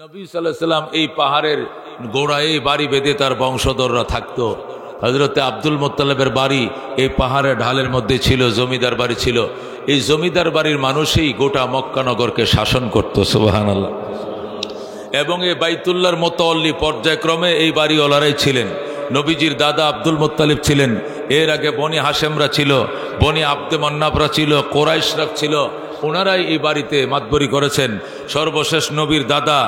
নবী সাল্লাল্লাহু আলাইহি সাল্লাম এই পাহাড়ের গোড়ায় বাড়ি বেঁধে তার বংশধররা থাকতো। হযরতে আব্দুল মুত্তালিবের বাড়ি এই পাহাড়ের ঢালের মধ্যে ছিল, জমিদার বাড়ি ছিল। এই জমিদার বাড়ির মানুষই গোটা মক্কা নগরকে শাসন করত, সুবহানাল্লাহ। এবং এই বাইতুল্লাহর মুতাওয়াল্লি পর্যায়ক্রমে এই বাড়িওয়ালারাই ছিলেন। নবীজির দাদা আব্দুল মুত্তালিব ছিলেন, এর আগে বনি হাশেমরা ছিল, বনি আব্দে মান্নাফরা ছিল, কোরাইশরা ছিল, ওনারাই এই বাড়িতে মাতবরি করেছেন। সর্বশেষ নবীর দাদা,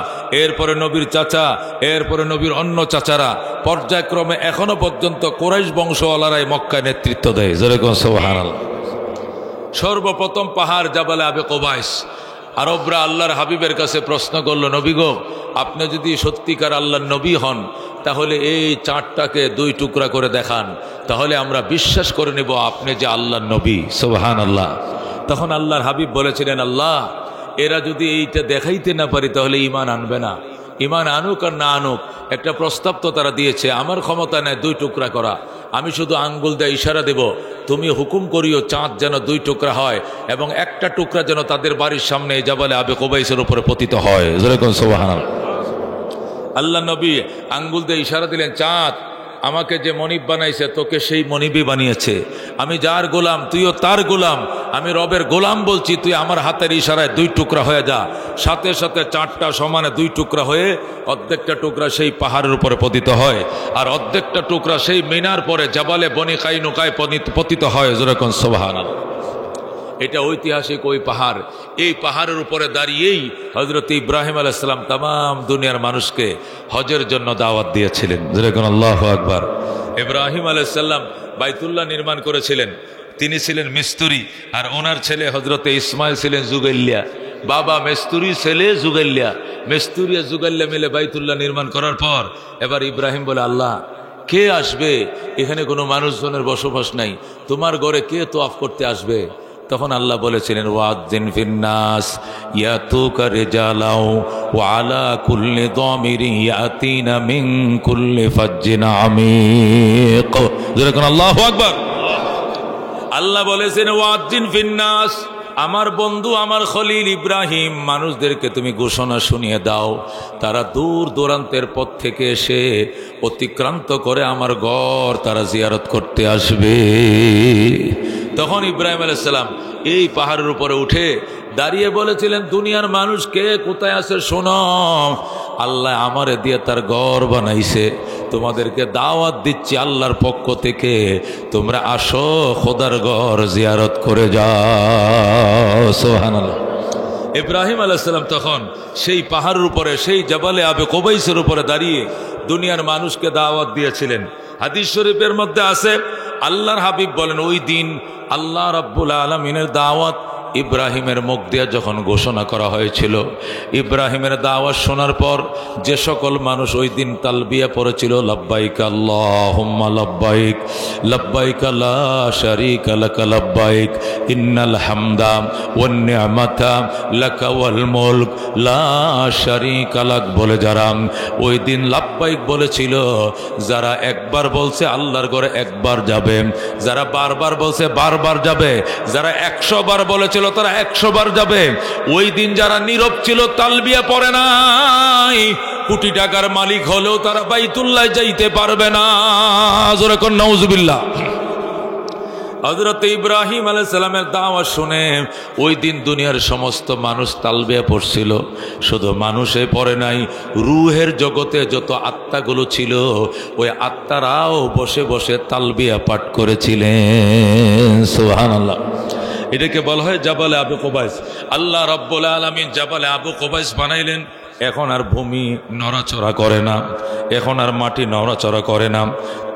এরপরে নবীর চাচা, এরপরে নবীর অন্য চাচারা, পর্যায়ক্রমে এখনো পর্যন্ত কোরাইশ বংশওয়ালারাই মক্কায় নেতৃত্ব দেয়। যেরকম সুবহানাল্লাহ। সর্বপ্রথম পাহাড় জাবালে আবে কুবাইস। আরবরা আল্লাহর হাবিবের কাছে প্রশ্ন করল, নবী গো, আপনি যদি সত্যিকার আল্লাহর নবী হন তাহলে এই চাঁদটাকে দুই টুকরা করে দেখান, তাহলে আমরা বিশ্বাস করে নেব আপনি যে আল্লাহর নবী। সুবহানাল্লাহ। তখন আল্লাহর হাবিব বলেছিলেন, আল্লাহ, এরা যদি এইটা দেখাইতে না পারি তাহলে ঈমান আনবে না। ঈমান আনুক আর না আনুক, একটা প্রস্তাব তো তারা দিয়েছে, আমার ক্ষমতা নেই দুই টুকরা করা, আমি শুধু আঙ্গুল দিয়ে ইশারা দেব, তুমি হুকুম করিও চাঁদ যেন দুই টুকরা হয় এবং একটা টুকরা যেন তাদের বাড়ির সামনে জাবালে আবে কুবাইসের উপরে পতিত হয়। যেরকম সুবহানাল্লাহ। আল্লাহ নবী আঙ্গুল দিয়ে ইশারা দিলেন, চাঁদ, আমাকে যে মনিব বানাইছে তোকে সেই মনিবই বানিয়েছে, আমি যার গোলাম তুইও তার গোলাম, আমি রবের গোলাম বলছি, তুই আমার হাতের ইশারায় দুই টুকরা হয়ে যা। সাথে সাথে চারটা সমানে দুই টুকরা হয়ে অর্ধেকটা টুকরা সেই পাহাড়ের উপরে পতিত হয় আর অর্ধেকটা টুকরা সেই মিনার পরে জাবালে বনি কাইনুকায় পতিত হয়। যেরকম সুবহানাল্লাহ। এটা ঐতিহাসিক ওই পাহাড়। এই পাহাড়ের উপরে দাঁড়িয়েই হযরত ইব্রাহিম আলাইহিস সালাম তাম দুনিয়ার মানুষকে হজের জন্য দাওয়াত দিয়েছিলেন। যেরকম আল্লাহু আকবার। ইব্রাহিম আলাইহিস সালাম বাইতুল্লাহ নির্মাণ করেছিলেন, তিনি ছিলেন মিস্ত্রি, আর ওনার ছেলে হযরতে ইসমাইল ছিলেন জুগাইলিয়া। বাবা মেস্তুরি, ছেলে জুগাইলিয়া। মেস্তুরি আর জুগাইলিয়া মিলে বাইতুল্লাহ নির্মাণ করার পর এবার ইব্রাহিম বলে, আল্লাহ, কে আসবে? এখানে কোনো মানুষজনের বসবাস নাই, তোমার ঘরে কে তোয়াফ করতে আসবে? তখন আল্লাহ বলেছিলেন, ওয়াজ্জিন ফিন্নাস ইয়াতুকা রিজালাও ওয়া আলা কুল্লি দামিরিন ইয়াতিনা মিন কুল্লি ফাজ্জিন আমিক। যেরকম আল্লাহু আকবার। আল্লাহ বলেছেন, ওয়াজ্জিন ফিন্নাস, আমার বন্ধু, আমার খলিল ইব্রাহিম, মানুষদেরকে তুমি ঘোষণা শুনিয়ে দাও, তারা দূর দূরান্তের পথ থেকে এসে অতিক্রান্ত করে আমার ঘর তারা জিয়ারত করতে আসবে। তখন ইব্রাহিম আলাইহিস সালাম এই পাহাড়ের উপরে উঠে দাঁড়িয়ে বলেছিলেন, দুনিয়ার মানুষ কে কোথায় আছে শোনো, আল্লাহ আমারে দিয়ে তার ঘর বানাইছে, তোমাদেরকে দাওয়াত দিচ্ছি আল্লাহর পক্ষ থেকে, তোমরা আসো খোদার ঘর জিয়ারত করে যাও। সুবহানাল্লাহ। ইব্রাহিম আলাইহিস সালাম তখন সেই পাহাড়ের উপরে, সেই জাবালে আবে কুবাইসের উপরে দাঁড়িয়ে দুনিয়ার মানুষকে দাওয়াত দিয়েছিলেন। হাদিস শরীফের মধ্যে আছে, আল্লাহর হাবিব বলেন, ওই দিন আল্লাহ রাব্বুল আলামিনের দাওয়াত ইব্রাহিমের মুখ দিয়ে যখন ঘোষণা করা হয়েছিল, ইব্রাহিমের দাওয়াত শোনার পর যে সকল মানুষ ওই দিন তালবিয়া পড়েছিল, লব্বাইক আল্লাহুম্মা লব্বাইক, লব্বাইক লা শারীকা লাকা লব্বাইক, ইন্নাল হামদা ওয়ান নি'মাতা লাকা ওয়াল মুলক লা শারীকা লাক বলে যারা ওই দিন লব্বাইক বলেছিল, যারা একবার বলছে আল্লাহর ঘরে একবার যাবে, যারা বারবার বলছে বারবার যাবে, যারা 100 বার বলেছিল তারা 100 বার যাবে। ওই দিন যারা নীরব ছিল, তালবিয়া পড়ে নাই, কোটি টাকার মালিক হলেও তারা বাইতুল্লাহ যাইতে পারবে না। জোরে কোন নাউজুবিল্লাহ। হযরত ইব্রাহিম আলাইহিস সালামের দাওয়াত শুনে ওই দিন দুনিয়ার সমস্ত মানুষ তালবিয়া পড়ছিল। শুধু মানুষে পড়ে নাই, রূহের জগতে যত আত্মাগুলো ছিল ওই আত্মারাও বসে বসে তালবিয়া পাঠ করেছিলেন। সুবহানাল্লাহ। এটাকে বলা হয় জাবালে আবু কুবাইস। আল্লাহ রাব্বুল আলামিন জাবালে আবু কুবাইস বানাইলেন। এখন আর ভূমি নড়াচড়া করে না, এখন আর মাটি নড়াচড়া করে না।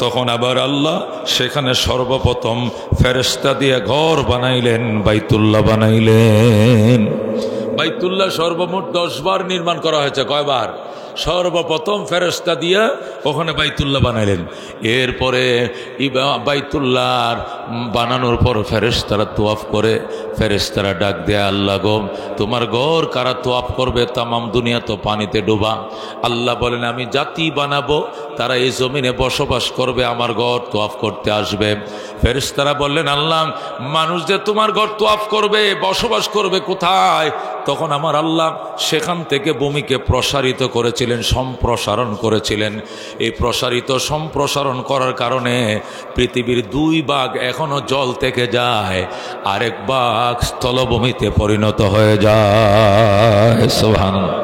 তখন আবার আল্লাহ সেখানে সর্বপ্রথম ফেরেশতা দিয়ে ঘর বানাইলেন, বাইতুল্লাহ বানাইলেন। বাইতুল্লাহ সর্বমোট 10 বার নির্মাণ করা হয়েছে। কয়বার? সর্বপ্রথম ফেরেশতা দিয়া ওখানে বাইতুল্লাহ বানাইলেন। এরপরে বাইতুল্লাহ বানানোর পর ফেরেশতারা তোয়াফ করে, ফেরেশতারা ডাক দেয়, আল্লাহ গো তোমার ঘর কারা তোয়াফ করবে? তামাম দুনিয়া তো পানিতে ডোবা। আল্লাহ বলেন আমি জাতি বানাবো, তারা এই জমিনে বসবাস করবে, আমার ঘর তোয়াফ করতে আসবে। ফেরেশতারা বললেন আল্লাহ মানুষ যে তোমার ঘর তোয়াফ করবে, বসবাস করবে কোথায়? তখন আমার আল্লাহ সেখান থেকে ভূমিকে প্রসারিত করেছিলেন, সম্প্রসারণ করেছিলেন। এই প্রসারিত সম্প্রসারণ করার কারণে পৃথিবীর 2 ভাগ এখনো জল থেকে যায়, আরেক ভাগ স্থলভূমিতে পরিণত হয়ে যায়। সুবহানাল্লাহ।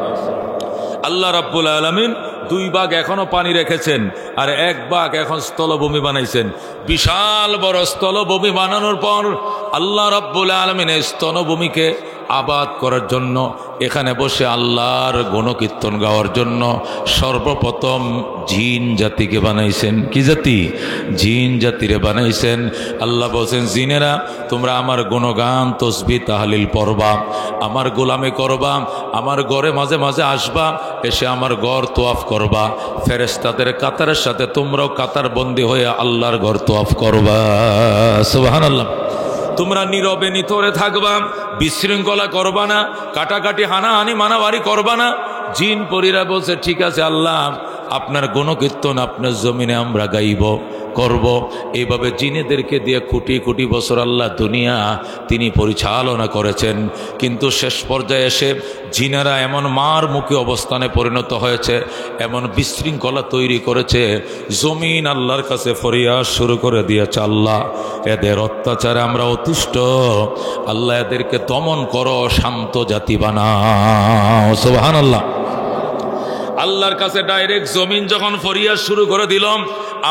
আল্লাহ রাব্বুল আলামিন 2 ভাগ এখনো পানি রেখেছেন, আর 1 ভাগ এখন স্থলভূমি বানাইছেন। বিশাল বড় স্থলভূমি বানানোর পর আল্লাহ রাব্বুল আলামিন এই স্থলভূমিকে আবাদ করার জন্য, এখানে বসে আল্লাহর গুণকীর্তন গাওয়ার জন্য সর্বপ্রথম জিন জাতিকে বানাইছেন। কি জাতি? জিন জাতিরে বানাইছেন। আল্লাহ বলছেন জিনেরা তোমরা আমার গুণগান তসবিহ তাহলিল পড়বা, আমার গোলামি করবা, আমার ঘরে মাঝে মাঝে আসবা, এসে আমার ঘর তোয়াফ করবা। ফেরেশতাদের কাতারের সাথে তোমরাও কাতার বন্দী হয়ে আল্লাহর ঘর তোয়াফ করবা। সুবহানাল্লাহ। তোমরা নীরবে নিতরে থাকবা, বিশৃঙ্খলা করবা না, কাটাকাটি হানাহানি মানাবাড়ি করবা না। জিন পরীরা বলছে ঠিক আছে আল্লাহ আপনার গুণকীর্তন আপনার জমিনে আমরা গাইব, করব। এইভাবে জিনেদেরকে দিয়ে কোটি কোটি বছর আল্লাহ দুনিয়া তিনি পরিচালনা করেছেন। কিন্তু শেষ পর্যায়ে এসে জিনেরা এমন মার মুখী অবস্থানে পরিণত হয়েছে, এমন বিশৃঙ্খলা তৈরি করেছে, জমিন আল্লাহর কাছে ফরিয়াদ শুরু করে দিয়েছে, আল্লাহ এদের অত্যাচারে আমরা অতিষ্ঠ, আল্লাহ এদেরকে দমন করো, শান্ত জাতি বানাও। সুবহানাল্লাহ। আল্লাহর কাছে ডাইরেক্ট জমিন যখন ফরিয়াদ শুরু করে দিল,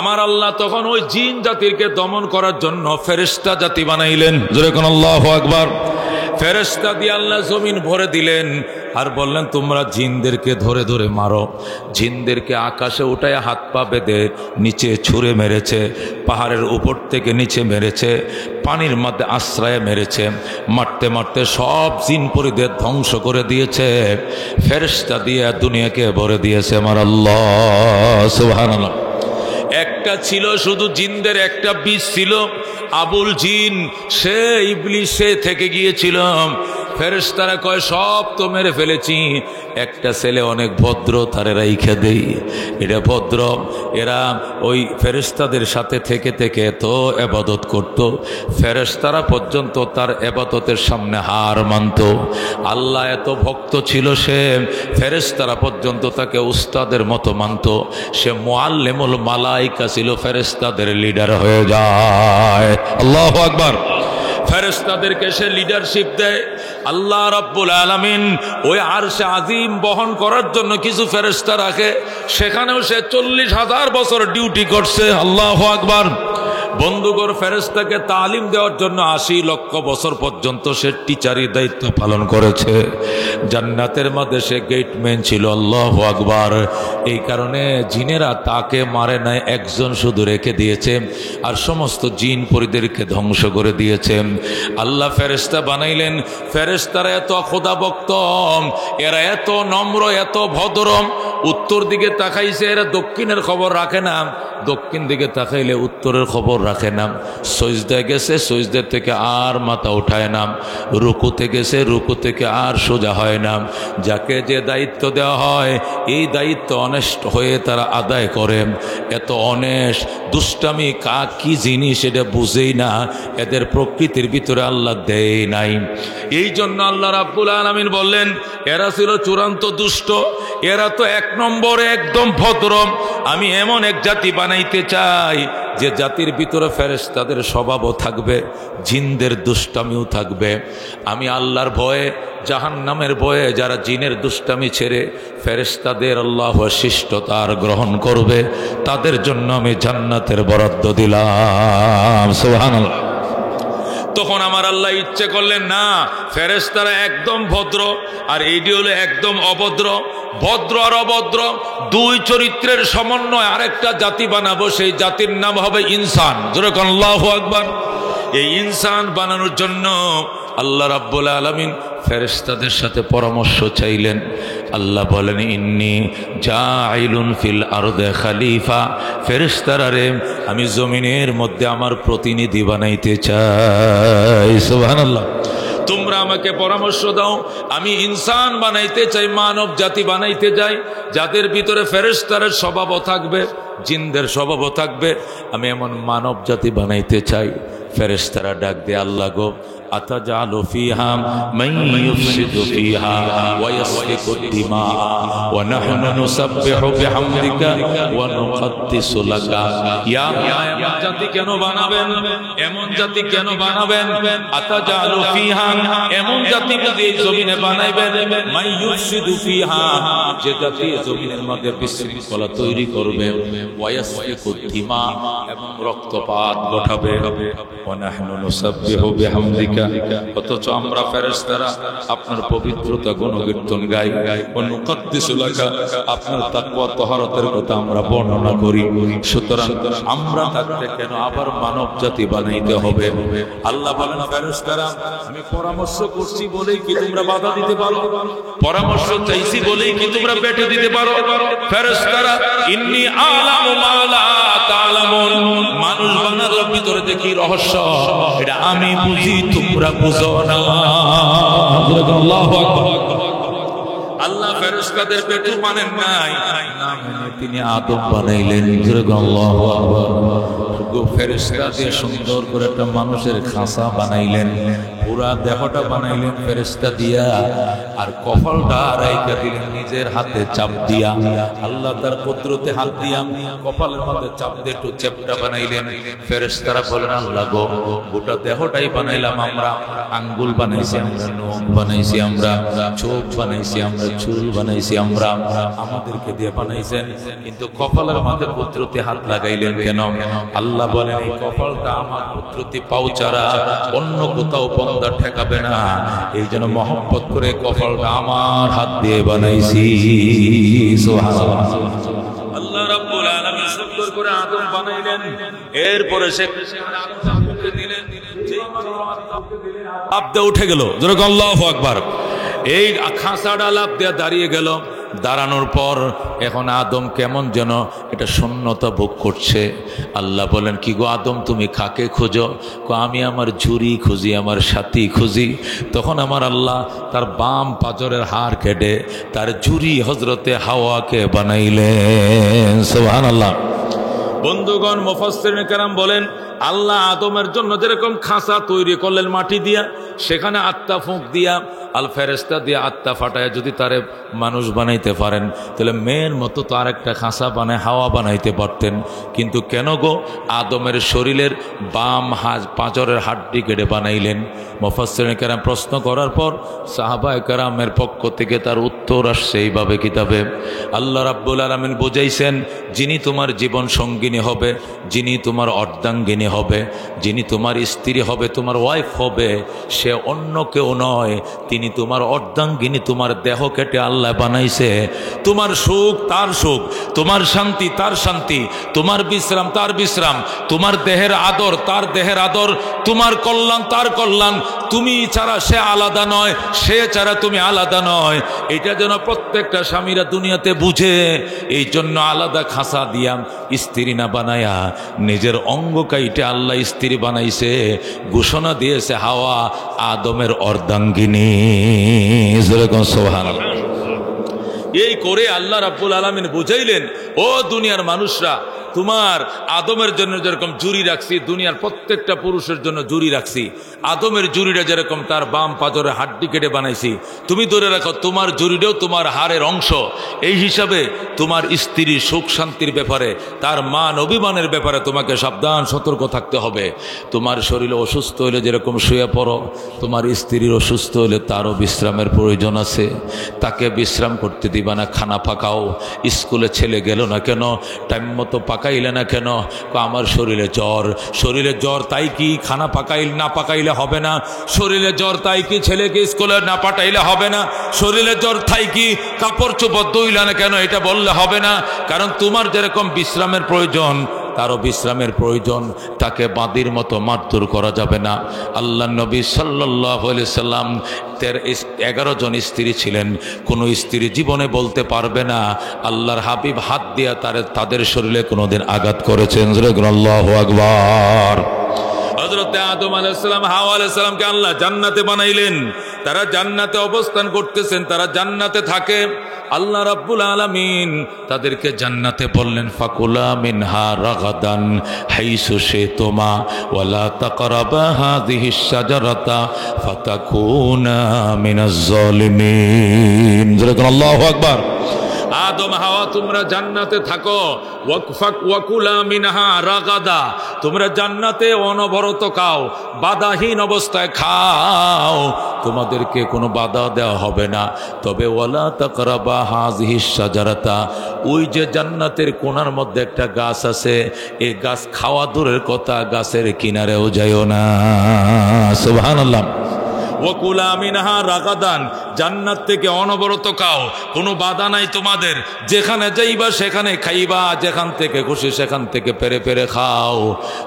আমার আল্লাহ তখন ওই জিন জাতিকে দমন করার জন্য ফেরেশতা জাতি বানাইলেন। জোরে কোন আল্লাহু আকবার। ফেরেশতা দিয়ে আল্লাহ জমিন ভরে দিলেন, আর বললেন তোমরা জিনদেরকে ধরে ধরে মারো। জিনদেরকে আকাশে উঠায় হাত পা বেঁধে নিচে ছুঁড়ে মেরেছে, পাহাড়ের উপর থেকে নিচে মেরেছে, পানির মধ্যে আশ্রয়ে মেরেছে, মারতে মারতে সব জিন পরিদের ধ্বংস করে দিয়েছে। ফেরেশতা দিয়ে দুনিয়াকে ভরে দিয়েছে আমার আল্লাহ। সুবহানাল্লাহ। একটা ছিল শুধু জিনদের একটা বীজ ছিল আবুল জিন, সে ইবলিসে থেকে গিয়েছিল। ফেরেশতারা কয় সব তো মেরে ফেলেছি, একটা ছেলে অনেক ভদ্র, তারে রাইখা দেই, এটা ভদ্র। এরা ওই ফেরেশতাদের সাথে থেকে থেকে এত ইবাদত করত, ফেরেশতারা পর্যন্ত তার ইবাদতের সামনে হার মানত। আল্লাহ এত ভক্ত ছিল সে, ফেরেশতারা পর্যন্ত তাকে উস্তাদের মতো মানত। সে মুআল্লিমুল মালাইকা ছিল, ফেরেশতাদের লিডার হয়ে যায়। আল্লাহু আকবার। ফেরেশতাদেরকে সে লিডারশিপ দেয়। আল্লাহ রাব্বুল আলামিন ওই আরশে আজিম বহন করার জন্য কিছু ফেরেশতা রাখে, সেখানেও সে 40,000 বছর ডিউটি করছে। আল্লাহু আকবার। বন্ধুগণ, ফেরেশতাকে তালিম দেওয়ার জন্য 80 লক্ষ বছর পর্যন্ত সে টিচারি দায়িত্ব পালন করেছে। জান্নাতের মধ্যে সে গেটম্যান ছিল। আল্লাহু আকবার। এই কারণে জিনেরা তাকে মারে নাই, একজন শুধু রেখে দিয়েছে, আর সমস্ত জিন পরিদেরকে ধ্বংস করে দিয়েছে। আল্লাহ ফেরেশতা বানাইলেন। ফেরেশতারা এত খোদাভক্ত, এরা এত নম্র, এত ভদ্র। উত্তর দিকে তাকাইছে, এরা দক্ষিণের খবর রাখে না, দক্ষিণ দিকে তাকাইলে উত্তরের খবর রাখে না। সজদায় গেছে, সজদা থেকে আর মাথা উঠায় না। রুকুতে গেছে, রুকু থেকে আর সোজা হয় না। যাকে যে দায়িত্ব দেওয়া হয়, এই দায়িত্ব অনেস্ট হয়ে তারা আদায় করে। এত অনেস্ট, দুষ্টামি কি জিনিস এটা বুঝেই না, এদের প্রকৃতির ভিতরে আল্লাহ দেয় নাই। এই জন্য আল্লাহ রাব্বুল আলামিন বললেন এরা ছিল চূড়ান্ত দুষ্ট, এরা তো 1 নম্বরে একদম ভদ্র। আমি এমন এক জাতি বানাইতে চাই যে জাতির ভিতরে ফেরেশতাদের স্বভাবও থাকবে, জিনদের দুষ্টামিও থাকবে। আমি আল্লাহর ভয়ে, জাহান্নামের ভয়ে যারা জিনের দুষ্টামি ছেড়ে ফেরেশতাদের আল্লাহ শিষ্টতার গ্রহণ করবে, তাদের জন্য আমি জান্নাতের বরাদ্দ দিলাম। সুবহানাল্লাহ। তখন আমার আল্লাহ ইচ্ছে করলেন না, ফেরেশতারা একদম ভদ্র, আর এইটি হলো একদম অভদ্র। ভদ্র আর অভদ্র 2 চরিত্রের সমন্বয় আরেকটা জাতি বানাবো, সেই জাতির নাম হবে ইনসান। জোরে কোন আল্লাহু আকবার। এই ইনসান বানানোর জন্য আল্লাহ রাব্বুল আলামিন ফেরেশতাদের সাথে পরামর্শ চাইলেন। আল্লাহ বলেন, ইন্নী জাইলুন ফিল আরদে খলিফা, ফেরেশতারা রে, আমি জমিনের মধ্যে আমার প্রতিনিধি বানাইতে চাই। সুবহানাল্লাহ। তোমরা আমাকে পরামর্শ দাও, আমি ইনসান বানাইতে চাই, মানব জাতি বানাইতে চাই, যাদের ভিতরে ফেরেশতাদের স্বভাবও থাকবে, জিনদের স্বভাবও থাকবে। আমি এমন মানব জাতি বানাইতে চাই। ফেরেশতারা ডাক দিয়ে, আল্লাহ গো, আতাজালু ফিহা মান ইউফসিদু ফিহা ওয়া ইয়াসফিকু দিমা ওয়া নাহনু নুসাব্বিহু বিহামদিকা ওয়া নুকদ্দিসু লাকা। ইয়া এমন জাতি কেন বানাবেন? এমন জাতি কেন বানাবেন? আতাজালু ফিহা, এমন জাতি যদি এই জমিনে বানাইবেন, মান ইউফসিদু ফিহা, যে জাতি জমিনের মধ্যে বিশৃঙ্খলা তৈরি করবে, ওয়া ইয়াসফিকু দিমা, এবং রক্তপাত ঘটাবে, ওয়া নাহনু নুসাব্বিহু বিহামদিকা, অথচ আমরা ফেরেশতারা আপনার পবিত্রতা গুণকীর্তন গাই, ওয়া নুকদ্দিসু লাকা, আপনার তাকওয়া তাহারাতের কথা আমরা বর্ণনা করি। সুতরাং আমরা থাকতে কেন আবার মানব জাতি বানাইতে হবে? আল্লাহ বলেন, ফেরেশতারা, আমি পরামর্শ করছি বলেই কি তোমরা বাধা দিতে পারো? পরামর্শ চাইছি বলেই কি তোমরা বেটে দিতে পারো? ফেরেশতারা, ইন্নী আলামু মা লা তা'লামুন, মানুষ বানানোর ভিতরে যে কি রহস্য, এটা আমি বুঝি, তোমরা বুঝো না। আল্লাহু আকবার। আল্লাহ ফেরেশতাদের পেটু মানেন নাই, না মেনে তিনি আদম বানাইলেন। আল্লাহু আকবার। ফেরেশতা দিয়ে সুন্দর করে একটা মানুষের খাঁচা বানাইলেন, পুরা দেহটা বানাইলেন ফেরেশতা দিয়া, আর কপালটা রাইখা দিলেন নিজের হাতে চাপ দিয়া। আল্লাহ তার কুদরতে হাত দিয়া কপালের মধ্যে চাপ দিয়ে একটু চেপটা বানাইলেন। ফেরেশতারা বলেন, আল্লাহ গো, গোটা দেহটাই বানাইলাম আমরা, আঙ্গুল বানাইছি আমরা, নখ বানাইছি আমরা, চোখ বানাইছি আমরা, চুল বানাইছি আমরা, আমাদেরকে দিয়ে বানাইছেন, কিন্তু কপালের মধ্যে কুদরতে হাত লাগাইলেন কেন? আল্লাহ বলেন, এই কপালটা আমার কুদরতি পাউচারা, অন্য কোথাও পন্দা ঠেকাবে না, এই জন্য মহব্বত করে কপালটা আমার হাত দিয়ে বানাইছি। সুবহানাল্লাহ। আল্লাহ রাব্বুল আলামিন সুন্দর করে আদম বানাইলেন, এরপরে সে আদমকে দিলেন, যেই আদমকে দিলেন আব্দে উঠে গেল। যেরকম আল্লাহু আকবার। এই খাঁচাটা লাফ দিয়ে দাঁড়িয়ে গেল। দাঁড়ানোর পর এখন আদম কেমন যেন এটা শূন্যতা ভোগ করছে। আল্লাহ বলেন, কি গো আদম, তুমি কাকে খোঁজো? আমি আমার ঝুরি খুঁজি, আমার সাথী খুঁজি। তখন আমার আল্লাহ তার বাম পাঁজরের হাড় কেটে তার ঝুরি হজরতে হাওয়াকে বানাইলেন। সুবহানাল্লাহ। বন্ধুগণ, মুফাসসিরিন কেরাম বলেন, আল্লাহ আদমের জন্য যেরকম খাঁচা তৈরি করলেন মাটি দিয়া, সেখানে আত্মা ফুঁক দিয়া, আল ফেরেশতা দিয়ে আত্মা ফাটায় যদি তারে মানুষ বানাইতে পারেন, তাহলে মেয়ের মতো তো আর একটা খাঁচা বানায় হাওয়া বানাইতে পারতেন। কিন্তু কেন গো আদমের শরীরের বাম পাঁজরের হাড্ডি কেটে বানাইলেন? মুফাসসিরিন কেরাম প্রশ্ন করার পর সাহাবায়ে কেরামের পক্ষ থেকে তার উত্তর আসছে এইভাবে কিতাবে। আল্লাহ রাব্বুল আলামিন বুঝাইছেন, যিনি তোমার জীবন সঙ্গিনী হবে, যিনি তোমার অর্ধাঙ্গিনী হবে, যিনি তোমার স্ত্রী হবে, তোমার ওয়াইফ হবে, সে অন্য কেউ নয়, তিনি তোমার অর্ধাঙ্গিনী। তোমার দেহ কেটে আল্লাহ বানাইছে। তোমার সুখ তার সুখ, তোমার শান্তি তার শান্তি, তোমার বিশ্রাম তার বিশ্রাম, তোমার দেহের আদর তার দেহের আদর, তোমার কল্যাণ তার কল্যাণ। তুমি ছাড়া সে আলাদা নয়, সে ছাড়া তুমি আলাদা নয়। এটা যেন প্রত্যেকটা স্বামীরা দুনিয়াতে বুঝে। এই জন্য আলাদা খাঁচা দিয়া স্ত্রী না বানায়া নিজের অঙ্গ কাইটে আল্লাহ স্ত্রী বানাইছে। ঘোষণা দিয়েছে হাওয়া আদমের অর্ধাঙ্গিনী। সুবহানাল্লাহ। এই করে আল্লাহ রাব্বুল আলামিন বুঝাইলেন, ও দুনিয়ার মানুষরা, তোমার আদমের জন্য যেরকম জুরি রাখছি, দুনিয়ার প্রত্যেকটা পুরুষের জন্য জুরি রাখছি। আদমের জুরিটা যেরকম তার বাম পাঁজরে হাড্ডি কেটে বানাইছি, তুমি ধরে রাখো তোমার জুরিটাও তোমার হাড়ের অংশ। এই হিসাবে তোমার স্ত্রীর সুখ শান্তির ব্যাপারে, তার মান অভিমানের ব্যাপারে তোমাকে সাবধান সতর্ক থাকতে হবে। তোমার শরীরে অসুস্থ হলে যেরকম শুয়ে পড়ো, তোমার স্ত্রীর অসুস্থ হলে তারও বিশ্রামের প্রয়োজন আছে। তাকে বিশ্রাম করতে দিবা না, খানা পাকাও। স্কুলে ছেলে গেল না কেন, টাইম মতো পাকাইলে না কেন? আমার শরীরে জ্বর, তাই কি খানা না পাকাইলে হবে না? শরীরে জ্বর, তাই কি ছেলেকে স্কুলে না পাঠাইলে হবে না? শরীরে জ্বর, তাই কি কাপড় চোপড় ধুইলে না কেন, এটা বললে হবে না? কারণ তোমার যেরকম বিশ্রামের প্রয়োজন, তারও বিশ্রামের প্রয়োজন, তাকে বাঁদির মতো মারধর করা যাবে না। আল্লাহ নবী সাল্লাল্লাহু আলাইহি সাল্লাম 11 জন স্ত্রী ছিলেন। কোনো স্ত্রী জীবনে বলতে পারবে না আল্লাহর হাবিব হাত দিয়া তাদের শরীরে কোনোদিন আঘাত করেছেন। আল্লাহু আকবার। হযরতে আদম আলাইহিস সালাম হাওয়া আলাইহিস সালামকে আল্লাহ জান্নাতে বানাইলেন। তারা জান্নাতে অবস্থান করতেছেন, তারা জান্নাতে থাকে। আল্লাহ রাব্বুল আলামিন তাদেরকে জান্নাতে বললেন ফাকুলা মিনহা রাগাদান হাইসু শিতুমা ওয়ালা তাকরাবা হাযিহিশ শাজারাতা ফাতাকুনা মিনাজ জালিমিন। আল্লাহু আকবার। আদম হাওয়া তোমরা জান্নাতে থাকো, ওয়াকুলা মিনহা রাগাদা, তোমরা জান্নাতে অনবরত খাও, বাধাহীন অবস্থায় খাও, তোমাদেরকে কোনো বাধা দেওয়া হবে না। তবে ওয়ালা তাকরাবা হাযিহিশ শাজারাতা, ওই যে জান্নাতের কোণার মধ্যে একটা গাছ আছে, এই গাছ খাওয়া দূরের কথা, গাছের কিনারেও যাইও না। সুবহানাল্লাহ। ওয়াকুলা মিনহা রাগাদান, জান্নাত থেকে অনবরত খাও, কোনো বাধা নাই তোমাদের, যেখানে যাইবা সেখানে খাইবা, যেখান থেকে খুশি সেখান থেকে পেরে পেরে খাও।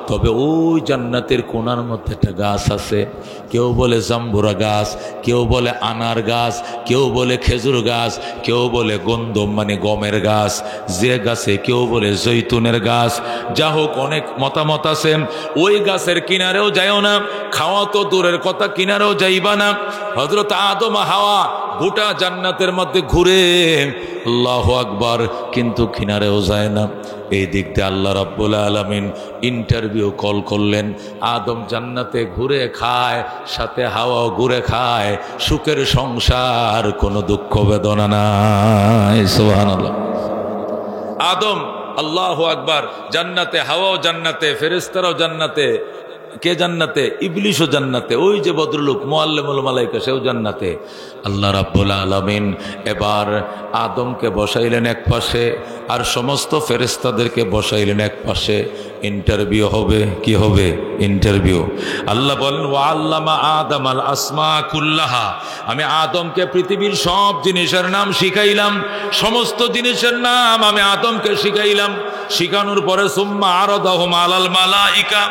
তবে ওই জান্নাতের কোণার মধ্যে একটা গাছ আছে, কেউ বলে জাম্বুরা গাছ, কেউ বলে আনার গাছ, কেউ বলে খেজুর গাছ, কেউ বলে গন্ধম মানে গমের গাছ, যে গাছে কেউ বলে জৈতুনের গাছ, যা হোক অনেক মতামত আছে। ওই গাছের কিনারেও যাইও না, খাওয়া তো দূরের কথা, কিনারেও যাইবা না। হযরত আদম হাওয়া গোটা জান্নাতের মধ্যে ঘুরে, আল্লাহু আকবার, কিন্তু কিনারেও যায় না। এই দিক দিয়ে আল্লাহ রাব্বুল আলামিন ইন্টারভিউ কল করলেন। আদম জান্নাতে ঘুরে খায়, সাথে হাওয়াও ঘুরে খায়, সুখের সংসার, কোনো দুঃখ বেদনা নাই। সুবহানাল্লাহ। আদম, আল্লাহু আকবার, জান্নাতে, হাওয়াও জান্নাতে, ফেরেশতারাও জান্নাতে। কে জান্নাতে? ইবলিশও জান্নাতে। ওই যে ভদ্রলোক মুআল্লিমুল মালায়েকা, সেও জান্নাতে। আল্লাহ রাব্বুল আলামিন এবার আদমকে বসাইলেন এক পাশে, আর সমস্ত ফেরেশতাদেরকে বসাইলেন এক পাশে। ইন্টারভিউ হবে। কি হবে? ইন্টারভিউ। আল্লাহ বলেন ওয়া আল্লামা আদামাল আসমা কুল্লাহা, আমি আদমকে পৃথিবীর সব জিনিসের নাম শিখাইলাম, সমস্ত জিনিসের নাম আমি আদমকে শিখাইলাম। শিখানোর পরে সুম্মা আরাদাহুম আলাল মালাইকা,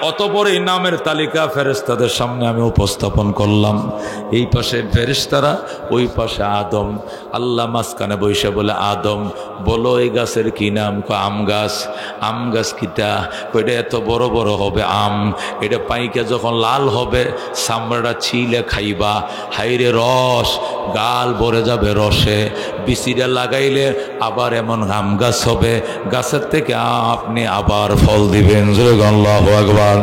অতঃপর এই নামের তালিকা ফেরেশতাদের সামনে আমি উপস্থাপন করলাম। এই পাশে ফেরেশতারা, ওই পাশে আদম। আল্লাহ মাঝখানে বসে বলে আদম বলো এই গাছের কি নাম? আম গাছ। আম গাছ কিটা? এটা এত বড় বড় হবে আম, এটা পাইকে যখন লাল হবে চামড়াটা ছিলে খাইবা, হাইরে রস, গাল ভরে যাবে রসে, বিচিটা লাগাইলে আবার এমন আম গাছ হবে, গাছের থেকে আপনি আবার ফল দিবেন। আল্লাহু আকবার।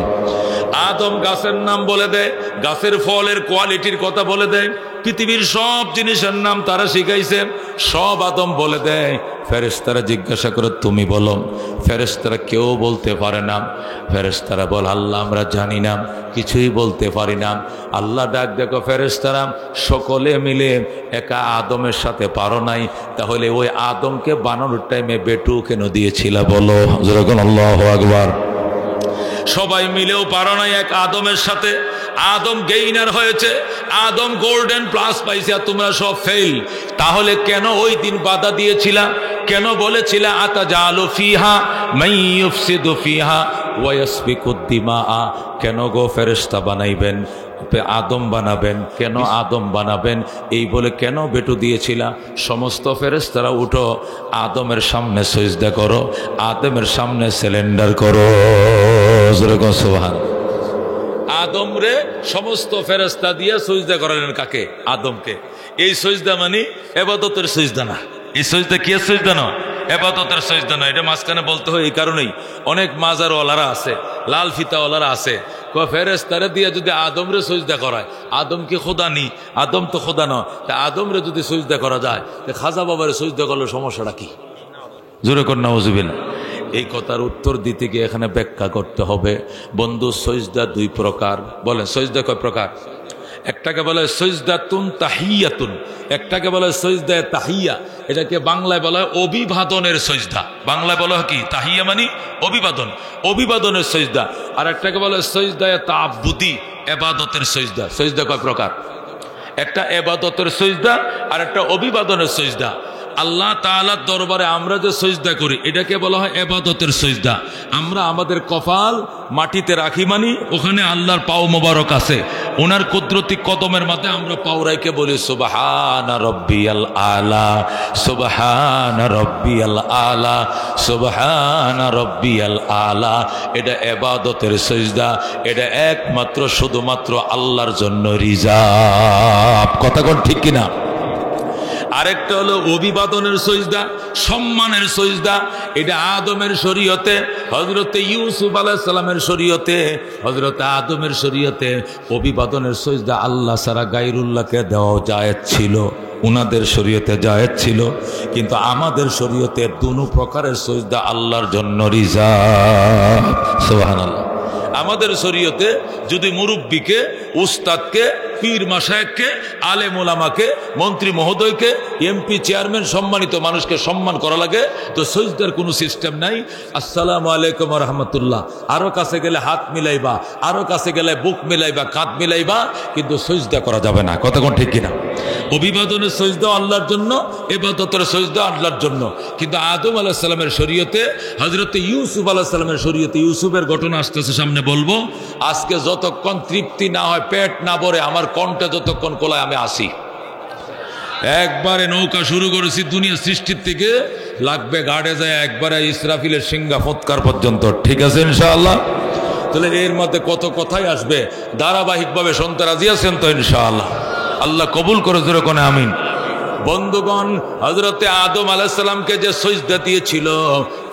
আদম গাছের নাম বলে দেয়, গাছের ফলের কোয়ালিটির কথা বলে দেয়, পৃথিবীর সব জিনিসের নাম তারা শিখাইছে, সব আদম বলে দেয়। ফেরেশতারা জিজ্ঞাসা করে তুমি বলো। ফেরেশতারা কেউ বলতে পারে না। ফেরেশতারা বল আল্লাহ আমরা জানি না, কিছুই বলতে পারি না। আল্লাহ ডাক দেখো ফেরেশতারা সকলে মিলে একা আদমের সাথে পারো নাই, তাহলে ওই আদমকে বানানোর টাইমে বেটু কেন দিয়েছিল বলো? যেরকম আল্লাহু আকবার। সবাই মিলেও পারো নাই এক আদমের সাথে। আদম গেইনার হয়েছে, আদম গোল্ডেন প্লাস পাইছে, আর তোমরা সব ফেল। তাহলে কেন ওই দিন বাধা দিয়েছিলা? কেন বলেছিলা আতাজালু ফিহা মান ইউফসিদু ফিহা ওয়া ইয়াসফিকুদ দিমাআ? কেন গো ফেরেশতা বানাইবেন, আদম বানাবেন, কেন আদম বানাবেন এই বলে কেন বেটু দিয়েছিলা? সমস্ত ফেরেশতারা উঠো, আদমের সামনে সিজদা করো, আদমের সামনে সিলিন্ডার করো। সুবহানাল্লাহ। আদম রে সমস্ত ফেরেশতা দিয়ে সিজদা করালেন। কাকে? আদমকে। এই সিজদা মানে ইবাদতের সিজদা না। এই সিজদা কি সিজদা না? ইবাদতের সিজদা না। এটা মাঝখানে বলতে হয় এই কারণেই, অনেক মাজারওয়ালারা আছে, লাল ফিতাওয়ালারা আছে, ফেরেশতারে দিয়ে যদি আদমরে সিজদা করায়, আদম কি খোদা নি? আদম তো খোদা না। তা আদমরে যদি সিজদা করা যায়, খাজা বাবারে সিজদা করলে সমস্যাটা কি? জোরে কর নাউজুবিল্লাহ। এই কথার উত্তর দিতে গিয়ে এখানে ব্যাখ্যা করতে হবে। বন্ধু, সিজদা দুই প্রকার। বলেন সিজদা কয় প্রকার? একটাকে বলে সিজদাতুন তাহিয়াতুন, একটাকে বলে সিজদায়ে তাহিয়া। এটাকে বাংলায় বলা হয় অভিবাদনের সিজদা। বাংলায় বলা হয় কি? তাহিয়া মানে অভিবাদন, অভিবাদনের সিজদা। আর একটাকে বলে সিজদায়ে তাআব্বুদি, ইবাদতের সিজদা। সিজদা কয় প্রকার? একটা ইবাদতের সিজদা আর একটা অভিবাদনের সিজদা। আল্লাহ তাআলার দরবারে আমরা যে সজদা করি এটাকে বলা হয় ইবাদতের সজদা। আমরা আমাদের কপাল মাটিতে রাখি, মানি ওখানে আল্লাহর পাও মোবারক আছে, ওনার কুদরতি কদমের মাঝে আমরা পাও রাইকে বলি সুবহানা রব্বিয়াল আলা, সুবহানা রব্বিয়াল আলা, সুবহানা রব্বিয়াল আলা। এটা ইবাদতের সজদা, এটা একমাত্র শুধুমাত্র আল্লাহর জন্য রিজার্ভ। কথা কোন ঠিক কিনা? আরেকটা হলো অভিবাদনের সজদা, সম্মানের সজদা। এটা আদমের শরীয়তে, হযরতে ইউসুফ আলাইহিস সালামের শরীয়তে, হযরতে আদমের শরীয়তে অভিবাদনের সজদা আল্লাহ ছাড়া গায়রুল্লাহকে দেওয়া জায়েজ ছিল। উনাদের শরীয়তে জায়েজ ছিল, কিন্তু আমাদের শরীয়তে দুনো প্রকারের সজদা আল্লাহর জন্য রিজার্ভ। সুবহানাল্লাহ। আমাদের শরীয়তে যদি মুরব্বীকে, উস্তাদকে, পীর মাশায়েখকে, আলেম ওলামাকে, মন্ত্রী মহোদয়কে, এমপি চেয়ারম্যান, সম্মানিত মানুষকে সম্মান করা লাগে, তো সজদার কোনো সিস্টেম নাই। আসসালামু আলাইকুম ওয়া রাহমাতুল্লাহ, আরো কাছে গেলে হাত মিলাইবা, আরো কাছে গেলে বুক মিলাইবা, কাঁধ মিলাইবা, কিন্তু সজদা করা যাবে না। কথা কোন ঠিক কিনা? অভিবাদনের সজদা আল্লাহর জন্য, ইবাদতের সজদা আল্লাহর জন্য। কিন্তু আদম আলাইহিস সালামের শরীয়তে, হযরতে ইউসুফ আলাইহিস সালামের শরীয়তে, ইউসুফের ঘটনা আসতেছে সামনে বলবো, আজকে যতক্ষণ তৃপ্তি না হয়, পেট না ভরে, আমার কণ্ঠে যতক্ষণ কোলায় আমি আসি, একবারে নৌকা শুরু করেছি দুনিয়া সৃষ্টির থেকে, লাগবে গাড়ে যায় একবারে ইসরাফিলের সিংহা ফৎকার পর্যন্ত। ঠিক আছে ইনশাআল্লাহ? তাহলে এর মধ্যে কত কথাই আসবে, ধারাবাহিকভাবে শুনতে রাজি আছেন তো ইনশাআল্লাহ? আল্লাহ কবুল করে জোরে কোনে আমিন। বন্ধুগণ, হযরতে আদম আলাইহিস সালামকে যে সজদা দিয়েছিল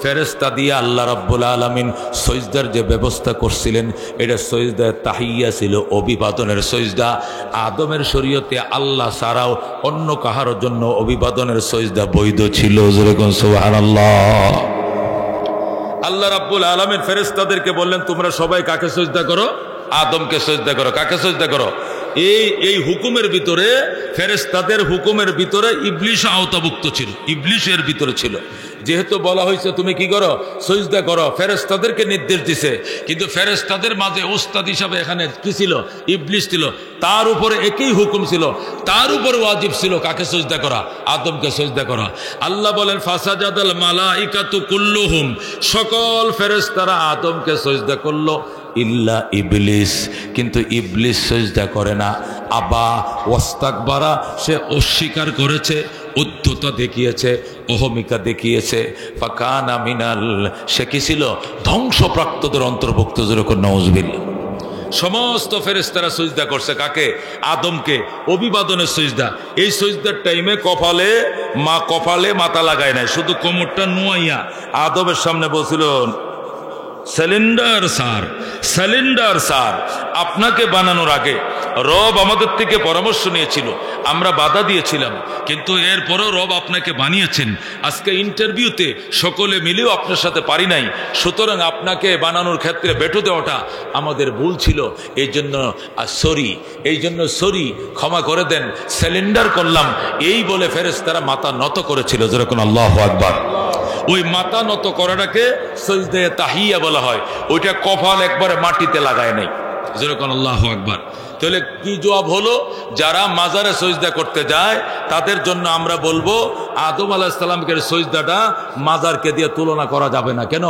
ফেরেশতা দিয়ে আল্লাহ রাব্বুল আলামিন, সজদার যে ব্যবস্থা করছিলেন, এটা সজদা তাহিয়া ছিল, অভিবাদনের সজদা। আদমের শরীয়তে আল্লাহ ছাড়াও অন্য কাহার জন্য অভিবাদনের সজদা বৈধ ছিল। যেরকম সুবহানাল্লাহ। আল্লাহ রাব্বুল আলামিন ফেরেশতাদেরকে বললেন, তোমরা সবাই কাকে সজদা করো? আদমকে সজদা করো। কাকে সজদা করো? এই হুকুমের ভিতরে, ফেরেশতাদের হুকুমের ভিতরে ইবলিশ আওতাভুক্ত ছিল, ইবলিশের ভিতরে ছিল। যেহেতু বলা হয়েছে তুমি কি করো? সজদা করো, ফেরেশতাদেরকে নির্দেশ দিছে, কিন্তু ফেরেশতাদের মাঝে উস্তাদ হিসাবে এখানে কি ছিল? ইবলিশ ছিল। তার উপরে একই হুকুম ছিল, তার উপরে ওয়াজিব ছিল কাকে সজদা করা? আদমকে সজদা করা। আল্লাহ বলেন ফাসাজাদাল মালাইকাতু কুল্লুহুম, সকল ফেরেশতারা আদমকে সজদা করলো, ইল্লা ইবলিস, কিন্তু ইবলিস সজদা করে না। আবা ওয়াস্তাকবারা, সে অস্বীকার করেছে, উদ্ধতা দেখিয়েছে, অহমিকা দেখিয়েছে। ফাকানা মিনাল, সে কি ছিল? ধ্বংসপ্রাপ্তদের অন্তর্ভুক্ত। যেরকম নাউজুবিল্লাহ। সমস্ত ফেরেশতারা সজদা করছে কাকে? আদমকে। অভিবাদনের সজদা। এই সজদার টাইমে কপালে মাথা লাগায় নাই, শুধু কোমরটা নুয়াইয়া আদমের সামনে বলছিল, সিলিন্ডার স্যার, সিলিন্ডার স্যার, আপনাকে বানানোর আগে রব আমাদের থেকে পরামর্শ নিয়েছিল, আমরা বাধা দিয়েছিলাম, কিন্তু এরপরও রব আপনাকে বানিয়েছেন। আজকে ইন্টারভিউতে সকলে মিলেও আপনার সাথে পারি নাই, সুতরাং আপনাকে বানানোর ক্ষেত্রে বেটো দেওয়াটা আমাদের ভুল ছিল, এই জন্য সরি, ক্ষমা করে দেন, সিলিন্ডার করলাম, এই বলে ফেরেশতারা মাথা নত করেছিল। যেরকম আল্লাহু আকবার। ওই মাথা নত করাটাকে সজদে তাহিয়া বলা হয়, ওইটা কপাল একবারে মাটিতে লাগায় নাই। যেরকম আল্লাহু আকবার। তাহলে কি জবাব হলো? যারা মাজারে সজদা করতে যায় তাদের জন্য আমরা বলবো আদম আলাইহিস সালামকে সজদাটা মাজারকে দিয়ে তুলনা করা যাবে না। কেন?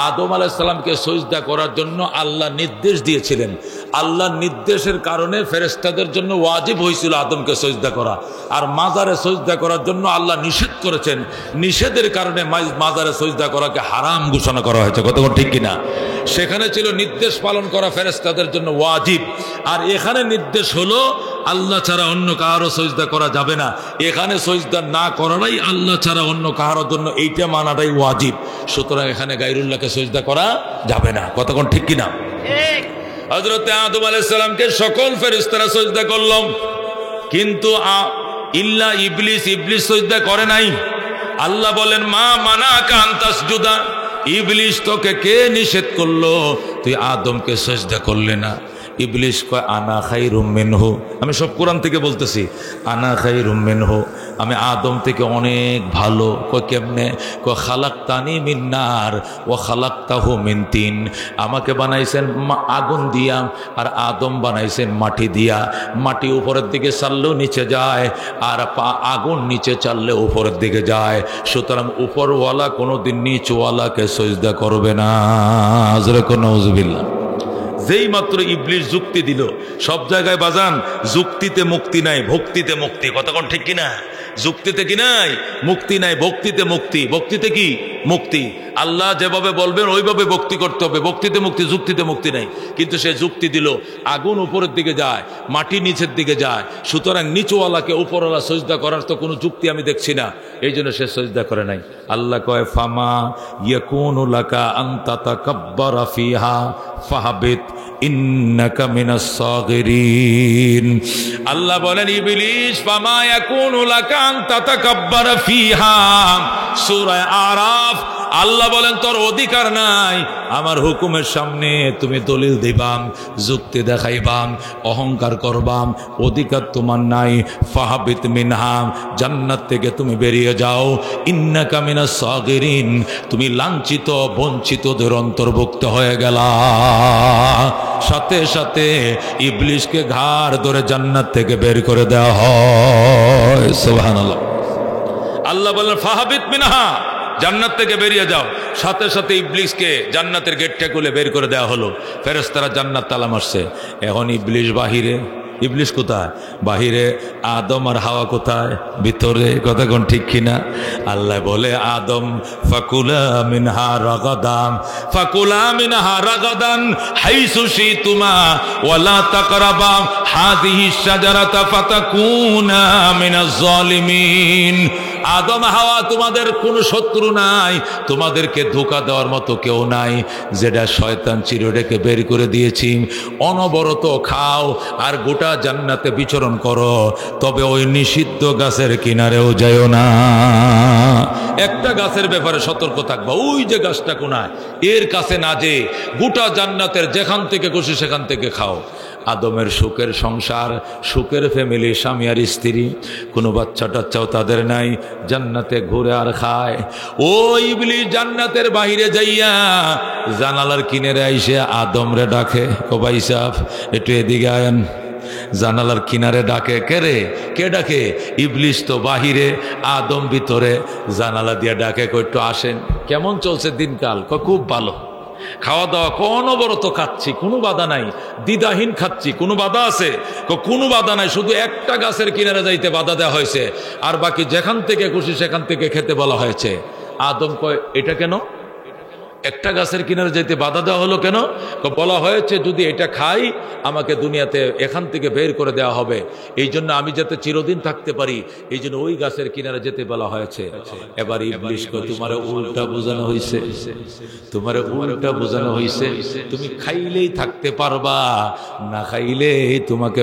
আদম আলাইহিস সালামকে সজদা করার জন্য আল্লাহ নির্দেশ দিয়েছিলেন, আল্লাহর নির্দেশের কারণে ফেরেশতাদের জন্য ওয়াজিব হয়েছিল আদমকে সজদা করা, আর মাজারে সজদা করার জন্য আল্লাহ নিষেধ করেছেন, নিষেধের কারণে মাজারে সজদা করাকে হারাম ঘোষণা করা হয়েছে। কতক্ষণ ঠিক কিনা? সেখানে ছিল নির্দেশ পালন করা ফেরেশতাদের জন্য ওয়াজিব, আর এখানে নির্দেশ হলো আল্লাহ ছাড়া অন্য কাহারও সজদা করা যাবে না। এখানে সজদা না করাটাই আল্লাহ ছাড়া অন্য কাহার জন্য এইটা মানাটাই ওয়াজিব। সুতরাং এখানে গায়রুল্লাহকে সজদা করা যাবে না। কতক্ষণ ঠিক কিনা? হযরতে আদম আলাইহিস সালামকে সকল ফেরেশতারা সজদা করল, কিন্তু ইল্লা ইবলিস, ইবলিস সজদা করে নাই। আল্লাহ বলেন মা মানাকা আন তাসজুদা, ইবলিস তোকে কে নিষেধ করলো তুই আদমকে সজদা করলে না? ইবলিস কয় আনা খায়রুম মিনহু, আমি সব কোরআন থেকে বলতেছি, আনা খায়রুম মিনহু, আমি আদম থেকে অনেক ভালো। কয় কেমনে? কয় খালাকতানি মিন নার ওয়া খালাকতাহু মিন তিন, আমাকে বানাইছেন আগুন দিয়া আর আদম বানাইছেন মাটি দিয়া। মাটি উপরের দিকে চাললেও নিচে যায়, আর আগুন নিচে চাললে উপরের দিকে যায়। সুতরাং উপরওয়ালা কোনোদিন নিচওয়ালাকে সজদা করবে না। নাউজুবিল্লাহ। যেই মাত্র ইবলিস যুক্তি দিল, সব জায়গায় বাজান যুক্তিতে মুক্তি নাই, ভক্তিতে মুক্তি। কথা কোন ঠিক কিনা? যুক্তিতে কি নাই? মুক্তি নাই, ভক্তিতে মুক্তি। ভক্তিতে কি? মুক্তি। আল্লাহ যেভাবে বলবেন ওইভাবে ভক্তি করতে হবে, ভক্তিতে মুক্তি, যুক্তিতে মুক্তি নাই। কিন্তু সে যুক্তি দিল আগুন উপরের দিকে যায়, মাটি নিচের দিকে যায়, সুতরাং নিচওয়ালাকে উপরওয়ালা সজদা করার তো কোনো যুক্তি আমি দেখছি না, এই জন্য সে সজদা করে নাই। আল্লাহ কয় ফামা ইয়াকুনু লাকা আন তাতাকাব্বারা ফিহা ফাহাবিত ইন্নাকা মিনাস সাগিরিন। আল্লাহ বলেন ইবলিস ফামা ইয়াকুনু লাকা আন তাতাকাব্বারা ফিহা, সূরা আরাফ। আল্লাহ বলেন তোর অধিকার নাই আমার হুকুমের সামনে তুমি দলিল দিবাম, যুক্তি দেখাইবাম, অহংকার করবাম, অধিকার তোমার নাই। ফাহাবিত মিনহা, জান্নাত থেকে তুমি বেরিয়ে যাও। ইন্নাকা মিনাস সাগিরিন, তুমি লাঞ্ছিত বঞ্চিতদের অন্তর্ভুক্ত হয়ে গেলা। সাথে সাথে ইবলিসকে ঘাড় ধরে জান্নাত থেকে বের করে দেওয়া হয়। সুবহানাল্লাহ। আল্লাহ বলেন ফাহাবিত মিনহা, জান্নাত থেকে বেরিয়ে যাও। সাথে সাথে ইবলিসকে জান্নাতের গেটটা খুলে বের করে দেওয়া হলো। ফেরেশতারা জান্নাত তালা মারছে। এখন ইবলিস বাহিরে। ইবলিস কোথায়? বাহিরে। আদম আর হাওয়া কোথায়? ভিতরে। কথা কোন ঠিক কিনা? আল্লাহ বলে আদম ফাকুলা মিনহা রাগাদান, ফাকুলা মিনহা রাগাদান হাইসু শিতুমা ওয়ালা তাকরাবা হাযিহি শাজারাতা ফাতাকুনা মিনাজ জালিমিন। আদম হাওয়া তোমাদের কোনো শত্রু নাই, তোমাদেরকে ধোঁকা দেওয়ার মতো কেউ নাই। যেটা শয়তান চিরডেকে বের করে দিয়েছি, অনবরত খাও আর গোটা জান্নাতে বিচরণ করো, তবে ওই নিষিদ্ধ গাছের কিনারেও যাইও না। একটা গাছের ব্যাপারে সতর্ক থাকবা, ওই যে গাছটা কোনায়, এর কাছে না যে গোটা জান্নাতের যেখান থেকে খুশি সেখান থেকে খাও। আদমের সুখের সংসার, সুখের ফ্যামিলি, স্বামী আর স্ত্রী, কোনো বাচ্চা টাচ্চাও তাদের নাই, জান্নাতে ঘুরে আর খায়। ওই ইবলিস জান্নাতের বাহিরে যাইয়া জানালার কিনারে আইসে আদম রে ডাকে, ও ভাই সাহেব একটু এদিকে আয়েন। জানালার কিনারে ডাকে। কে রে? কে ডাকে? ইবলিস তো বাহিরে, আদম ভিতরে। জানালা দিয়ে ডাকে, একটু আসেন। কেমন চলছে দিনকাল? খুব ভালো। খাওয়া দাওয়া অনবরত খাচ্ছি, কোনো বাধা নাই, দ্বিধাহীন খাচ্ছি। কোনো বাধা আছে? কোনো বাধা নাই, শুধু একটা গাছের কিনারে যাইতে বাধা দেওয়া হয়েছে, আর বাকি যেখান থেকে খুশি সেখান থেকে খেতে বলা হয়েছে। আদম কয় এটা কেন? একটা গাছের কিনারে যাইতে বাধা দেওয়া হলো কেন? বলা হয়েছে যদি এটা খাই আমাকে দুনিয়াতে এখান থেকে বের করে দেওয়া হবে, এই জন্য আমি যাতে চিরদিন থাকতে পারি, এই জন্য ওই গাছের কিনারে যেতে বলা হয়েছে। এবার ইবলিস কয় তোমার উল্টা বোঝানো হয়েছে, তোমার উল্টা বোঝানো হয়েছে। তুমি খাইলেই থাকতে পারবা, না খাইলেই তোমাকে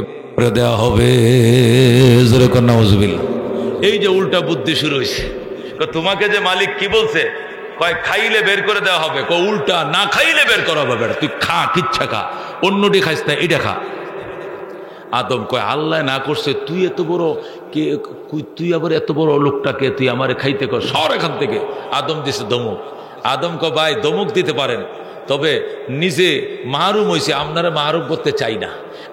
দেওয়া হবে। নাউজুবিল্লাহ। এই যে উল্টা বুদ্ধি শুরু হয়েছে। তোমাকে যে মালিক কি বলছে, কয় খাইলে বের করে দেওয়া হবে, উল্টা না খাইলে বের করা হবে। বেটা তুই খা, কিচ্ছা খা, অন্যটি খাইস না, এটা খা। আদম কয় আল্লাহ না করছে, তুই এত বড় কে? তুই আবার এত বড় লোকটাকে তুই আমারে খাইতে কর, সর এখান থেকে। আদম দিছে দমক। আদম কয় ভাই দমক দিতে পারেন, তবে নিজে মাহরুম হয়েছে, আপনারা মাহরুম করতে চাই না।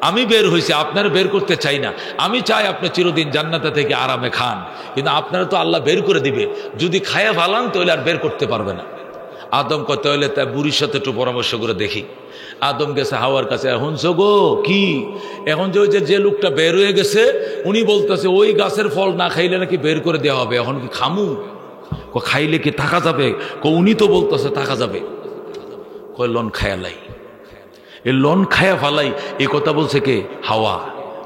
আমি বের হয়েছি, আপনারা বের করতে চাই না। আমি চাই আপনি চিরদিন জান্নাতে থেকে আরামে খান, কিন্তু আপনারা তো আল্লাহ বের করে দিবে। যদি খায়া ফালান তাহলে আর বের করতে পারবে না। আদম কয় তাহলে তাই বুড়ির সাথে একটু পরামর্শ করে দেখি। আদম গেছে হাওয়ার কাছে। এখন গো কি? এখন যে লোকটা বের হয়ে গেছে উনি বলতেছে ওই গাছের ফল না খাইলে নাকি বের করে দেওয়া হবে, এখন কি খামু? খাইলে কি থাকা যাবে? উনি তো বলতেছে থাকা যাবে। কয় লন খায়ালাই, এই লন খায়া ফালাই, এই কথা বলছে কে? হাওয়া।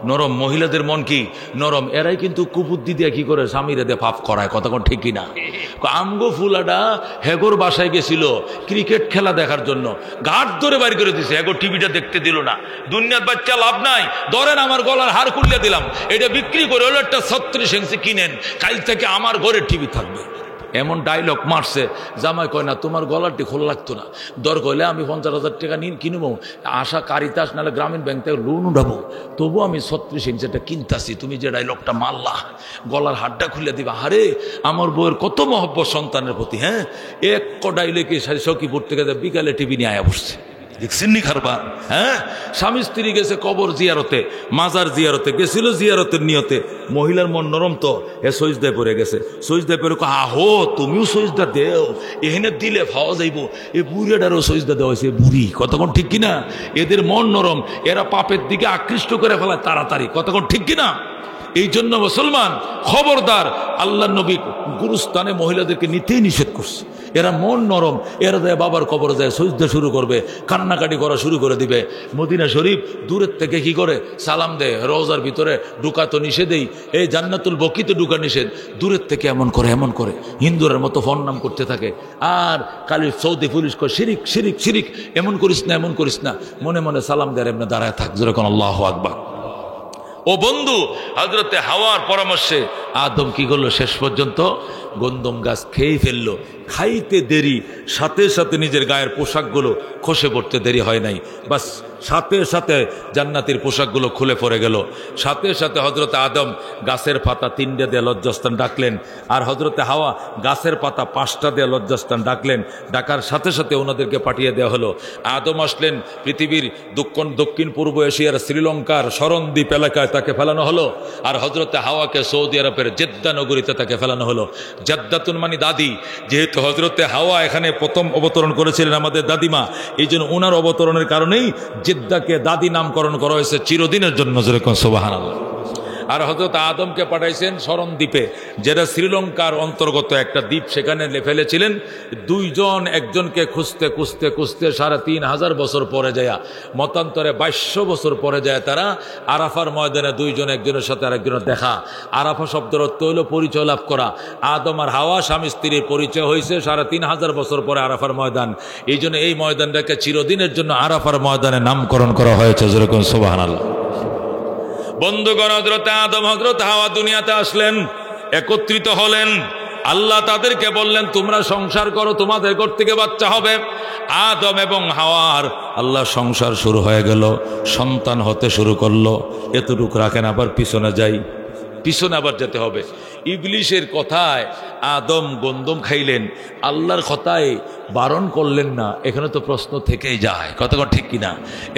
নরম মহিলাদের মন কি নরম, এরাই কিন্তু কুবুদ্ধি দিয়ে কি করে স্বামীরে দিয়ে পাপ করায়। কথা কোন ঠিকই না? আমগো ফুলাডা হেগোর বাসায় গেছিল ক্রিকেট খেলা দেখার জন্য, ঘাট ধরে বাইর করে দিছে। হেগো টিভিটা দেখতে দিল না। দুনিয়ার বাচ্চা লাভ নাই, ধরেন আমার গলার হার খুললে দিলাম, এটা বিক্রি করে হলো একটা 36 ইঞ্চি কিনেন, কাল থেকে আমার ঘরে টিভি থাকবে। এমন ডায়লগ মারছে, জামাই কয় না তোমার গলারটি খোলা লাগতো না, দর কইলে আমি 50,000 টাকা নিন কিনবো, আশা কারিতাস নাহলে গ্রামীণ ব্যাংক থেকে লোন উঠাবো, তবু আমি 36 ইঞ্চিটা কিনতাছি, তুমি যে ডায়লগটা মারলা গলার হাড্ডা খুলে দিবা। আরে আমার বউয়ের কত মহব্বত সন্তানের প্রতি, হ্যাঁ, এক ডাইলেকে সখীপুর থেকে বিকালে টিভি নিয়ে আয়া বসছে, দেখছেন নি খারবার। হ্যাঁ, স্বামী স্ত্রী গেছে কবর জিয়ারতে, মাজার জিয়ারতে গেছিল, জিয়ারতের নিয়তে, মহিলার মন নরম তো এ সজদায় পড়ে গেছে, সজদায় পড়ে আহো তুমিও সজদা দেও, এখানে দিলে পাওয়া যাইব, এ বুড়িটারও সজদা দেওয়া হয়েছে, বুড়ি কতক্ষণ ঠিক কিনা, এদের মন নরম, এরা পাপের দিকে আকৃষ্ট করে ফেলায় তাড়াতাড়ি, কতক্ষণ ঠিক কিনা। এই জন্য মুসলমান খবরদার, আল্লাহ নবী গুরুস্থানে মহিলাদেরকে নিতেই নিষেধ করছে। এরা মন নরম, এরা যায় বাবার কবরে যায় সজদা শুরু করবে, কান্নাকাটি করা শুরু করে দিবে। মদিনা শরীফ দূরের থেকে কি করে সালাম দেয়, রওজার ভিতরে ঢুকা তো নিষেধেই, এই জান্নাতুল বকিতে ঢুকা নিষেধ, দূরের থেকে এমন করে হিন্দুরের মতো ফোন নাম করতে থাকে। আর কালি সৌদি পুলিশ কয় শিরিক শিরিক শিরিক, এমন করিস না এমন করিস না, মনে মনে সালাম দেয় এমনি দাঁড়ায় থাক, যেরকম আল্লাহু আকবার। ও বন্ধু, হযরতে হাওয়ার পরামর্শে আদম কি করলো, শেষ পর্যন্ত গন্ধম গাছ খেয়ে ফেললো। খাইতে দেরি, সাথে সাথে নিজের গায়ের পোশাকগুলো খসে পড়তে দেরি হয় নাই, বাস সাথে সাথে জান্নাতের পোশাকগুলো খুলে পড়ে গেল। সাথে সাথে হযরতে আদম গাছের পাতা 3টে দিয়ে লজ্জাস্থান ডাকলেন, আর হযরতে হাওয়া গাছের পাতা 5টা দিয়ে লজ্জাস্থান ডাকলেন। ডাকার সাথে সাথে ওনাদেরকে পাঠিয়ে দেওয়া হলো। আদম আসলেন পৃথিবীর দক্ষিণ পূর্ব এশিয়ার শ্রীলঙ্কার শরণদ্বীপ এলাকায়, তাকে ফেলানো হলো। আর হযরতে হাওয়াকে সৌদি আরবের জেদ্দা নগরীতে তাকে ফেলানো হলো। জেদ্দাতুন মানে দাদি, যেহেতু হযরতে হাওয়া এখানে প্রথম অবতরণ করেছিলেন আমাদের দাদিমা, এই জন্য ওনার অবতরণের কারণেই জেদ্দাকে দাদি নামকরণ করা হয়েছে চিরদিনের জন্য, যেরকম সুবহানাল্লাহ। আর হযরত আদমকে পাঠাইছেন শরণ দ্বীপে, যেটা শ্রীলঙ্কার অন্তর্গত একটা দ্বীপ, সেখানে ফেলেছিলেন। দুইজন একজনকে খুঁজতে খুঁজতে খুঁজতে 3500 বছর পরে যায়, মতান্তরে 2200 বছর পরে যায় তারা আরাফার ময়দানে দুইজন একজনের সাথে আরেকজনের দেখা। আরাফা শব্দের অর্থ হইল পরিচয় লাভ করা। আদম আর হাওয়া স্বামী স্ত্রীর পরিচয় হয়েছে 3500 বছর পরে আরাফার ময়দান। এই জন্য এই ময়দানটাকে চিরদিনের জন্য আরাফার ময়দানে নামকরণ করা হয়েছে, যেরকম সুবহানাল্লাহ। বন্ধুগণ, হযরত আদম হযরত হাওয়া দুনিয়াতে আসলেন, একত্রিত হলেন। আল্লাহ তাদেরকে বললেন তোমরা সংসার করো, তোমাদের ঘর থেকে বাচ্চা হবে। আদম এবং হাওয়ার আল্লাহ সংসার শুরু হয়ে গেল, সন্তান হতে শুরু করলো। এতটুকু রাখেন, আবার পিছনে যাই, পিছনে আবার যেতে হবে। ইবলিশের কথায় আদম গন্ধম খাইলেন, আল্লাহর কথায় বারণ করলেন না। এখানে তো প্রশ্ন থেকেই যায়, কতক্ষণ ঠিক কিনা।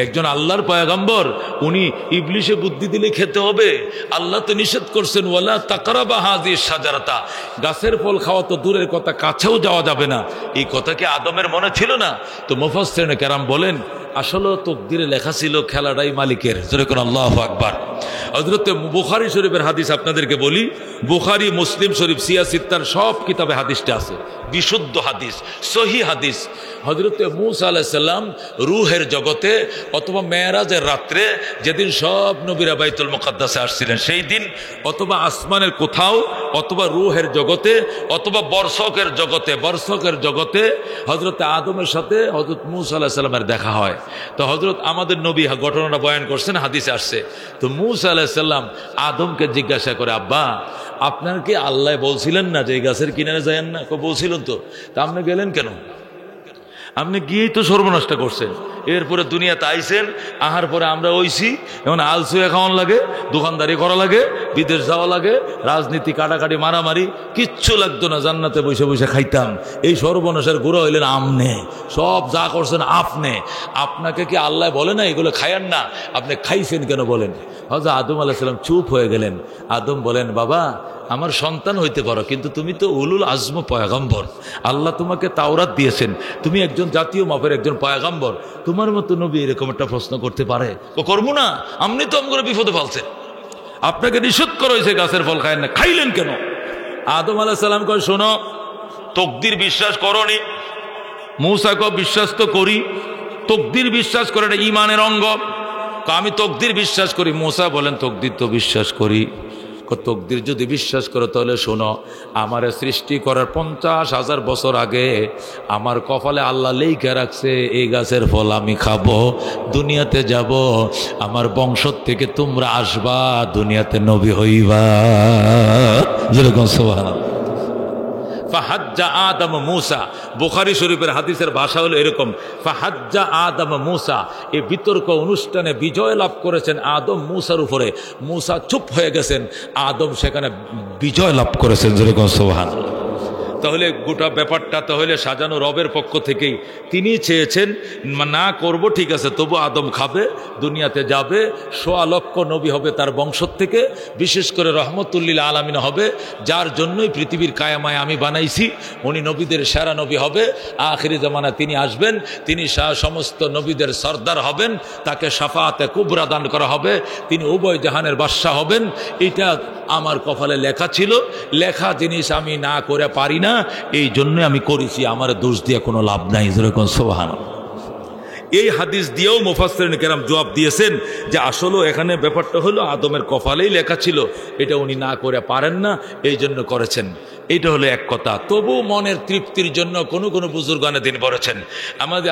একজন আল্লাহর পয়গম্বর, উনি ইবলিশে বুদ্ধি দিলে খেতে হবে। আল্লাহ তো নিষেধ করছেন ওয়ালা তাকরাবা হাযিহিশ শাজারাতা, গাছের ফল খাওয়া তো দূরের কথা, কাছেও যাওয়া যাবে না। এই কথা কি আদমের মনে ছিল না? তো মুফাসসিরিনে কেরাম বলেন আসলে তকদিরে লেখা ছিল খেলাটাই মালিকের, যেরকম আল্লাহু আকবার। হযরত বুখারী শরীফের হাদিস আপনাদেরকে বলি, বুখারী, মুসলিম শরীফ, সিয়াসিত্তার সব কিতাবে হাদিসটা আছে, বিশুদ্ধ হাদিস, সহিহ হাদিস। হযরত মূসা আলাইহিস সালাম রূহের জগতে অথবা মেরাজের রাত্রে, যেদিন সব নবীরা বাইতুল মুকাদ্দাসে আসছিলেন সেই দিন, অথবা আসমানের কোথাও, অথবা রূহের জগতে, অথবা বর্ষকের জগতে হযরত আদমের সাথে হযরত মূসা আলাইহিস সালামের দেখা হয়। তো হযরত আমাদের নবী ঘটনাটা বয়ান করছেন, হাদিসে আসছে। তো মূসা আলাইহিস সালাম আদমকে জিজ্ঞাসা করে, আব্বা আপনার কি আল্লাহ বলছিলেন না যে এই গাছের কিনারে যায়েন না? বলছিলেন তো, তা আপনি গেলেন কেন? আপনি গিয়েই তো সর্বনাশটা করছেন। এরপরে দুনিয়াতে আইছেন, আহার পরে আমরা ওইছি, এখন আলসুয়া খাওয়ান লাগে, দোকানদারি করা লাগে, বিদেশ যাওয়া লাগে, রাজনীতি কাটাকাটি মারামারি, কিচ্ছু লাগতো না, জান্নাতে বসে বসে খাইতাম। এই সর্বনাশের গুঁড়ো হইলেন আমনে, সব যা করছেন আপনি। আপনাকে কি আল্লাহ বলে না এগুলো খায়েন না? আপনি খাইছেন কেন বলেন? হযরত আদম আলাইহিস সালাম চুপ হয়ে গেলেন। আদম বলেন, বাবা আমার সন্তান হইতে পারো, কিন্তু তুমি তো উলুল আজম পয়গম্বর, আল্লাহ তোমাকে তাওরাত দিয়েছেন, তুমি একজন জাতীয় মাপের একজন পয়গম্বর, তোমার মতো নবী এরকম একটা প্রশ্ন করতে পারে? ও করবো না, আপনি তো আমাকে বিপদে ফেলছেন, আপনাকে নিষেধ করা হয়েছে গাছের ফল খায়েন না, খাইলেন কেন? আদম আলাইহিস সালাম কয়, শোনো, তকদির বিশ্বাস করনি? মূসা কয়, বিশ্বাস তো করি। তকদির বিশ্বাস করে এটা ঈমানের অঙ্গ। আমি তকদির বিশ্বাস করি। মূসা বলেন, তকদির তো বিশ্বাস করি। তকদির যদি বিশ্বাস করো তাহলে শোনো, আমার সৃষ্টি করার 50,000 বছর আগে আমার কপালে আল্লাহ লেখা রাখছে এই গাছের ফল আমি খাবো, দুনিয়াতে যাব, আমার বংশ থেকে তোমরা আসবা, দুনিয়াতে নবী হইবা, যেরকম সুবহানাল্লাহ। ফাহাজ্জা আদম মূসা, বুখারী শরীফের হাদিসের ভাষা হলো এরকম, ফাহাজ্জা আদম মূসা। এই বিতর্ক অনুষ্ঠানে বিজয় লাভ করেছেন আদম মূসার উপরে। মূসা চুপ হয়ে গেছেন, আদম সেখানে বিজয় লাভ করেছেন। যেরকম সুবহানাল্লাহ। তাহলে গোটা ব্যাপারটা তাহলে সাজানো রবের পক্ষ থেকেই। তিনি চেয়েছেন না করব, ঠিক আছে, তবু আদম খাবে, দুনিয়াতে যাবে, ১৬ লক্ষ নবী হবে তার বংশ থেকে, বিশেষ করে রহমতুল্লিল আলামিন হবে, যার জন্যই পৃথিবীর কায়ামায় আমি বানাইছি। উনি নবীদের সেরা নবী হবে, আখিরি জামানা তিনি আসবেন, তিনি সমস্ত নবীদের সর্দার হবেন, তাকে শাফাআতে কুবরা দান করা হবে, তিনি উভয় জাহানের বাদশা হবেন। এটা আমার কপালে লেখা ছিল, লেখা জিনিস আমি না করে পারি না, এই জন্য আমি করেছি, আমার দোষ দিয়ে কোনো লাভ নাই। যেরকম সুবহানাল্লাহ। এই হাদিস দিয়েও মুফাসসিরিন কেরাম জবাব দিয়েছেন যে আসলে এখানে ব্যাপারটা হলো আদমের কপালেই লেখা ছিল, এটা উনি না করে পারেন না, এই জন্য করেছেন। এইটা হলো এক কথা। তবু মনের তৃপ্তির জন্য কোনো কোনো বুজুর্গানে দিন বলেছেন।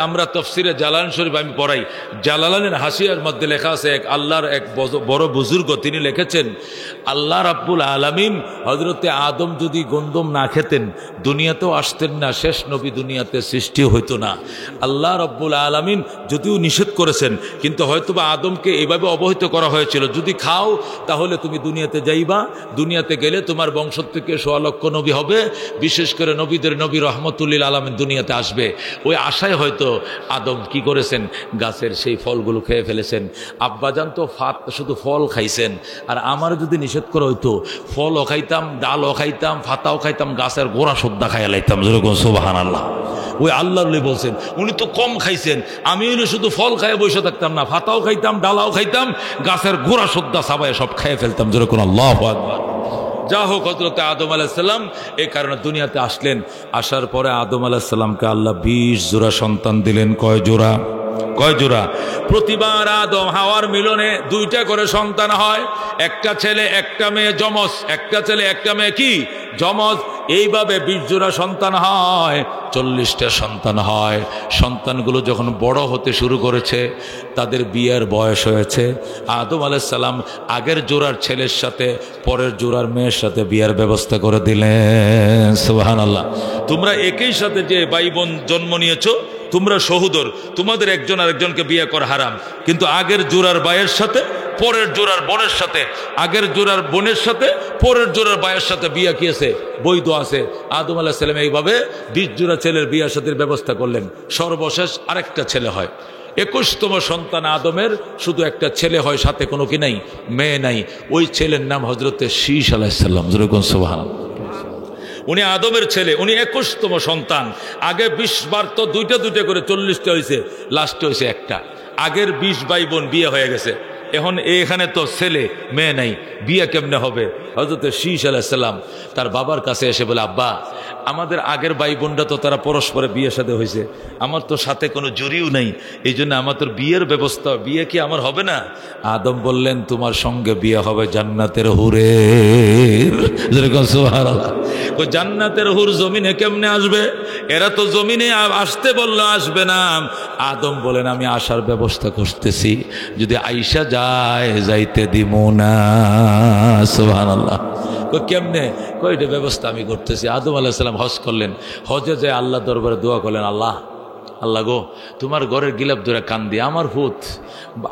আমরা তফসিরে জালালাইন শরীফ আমি পড়াই, জালালাইনের হাসিয়ার মধ্যে লেখা আছে, এক আল্লাহর এক বড় বুজুর্গ তিনি লিখেছেন, আল্লাহ রাব্বুল আলামিন হযরতে আদম যদি গন্দম না খেতেন দুনিয়াতেও আসতেন না, শেষ নবী দুনিয়াতে সৃষ্টি হইতো না। আল্লাহ রাব্বুল আলামিন যদিও নিষেধ করেছেন, কিন্তু হয়তোবা আদমকে এইভাবে অবহিত করা হয়েছিল, যদি খাও তাহলে তুমি দুনিয়াতে যাইবা, দুনিয়াতে গেলে তোমার বংশ থেকে ১৬ লক্ষ নবী হবে, বিশেষ করে নবীদের নবী রহমতুল্লিল আলামিন দুনিয়াতে আসবে। ওই আশায় হয়তো আদম কি করেছেন, গাছের সেই ফলগুলো খেয়ে ফেলেছেন। আব্বাজান তো শুধু ফল খাইছেন, আর আমার যদি নিষেধ করা হইতো ফলও খাইতাম, ডালও খাইতাম, ফাতাও খাইতাম, গাছের গোড়া সদ্যা খাইয়া লাইতাম। যেরকম সুবহানাল্লাহ। ওই আল্লাহ বলছেন, উনি তো কম খাইছেন, আমি হলে শুধু ফল খাইয়ে বসে থাকতাম না, ফাতাও খাইতাম, ডালাও খাইতাম, গাছের গোড়া সদ্যা সাবায় সব খাইয়ে ফেলতাম। যেরকম আল্লাহু আকবার। যা হোক, হযরতে আদম আলাইহিস সালাম এই কারণে দুনিয়াতে আসলেন। আসার পরে আদম আলাইহিস সালামকে আল্লাহ ২০ জোড়া সন্তান দিলেন। কয় জোড়া? প্রতিবার আদম হাওয়ার মিলনে 2টা করে সন্তান হয়, একটা ছেলে একটা মেয়ে যমজ, একটা ছেলে একটা মেয়ে কি যমজ। এইভাবে ২০ জোড়া সন্তান হয়, 40টা সন্তান হয়। সন্তানগুলো যখন বড় হতে শুরু করেছে, তাদের বিয়ের বয়স হয়েছে, আদম আলাইহিস সালাম আগের জোড়ার ছেলের সাথে পরের জোড়ার মেয়ের সাথে বিয়ের ব্যবস্থা করে দিলেন। সুবহানাল্লাহ। তোমরা একই সাথে যে ভাই বোন জন্ম নিয়েছো, তোমরা সহোদর, তোমাদের একজন আরেকজনকে বিয়ে করা হারাম, কিন্তু আগের জোড়ার ভাইয়ের সাথে পরের জোড়ার বোনের সাথে, আগের জোড়ার বোনের সাথে পরের জোড়ার ভাইয়ের সাথে বিয়ে কি আছে, বৈধ আছে। আদম আলাইহিস সালাম এইভাবে ২০ জোড়া ছেলের বিয়ে শাদীর ব্যবস্থা করলেন। সর্বশেষ আরেকটা ছেলে হয়। ২১তম সন্তান আদমের, শুধু একটা ছেলে হয়, সাথে কোনো কি নাই, মেয়ে নাই। ওই ছেলের নাম হযরতে শীস আলাইহিস সালাম। যেরকম সুবহানাল্লাহ। উনি আদমের ছেলে, উনি ২১তম সন্তান। আগে ২০ বার তো ২টা করে 40টা হয়েছে, লাস্টে হয়েছে একটা। আগের ২০ ভাই বোন বিয়ে হয়ে গেছে, এখন এখানে তো ছেলে মেয়ে নাই, বিয়ে কেমনে হবে? হযরতে শীস আলাইহিস সালাম তার বাবার কাছে এসে বলে, আব্বা, আমাদের আগের ভাই বোনরা তো তারা পরস্পরে বিয়ে সাথে হয়েছে, আমার তো সাথে কোনো জুরিও নেই, এই জন্য আমার তোর বিয়ের ব্যবস্থা, বিয়ে কি আমার হবে না? আদম বললেন, তোমার সঙ্গে বিয়ে হবে জান্নাতের হুরের। যেরকম সুবহানাল্লাহ। জান্নাতের হুর জমিনে কেমনে আসবে? এরা তো জমিনে আসতে বললো, আসবে না। আদম বলেন, আমি আসার ব্যবস্থা করতেছি, যদি আইসা যায় যাইতে দিব না। সুবহানাল্লাহ। কেমনে? কয়টা ব্যবস্থা আমি করতেছি। আদম আলাইহিস সালাম হজ করলেন, হজে যায় আল্লাহ দরবারে দোয়া করলেন, আল্লাহ গো, তোমার ঘরের গিলাপ ধরে কান দিয়ে আমার হুত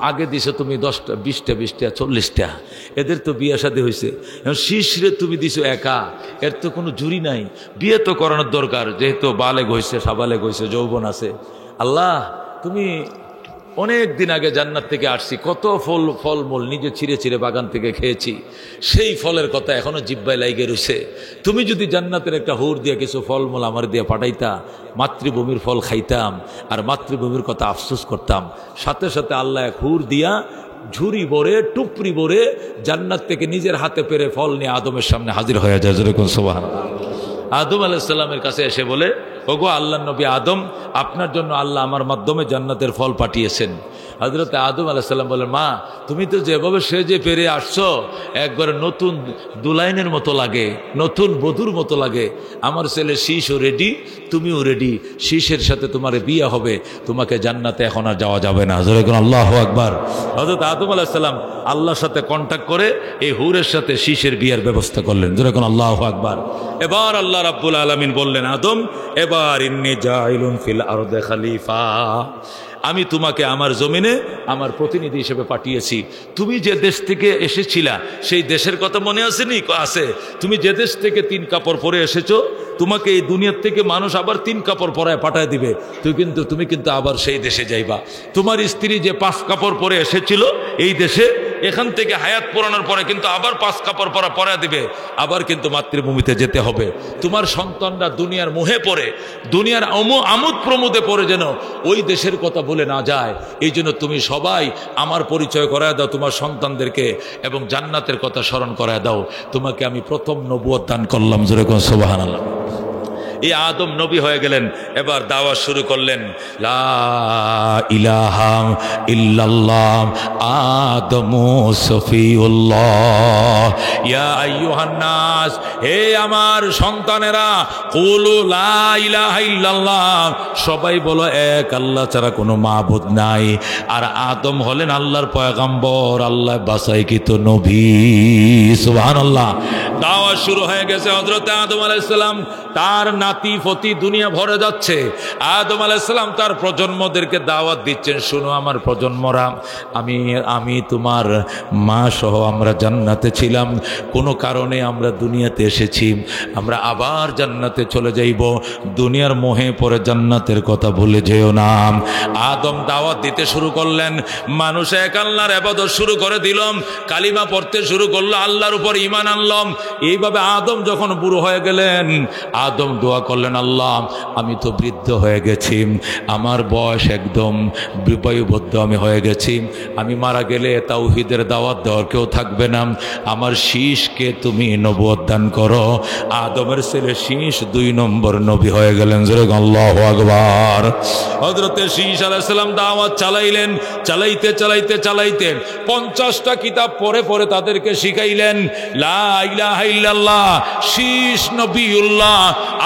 আগে দিছো তুমি 10টা 20টা 40টা, এদের তো বিয়ে শাদী হয়েছে, শীষরে তুমি দিছো একা, এর তো কোনো জুরি নাই, বিয়ে তো করানোর দরকার, যেহেতু বালেগ হয়েছে, সাবালেগ হয়েছে, যৌবন আছে। আল্লাহ, তুমি অনেক দিন আগে জান্নাত থেকে আসছি, কত ফলমূল নিজে ছিঁড়ে ছিঁড়ে বাগান থেকে খেয়েছি, সেই ফলের কথা এখনো জিব্বায় লাইগে রয়েছে। তুমি যদি জান্নাতের একটা হুর দিয়ে কিছু ফলমূল আমার দিয়ে পাঠাইতা, মাতৃভূমির ফল খাইতাম আর মাতৃভূমির কথা আফসোস করতাম। সাথে সাথে আল্লাহ এক হুর দিয়া ঝুরি ভরে, টুপরি ভরে জান্নাত থেকে নিজের হাতে পেরে ফল নিয়ে আদমের সামনে হাজির হয়ে যায়। যেরকম সুবহানাল্লাহ। আদম আলাইহিস সালামের কাছে এসে বলে, ওগো আল্লাহর নবী আদম, আপনার জন্য আল্লাহ আমার মাধ্যমে জান্নাতের ফল পাঠিয়েছেন। হযরত আদম আলাইহিস সালাম বলেন, মা তুমি তো যেভাবে সেজে পেরে আসছো একবারে নতুন দুলাইনের মতো লাগে, নতুন বধূর মতো লাগে। আমার ছেলে শীষও রেডি, তুমিও রেডি, শীষের সাথে তোমার বিয়ে হবে, তোমাকে জান্নাতে এখন আর যাওয়া যাবে না। জোরে কোন আল্লাহু আকবার। হযরত আদম আলাইহিস সালাম আল্লাহর সাথে কন্ট্যাক্ট করে এই হুরের সাথে শীষের বিয়ের ব্যবস্থা করলেন। জোরে কোন আল্লাহু আকবার। এবার আল্লাহ রাব্বুল আলামিন বললেন, আদম এবার ইন্নী জাইলুন ফিল আরদি খলিফা, আমি তোমাকে আমার জমিনে আমার প্রতিনিধি হিসেবে পাঠিয়েছি। তুমি যে দেশ থেকে এসেছিলা সেই দেশের কথা মনে আসেনি? আছে। তুমি যে দেশ থেকে 3 কাপড় পরে এসেছো, তোমাকে এই দুনিয়ার থেকে মানুষ আবার 3 কাপড় পরায় পাঠায় দিবে। তুমি কিন্তু আবার সেই দেশে যাইবা। তোমার স্ত্রী যে 5 কাপড় পরে এসেছিল এই দেশে, এখান থেকে হায়াত পুরানোর পরে কিন্তু আবার 5 কাপড় পরা দিবে, আবার কিন্তু মাতৃভূমিতে যেতে হবে। তোমার সন্তানরা দুনিয়ার মোহে পড়ে, দুনিয়ার আমোদ প্রমোদে পড়ে যেন ওই দেশের কথা বলে না যায়। এই জন্য তুমি সবাই আমার পরিচয় করায় দাও তোমার সন্তানদেরকে, এবং জান্নাতের কথা স্মরণ করায় দাও। তোমাকে আমি প্রথম নবুয়ত দান করলাম। জোরে কোন সুবহানাল্লাহ। এই আদম নবী হয়ে গেলেন। এবার দাওয়াত শুরু করলেন, লা ইলাহা ইল্লাল্লাহ আদমু সফিউল্লাহ ইয়া আইয়ুহান নাস, হে আমার সন্তানেরা, কুলু লা ইলাহা ইল্লাল্লাহ, সবাই বলো এক আল্লাহ ছাড়া কোনো মাবুদ নাই। আর আদম হলেন আল্লাহর পয়গম্বর, আল্লাহ বাছাইকৃত নবী। সুবহানাল্লাহ। দাওয়াত শুরু হয়ে গেছে। হযরত আদম আলাইহিস সালাম তার নাতি ফতি দুনিয়া ভরে যাচ্ছে। আদম আলাইহিস সালাম তার প্রজন্মদেরকে দাওয়াত দিচ্ছেন, শোনো আমার প্রজন্মরা, আমি তোমার মা সহ আমরা জান্নাতে ছিলাম, কোনো কারণে আমরা দুনিয়াতে এসেছি, আমরা আবার জান্নাতে চলে যাইব, দুনিয়ার মোহে পরে জান্নাতের কথা ভুলে যেও না। আদম দাওয়াত দিতে শুরু করলেন, মানুষ এক আল্লাহর ইবাদত শুরু করে দিল, কালিমা পড়তে শুরু করলো, আল্লাহর উপর ঈমান আনলাম। এইভাবে আদম যখন বুড়ো হয়ে গেলেন, আদম দোয়া করলেন, আল্লাহ আমি তো বৃদ্ধ হয়ে গেছি, আমার বয়স একদম বয়োবদ্ধ আমি হয়ে গেছি, আমি মারা গেলে তাওহীদের দাওয়াত দেওয়ার কেউ থাকবে না, আমার শীষকে তুমি নবুয়ত দান করো। আদমের ছেলে শীষ 2 নম্বর নবী হয়ে গেলেন। জোরে আল্লাহু আকবার। হযরত শীষ আলাইহিস সালাম দাওয়াত চালাইলেন, চালাইতে 50টা কিতাব পড়ে তাদেরকে শিখাইলেন, লা ইলাহা ইল্লাল্লাহ, শীষ নবিউল্লাহ,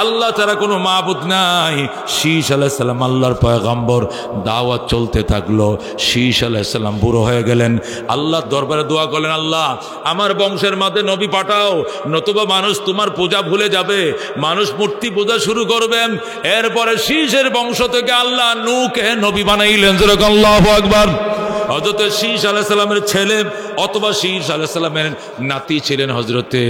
আল্লাহ ছাড়া কোনো মাবুদ নাই। শীষ আলাইহিস সালাম আল্লাহর পয়গম্বর। দাওয়াত চলতে থাকলো। শীষ আলাইহিস সালাম বুড়ো হয়ে গেলেন। আল্লাহর দরবারে দোয়া করলেন, আল্লাহ আমার বংশের মধ্যে নবী পাঠাও, নতুবা মানুষ তোমার পূজা ভুলে যাবে, মানুষ মূর্তি পূজা শুরু করবে। এরপরে শীষের বংশ থেকে আল্লাহ নূহকে নবী বানাইলেন। আল্লাহু আকবার। হযরত শীষ আলাইহিস সালামের ছেলে অথবা শীষ আলাইহিস সালামের নাতি ছিলেন হযরতে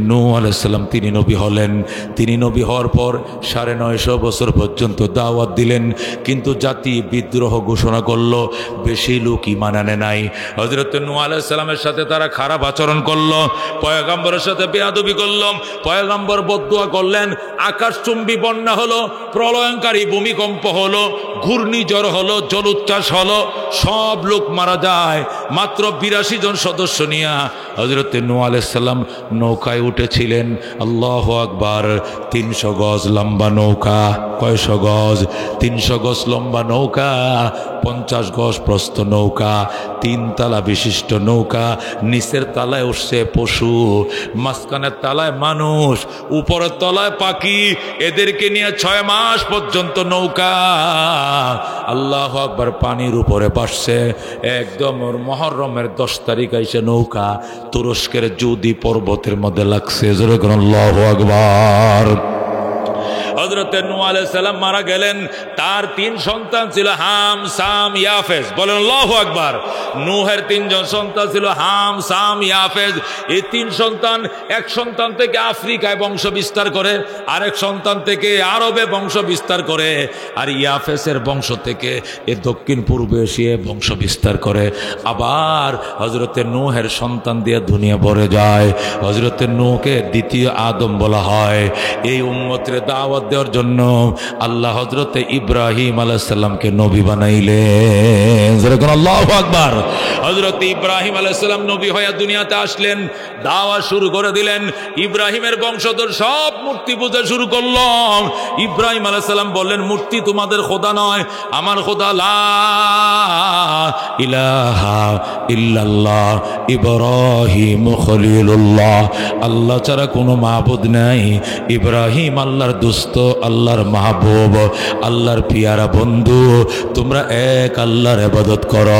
নূহ আলাইহিস সালাম, তিনি নবী হলেন। তিনি নবী হওয়ার পর 950 বছর পর্যন্ত দাওয়াত দিলেন, কিন্তু জাতি বিদ্রোহ ঘোষণা করলো, বেশি লোক ঈমান আনে নাই। হযরতে নূহ আলাইহিস সালামের সাথে তারা খারাপ আচরণ করলো, পয়গম্বরের সাথে বেয়াদবি করলো। পয়গম্বর বদদুয়া করলেন, আকাশচুম্বী বন্যা হলো, প্রলয়ঙ্কারী ভূমিকম্প হলো, ঘূর্ণিঝড় হলো, জলোচ্ছ্বাস হলো, সব লোক মারা যায়। মাত্র 82 জন সদস্য নিয়ে হযরতে নূহ আলাইহিস সালাম নৌকায় উঠেছিলেন। আল্লাহু আকবার। 300 গজ লম্বা নৌকা। কয়শো গজ? 300 গজ লম্বা নৌকা, 50 গজ প্রস্থ নৌকা, 3 তলা বিশিষ্ট নৌকা। নিচের তলায় উঠছে পশু, মাঝখানের তলায় মানুষ, উপরের তলায় পাখি। এদেরকে নিয়ে 6 মাস পর্যন্ত নৌকা। আল্লাহু আকবার। পানির উপরে ভাসছে। একদম ওর মুহররমের 10 তারিখ আইসে নৌকা তুরস্কের জুদি পর্বতের মধ্যে লাগছে। জোরে বলুন আল্লাহু আকবার। হযরত নূহ আলাইহিস সালাম মারা গেলেন। তার 3 সন্তান ছিল, হাম, সাম, ইয়াফেজ। বলেন আল্লাহু আকবার। নূহের 3 জন সন্তান ছিল, হাম, সাম, ইয়াফেজ। এই 3 সন্তান, এক সন্তান থেকে আফ্রিকায় বংশ বিস্তার করে, আরেক সন্তান থেকে আরবে বংশ বিস্তার করে, আর ইয়াফেসের বংশ থেকে এ দক্ষিণ পূর্ব এশিয়ায় বংশ বিস্তার করে। আবার হযরত নূহের সন্তান দিয়ে দুনিয়া ভরে যায়। হযরত নূহকে দ্বিতীয় আদম বলা হয়। এই উম্মতের দাওয়াত দাওয়াত দেওয়ার জন্য আল্লাহ হযরতে ইব্রাহিম আলাইহিস সালামকে নবী বানাইলেন। যেরকম আল্লাহু আকবার। হযরতে ইব্রাহিম আলাইহিস সালাম নবী হয়ে দুনিয়াতে আসলেন, দাওয়াত শুরু করে দিলেন। ইব্রাহিমের বংশধর সব মূর্তি পূজা শুরু করল। ইব্রাহিম আলাইহিস সালাম বললেন, মূর্তি তোমাদের খোদা নয়, আমার খোদা। লা ইলাহা ইল্লাল্লাহ ইব্রাহিম খলিলুল্লাহ। আল্লাহ ছাড়া কোনো মাবুদ নাই। ইব্রাহিম আল্লাহর দোস্ত, আল্লাহর মাহবুব, আল্লাহর পিয়ারা বন্ধু। তোমরা এক আল্লাহর ইবাদত করো।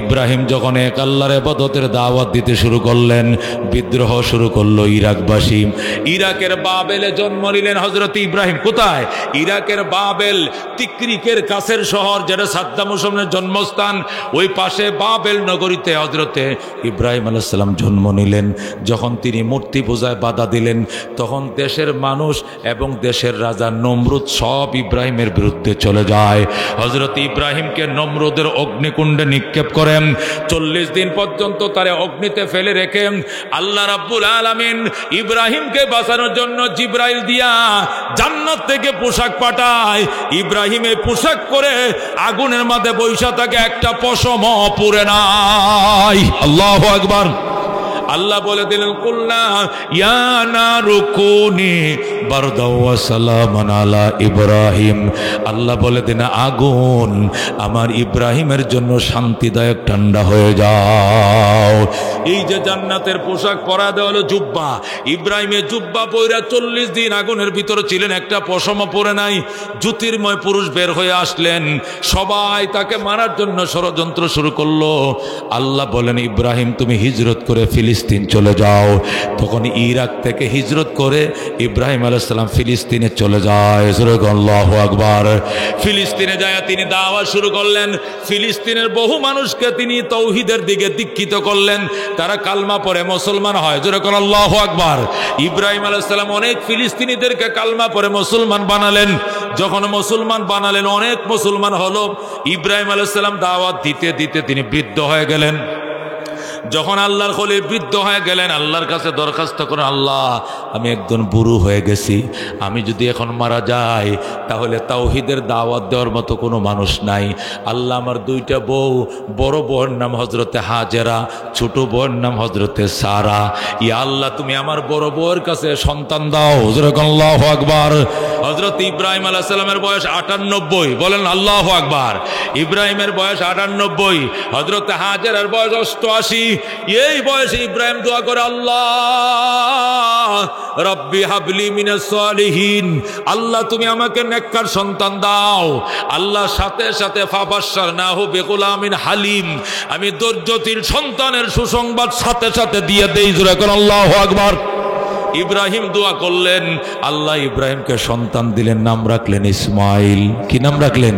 ইব্রাহিম যখন এক আল্লাহর ইবাদতের দাওয়াত দিতে শুরু করলেন, বিদ্রোহ শুরু করলো ইরাকবাসী। ইরাকের বাবেলে জন্ম নিলেন হযরত ইব্রাহিম। কোথায়? ইরাকের বাবেল, তিকরিকের কাছের শহর, যেটা সাদ্দাম হোসেনের জন্মস্থান। ওই পাশে বাবেল নগরীতে হযরতে ইব্রাহিম আলাইহিস সালাম জন্ম নিলেন। যখন তিনি মূর্তি পূজায় বাধা দিলেন, তখন দেশের মানুষ এবং দেশের রাজা নমরুদ সব ইব্রাহিমের বিরুদ্ধে চলে যায়। হযরত ইব্রাহিমকে নমরুদের অগ্নিকুণ্ডে নিক্ষেপ করেন। 40 দিন পর্যন্ত তারে অগ্নিতে ফেলে রেখে আল্লাহ রাব্বুল আলামিন ইব্রাহিমকে বাঁচানোর জন্য জিবরাইল দিয়া জান্নাত থেকে পোশাক পাঠায়। ইব্রাহিম এই পোশাক করে আগুনের মধ্যে বৈশা থাকে, একটা পশমও পুড়ে নাই। আল্লাহু আকবার। আল্লাহ বলে দিলেন, কুলনা ইয়া নারু কুনি বারদাও ওয়া সালামান আলা ইব্রাহিম। আল্লাহ বলে দিন, আগুন আমার ইব্রাহিমের জন্য শান্তিদায়ক ঠান্ডা হয়ে যাও। এই যে জান্নাতের পোশাক পরা দেওয়া হলো জুব্বা, ইব্রাহিমের জুব্বা পইরা 40 দিন আগুনের ভিতরে ছিলেন, একটা পশমও পরে নাই। জ্যোতির্ময় পুরুষ বের হয়ে আসলেন, সবাই তাকে মারার জন্য ষড়যন্ত্র শুরু করলো। আল্লাহ বলেন, ইব্রাহিম তুমি হিজরত করে ফিলিস্তিন চলে যাও। তখন ইরাক থেকে হিজরত করে ইব্রাহিম আলাইহিস সালাম ফিলিস্তিনে চলে যায়। আল্লাহু আকবার। ফিলিস্তিনে যায় তিনি দাওয়াত শুরু করলেন। ফিলিস্তিনের বহু মানুষকে তিনি তাওহীদের দিকে দীক্ষিত করলেন, তারা কালমা পড়ে মুসলমান হয়। যেরকম আল্লাহু আকবার। ইব্রাহিম আলাইহিস সালাম অনেক ফিলিস্তিনিদেরকে কালমা পড়ে মুসলমান বানালেন। যখন মুসলমান বানালেন, অনেক মুসলমান হলো। ইব্রাহিম আলাইহিস সালাম দাওয়াত দিতে দিতে তিনি বৃদ্ধ হয়ে গেলেন। যখন আল্লাহর খলিল বৃদ্ধ হয়ে গেলেন, আল্লাহর কাছে দরখাস্ত করেন, আল্লাহ আমি একজন বুড়ো হয়ে গেছি, আমি যদি এখন মারা যাই তাহলে তাওহীদের দাওয়াত দেওয়ার মতো কোনো মানুষ নাই। আল্লাহ আমার 2টা বউ, বড় বউয়ের নাম হযরতে হাজেরা, ছোট বউয়ের নাম হযরতে সারা। ইয়া আল্লাহ তুমি আমার বড় বউয়ের কাছে সন্তান দাও। যেরকম আল্লাহু আকবার। হযরত ইব্রাহিম আলাইহিস সালামের বয়স 98, বলেন আল্লাহু আকবার। ইব্রাহিমের বয়স 98, হযরতে হাজেরার বয়স 88। এই বয়সে ইব্রাহিম দোয়া করে, আল্লাহ রব্বি হাবলি মিনাস সালিহিন, আল্লাহ তুমি আমাকে নেককার সন্তান দাও। আল্লাহ সাথে সাথে ফাবাশশারনাহু বিগুলামিন হালিম, আমি ধৈর্যশীল সন্তানের সুসংবাদ সাথে সাথে দিয়ে দেই। জোরে করে আল্লাহু আকবার। ইব্রাহিম দোয়া করলেন, আল্লাহ ইব্রাহিমকে সন্তান দিলেন, নাম রাখলেন ইসমাইল। কি নাম রাখলেন?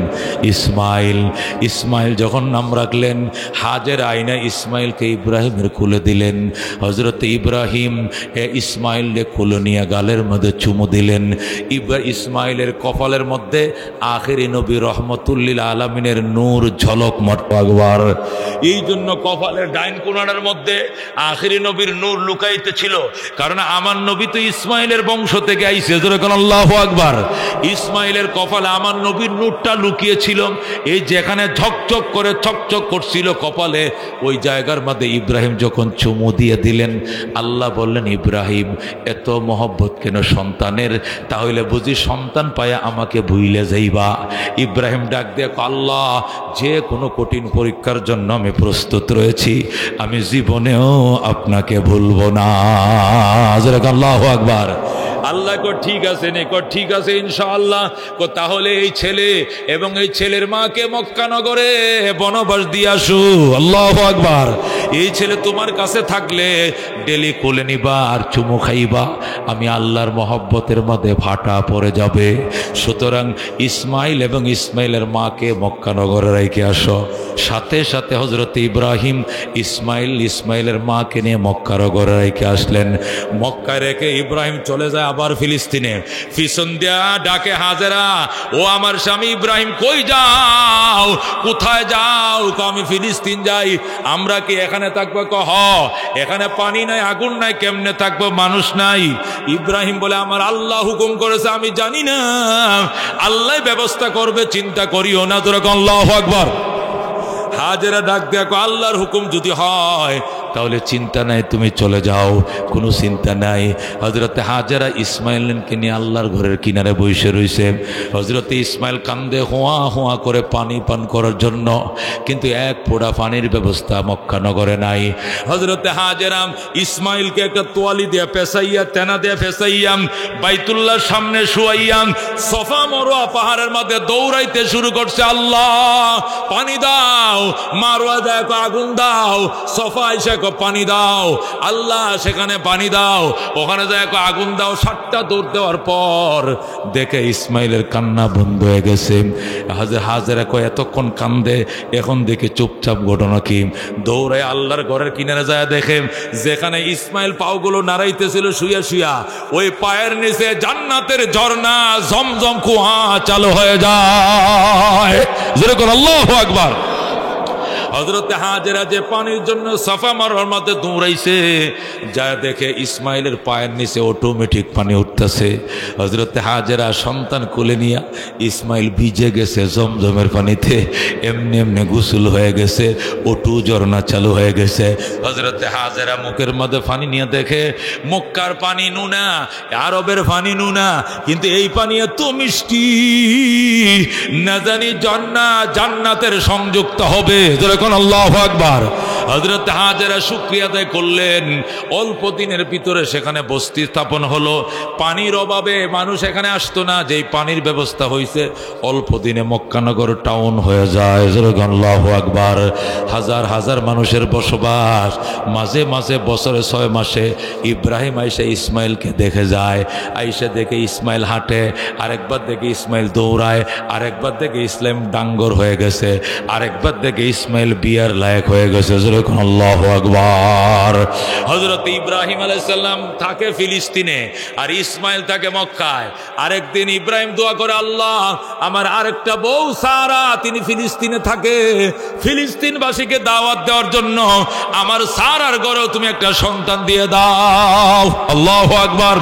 ইসমাইল। ইসমাইল যখন নাম রাখলেন, হাজের আইনা ইসমাইলকে ইব্রাহিমের কোলে দিলেন। হযরত ইব্রাহিম ইসমাইলকে কোলে নিয়ে গালের মধ্যে চুমু দিলেন। ইসমাইলের কপালের মধ্যে আখেরি নবী রহমতুল্লিল আলামিনের নূর ঝলক মারত। আকবার। এই জন্য কপালের ডাইন কোণার মধ্যে আখেরি নবীর নূর লুকাইতে ছিল, কারণ আমার নবী তো ইসমাইলের বংশ থেকে আইছে। যেরকম আল্লাহু আকবার। ইসমাইলের কপালে আমার নবীর নূরটা লুকিয়েছিল। এই যেখানে ঝকঝক করে চকচক করছিল কপালে, ওই জায়গার মধ্যে ইব্রাহিম যখন চুমু দিয়ে দিলেন, আল্লাহ বললেন, ইব্রাহিম এত মহব্বত কেন সন্তানের? তাহলে বুঝি সন্তান পায়া আমাকে ভুইলে যাইবা? ইব্রাহিম ডাক দিয়ে, আল্লাহ যে কোনো কঠিন পরীক্ষার জন্য আমি প্রস্তুত রয়েছি, আমি জীবনেও আপনাকে ভুলব না। আল্লাহু আকবার। আল্লাহ কো ঠিক আছে নে, কো ঠিক আছে ইনশাআল্লাহ। কো তাহলে এই ছেলে এবং এই ছেলের মাকে মক্কা নগরে বনবাস দিয়ে আসো। আল্লাহু আকবার। এই ছেলে তোমার কাছে থাকলে ডেলি কোলে নিবা আর চুমু খাইবা, আমি আল্লাহর মহব্বতের মধ্যে ফাটা পড়ে যাবে। সুতরাং ইসমাইল এবং ইসমাইলের মাকে মক্কা নগরে রেখে আসো। সাথে সাথে হযরত ইব্রাহিম ইসমাইলের মাকে নিয়ে মক্কা নগরে রেখে আসলেন। মক্কায় রেখে ইব্রাহিম চলে যায় আবার ফিলিস্তিনে। পিছন দিয়া ডাকে হাজেরা, ও আমার স্বামী ইব্রাহিম কই যাও, কোথায় যাও? আমি ফিলিস্তিন যাই। আমরা কি এখানে থাকবো? হ, এখানে পানি নাই, আগুন নাই, কেমনে থাকবো? মানুষ নাই। ইব্রাহিম বলে, আমার আল্লাহ হুকুম করেছে, আমি জানি না, আল্লাহ ব্যবস্থা করবে, চিন্তা করিও না। তোরা আল্লাহু আকবার। হাজেরা ডাক দেখো, আল্লাহর হুকুম যদি হয় তাহলে চিন্তা নাই, তুমি চলে যাও, কোনো চিন্তা নাই। হজরতে হাজেরা ইসমাইলকে নিয়ে আল্লাহর ঘরের কিনারে বসে রয়েছে। হজরতে ইসমাইল কান্দে হোয়া হোয়া করে পানি পান করার জন্য, কিন্তু এক ফোঁটা পানির ব্যবস্থা মক্কা নগরে নাই। হজরতে হাজেরা ইসমাইলকে একটা তোয়ালি দিয়ে পেঁচাইয়া, তেনা দিয়ে পেঁচাইয়াম, বাইতুল্লাহর সামনে শুয়াইয়াম, সফা মরোয়া পাহাড়ের মধ্যে দৌড়াইতে শুরু করছে, আল্লাহ পানি দাও, মারোয়া দেখো আগুন দাও, সফা এসে পানি দাও, আল্লাহ সেখানে পানি দাও, ওখানে দেখো আগুন দাও। 7টা দৌড় দেওয়ার পর দেখে ইসমাইলের কান্না বন্ধ হয়ে গেছে। হাজেরা কয় এতক্ষণ কান্দে, এখন দেখে চুপচাপ। ঘটনা কি? দৌড়ে আল্লাহর ঘরের কিনারে যায়, দেখে যেখানে ইসমাইল পাওগুলো নাড়াইতেছিল শুয়া শুয়া, ওই পায়ের নিচে জান্নাতের ঝর্ণা ঝমঝম কুয়া চালু হয়ে যায়। যেরকম আল্লাহু আকবার। হযরতে হাজেরা যে পানির জন্য সাফা মারওয়ার মধ্যে দৌড়াইছে, যা দেখে ইসমাইলের পায়ের নিচে অটোমেটিক পানি উঠতেছে। হযরতে হাজেরা সন্তান কোলে নিয়ে, ইসমাইল ভিজে গেছে জমজমের পানিতে, এমনি এমনি গোসল হয়ে গেছে, অটু ঝর্ণা চালু হয়ে গেছে। হযরতে হাজেরা মুখের মধ্যে পানি নিয়ে দেখে মক্কার পানি নুনা, আরবের পানি নুনা, কিন্তু এই পানি এত মিষ্টি, না জানি জান্নাতের সংযুক্ত হবে। যখন আল্লাহু আকবার। হযরত হাজেরা শুকরিয়া আদায় করলেন, অল্প দিনের ভিতরে সেখানে বস্তি স্থাপন হলো। পানির অভাবে মানুষ এখানে আসতো না, যেই পানির ব্যবস্থা হয়েছে অল্প দিনে মক্কানগর টাউন হয়ে যায়। যখন আল্লাহু আকবার। হাজার হাজার মানুষের বসবাস। মাঝে মাঝে বছরে 6 মাসে ইব্রাহিম আইসা ইসমাইলকে দেখে যায়, আইসা দেখে ইসমাইল হাঁটে, আরেকবার দেখে ইসমাইল দৌড়ায়, আরেকবার দেখে ইসলাম ডাঙ্গর হয়ে গেছে, আরেকবার দেখে ইসমাইল বিয়ার লায়ক হয়ে গেছে। যেরকম আল্লাহু আকবার। হযরত ইব্রাহিম আলাইহিস সালাম থাকে ফিলিস্তিনে, আর ইসমাইল থাকে মক্কায়। আরেকদিন ইব্রাহিম দোয়া করে, আল্লাহ আমার আরেকটা বউ সারা, তিনি ফিলিস্তিনে থাকে, ফিলিস্তিনবাসীকে দাওয়াত দেওয়ার জন্য আমার সারার ঘরেও তুমি একটা সন্তান দিয়ে দাও। আল্লাহু আকবার।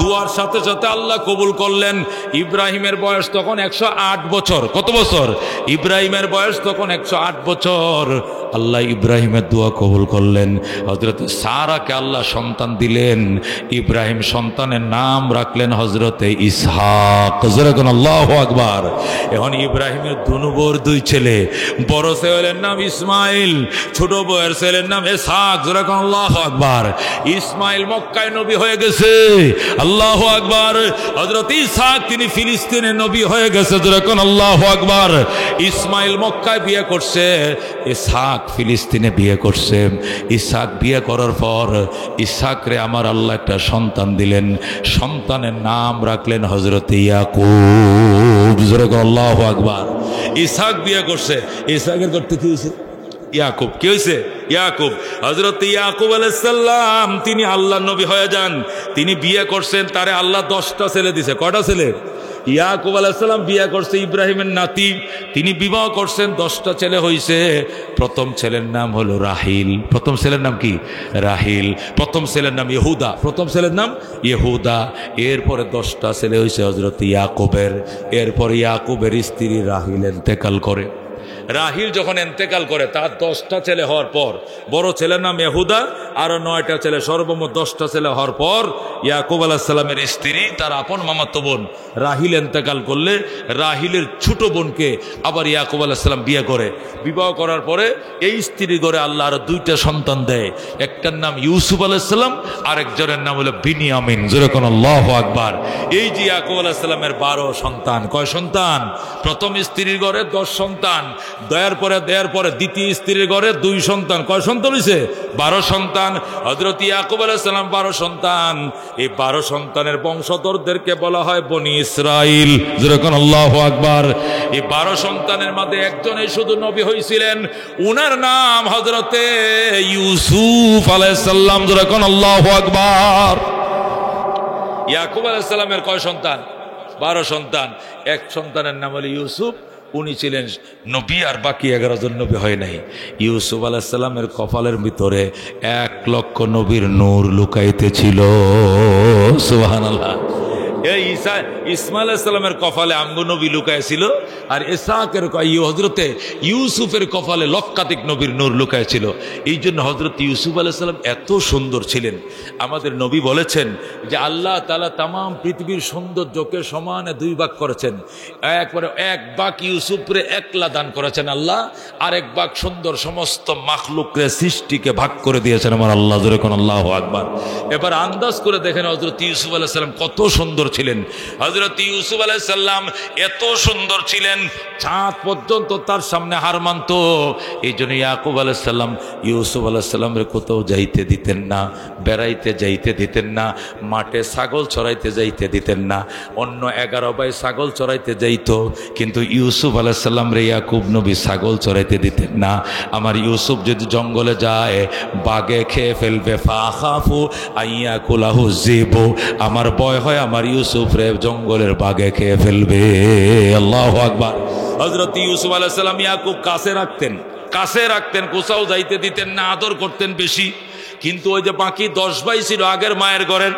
দুয়ার সাথে সাথে আল্লাহ কবুল করলেন। ইব্রাহিমের বয়স তখন 108 বছর। কত বছর? ইব্রাহিমের বয়স তখন 108 বছর। আল্লাহ ইব্রাহিমের দোয়া কবুল করলেন। হযরত সারাকে আল্লাহ সন্তান দিলেন। ইব্রাহিম সন্তানের নাম রাখলেন হযরতে ইসহাক। যেরকম আল্লাহু আকবার। এখন ইব্রাহিমের দুই ছেলে, বড় ছেলের নাম ইসমাইল, ছোট বউয়ের ছেলের নাম ইসহাক। যেরকম আল্লাহু আকবার। ইসমাইল মক্কায় নবী হয়ে গেছে। আল্লাহু আকবার। হযরত ইসহাক তিনি ফিলিস্তিনে নবী হয়ে গেছে। যেরকম আল্লাহু আকবার। ইসমাইল মক্কায় বিয়ে করছে, ইসহাক ফিলিস্তিনে বিয়ে করছে। ইসহাক বিয়ে করার পর ইসহাকরে আমার আল্লাহ একটা সন্তান দিলেন। সন্তানের নাম রাখলেন হযরত ইয়াকুব। যেরকম আল্লাহু আকবার। ইসহাক বিয়ে করছে, ইসহাকের করতে কি হয়েছে? ইয়াকুব। কি হয়েছে? ইয়াকুব। হযরত ইয়াকুব আলাইহিস সালাম তিনি আল্লাহর নবী হয়ে যান। তিনি বিয়ে করছেন, তারে আল্লাহ 10টা ছেলে দিছে। কয়টা ছেলে? ইয়াকুব আলাইহিস সালাম বিয়ে করছে ইব্রাহিমের নাতি, তিনি বিবাহ করছেন, 10টা ছেলে হয়েছে। প্রথম ছেলের নাম হলো রাহিল। প্রথম ছেলের নাম কি? রাহিল। প্রথম ছেলের নাম ইহুদা। প্রথম ছেলের নাম ইহুদা। এরপরে 10টা ছেলে হয়েছে হযরত ইয়াকুবের। এরপর ইয়াকুবের স্ত্রী রাহিল ইন্তেকাল করে। রাহিল যখন ইন্তেকাল করে, তার 10টা ছেলে হওয়ার পর, বড় ছেলের নাম ইহুদা, আরো 9টা ছেলে, সর্বমোট 10টা ছেলে হওয়ার পর ইয়াকুব আলাইহিস সালামের স্ত্রী তার আপন মামাতো বোন রাহিল ইন্তেকাল করলে, রাহিলের ছোট বোনকে আবার ইয়াকুব আলাইহিস সালাম বিয়ে করে। বিবাহ করার পরে এই স্ত্রী ঘরে আল্লাহ আরো 2টা সন্তান দেয়। একটার নাম ইউসুফ আলাইহিস সালাম, আরেকজনের নাম হলো বিনিয়ামিন। যেরকম আল্লাহু আকবার। এই যে ইয়াকুব আলাইহিস সালামের 12 সন্তান। কয় সন্তান? প্রথম স্ত্রীর ঘরে 10 সন্তান, দেওয়ার পরে দ্বিতীয় স্ত্রীর ঘরে 2 সন্তান। কয় সন্তান হয়েছে? 12 সন্তান। হযরত ইয়াকুব আলাইহিস সালাম 12 সন্তান। এই 12 সন্তানের বংশধরদেরকে বলা হয় বনি ইসরাইল। যেরকম আল্লাহু আকবার। এই 12 সন্তানের মধ্যে একজনই শুধু নবী হয়েছিলেন, উনার নাম হযরতে ইউসুফ আলাইহিস সালাম। যেরকম আল্লাহু আকবার। ইয়াকুব আলাইহিস সালামের কয় সন্তান? 12 সন্তান। এক সন্তানের নাম হলো ইউসুফ, উনি ছিলেন নবী, আর বাকি 11 জন নবী হয় নাই। ইউসুফ আলাইহিস সালামের কপালের ভিতরে 1 লক্ষ নবীর নূর লুকাইতে ছিল। সুবহানাল্লাহ। এই ইসমাইল আলাইহিস সালামের কপালে আমগো নবী লুকাইছিল, আর ইসহাকের হযরতে ইউসুফের কপালে লক্ষাধিক নবীর নূর লুকাইছিল। এই জন্য হযরত ইউসুফ আলাইহিস সালাম এত সুন্দর ছিলেন। আমাদের নবী বলেছেন যে আল্লাহ তাআলা তামাম পৃথিবীর সৌন্দর্যকে সমানে 2 ভাগ করেছেন। একবারে 1 ভাগ ইউসুফরে একলা দান করেছেন আল্লাহ, আর 1 ভাগ সুন্দর সমস্ত মাখলুকরে সৃষ্টিকে ভাগ করে দিয়েছেন আমার আল্লাহ। জোরে কোন আল্লাহু আকবার। এবার আন্দাজ করে দেখেন হযরত ইউসুফ আলাইহিস সালাম কত সুন্দর ছিলেন। হযরত ইউসুফ আলাইহিস সালাম এত সুন্দর ছিলেন, চাঁদ পর্যন্ত তার সামনে হার মানত। এই জন্য ইয়াকুব আলাইহিস সালাম ইউসুফ আলাইহিস সালামের কোথাও যাইতে দিতেন না, বেড়াইতে যাইতে দিতেন না, মাঠে ছাগল চড়াইতে যাইতে দিতেন না। অন্য 11 ভাই ছাগল চড়াইতে যাইতো, কিন্তু ইউসুফ আলাইহিস সালাম রে ইয়াকুব নবী ছাগল চড়াইতে দিতেন না। আমার ইউসুফ যদি জঙ্গলে যায় বাঘে খেয়ে ফেলবে, ফাখাফু আইয়াকুলাহু যিবু, আমার ভয় হয় আমার ইউসুফ রে জঙ্গলের বাঘে খেয়ে ফেলবে। আল্লাহু আকবার। হযরত ইউসুফ আলাইহিস সালাম ইয়াকুব কাছে রাখতেন, কোথাও যাইতে দিতেন না, আদর করতেন বেশি। কিন্তু ওই যে বাকি 10 ভাই ছিল আগের মায়ের ঘরের,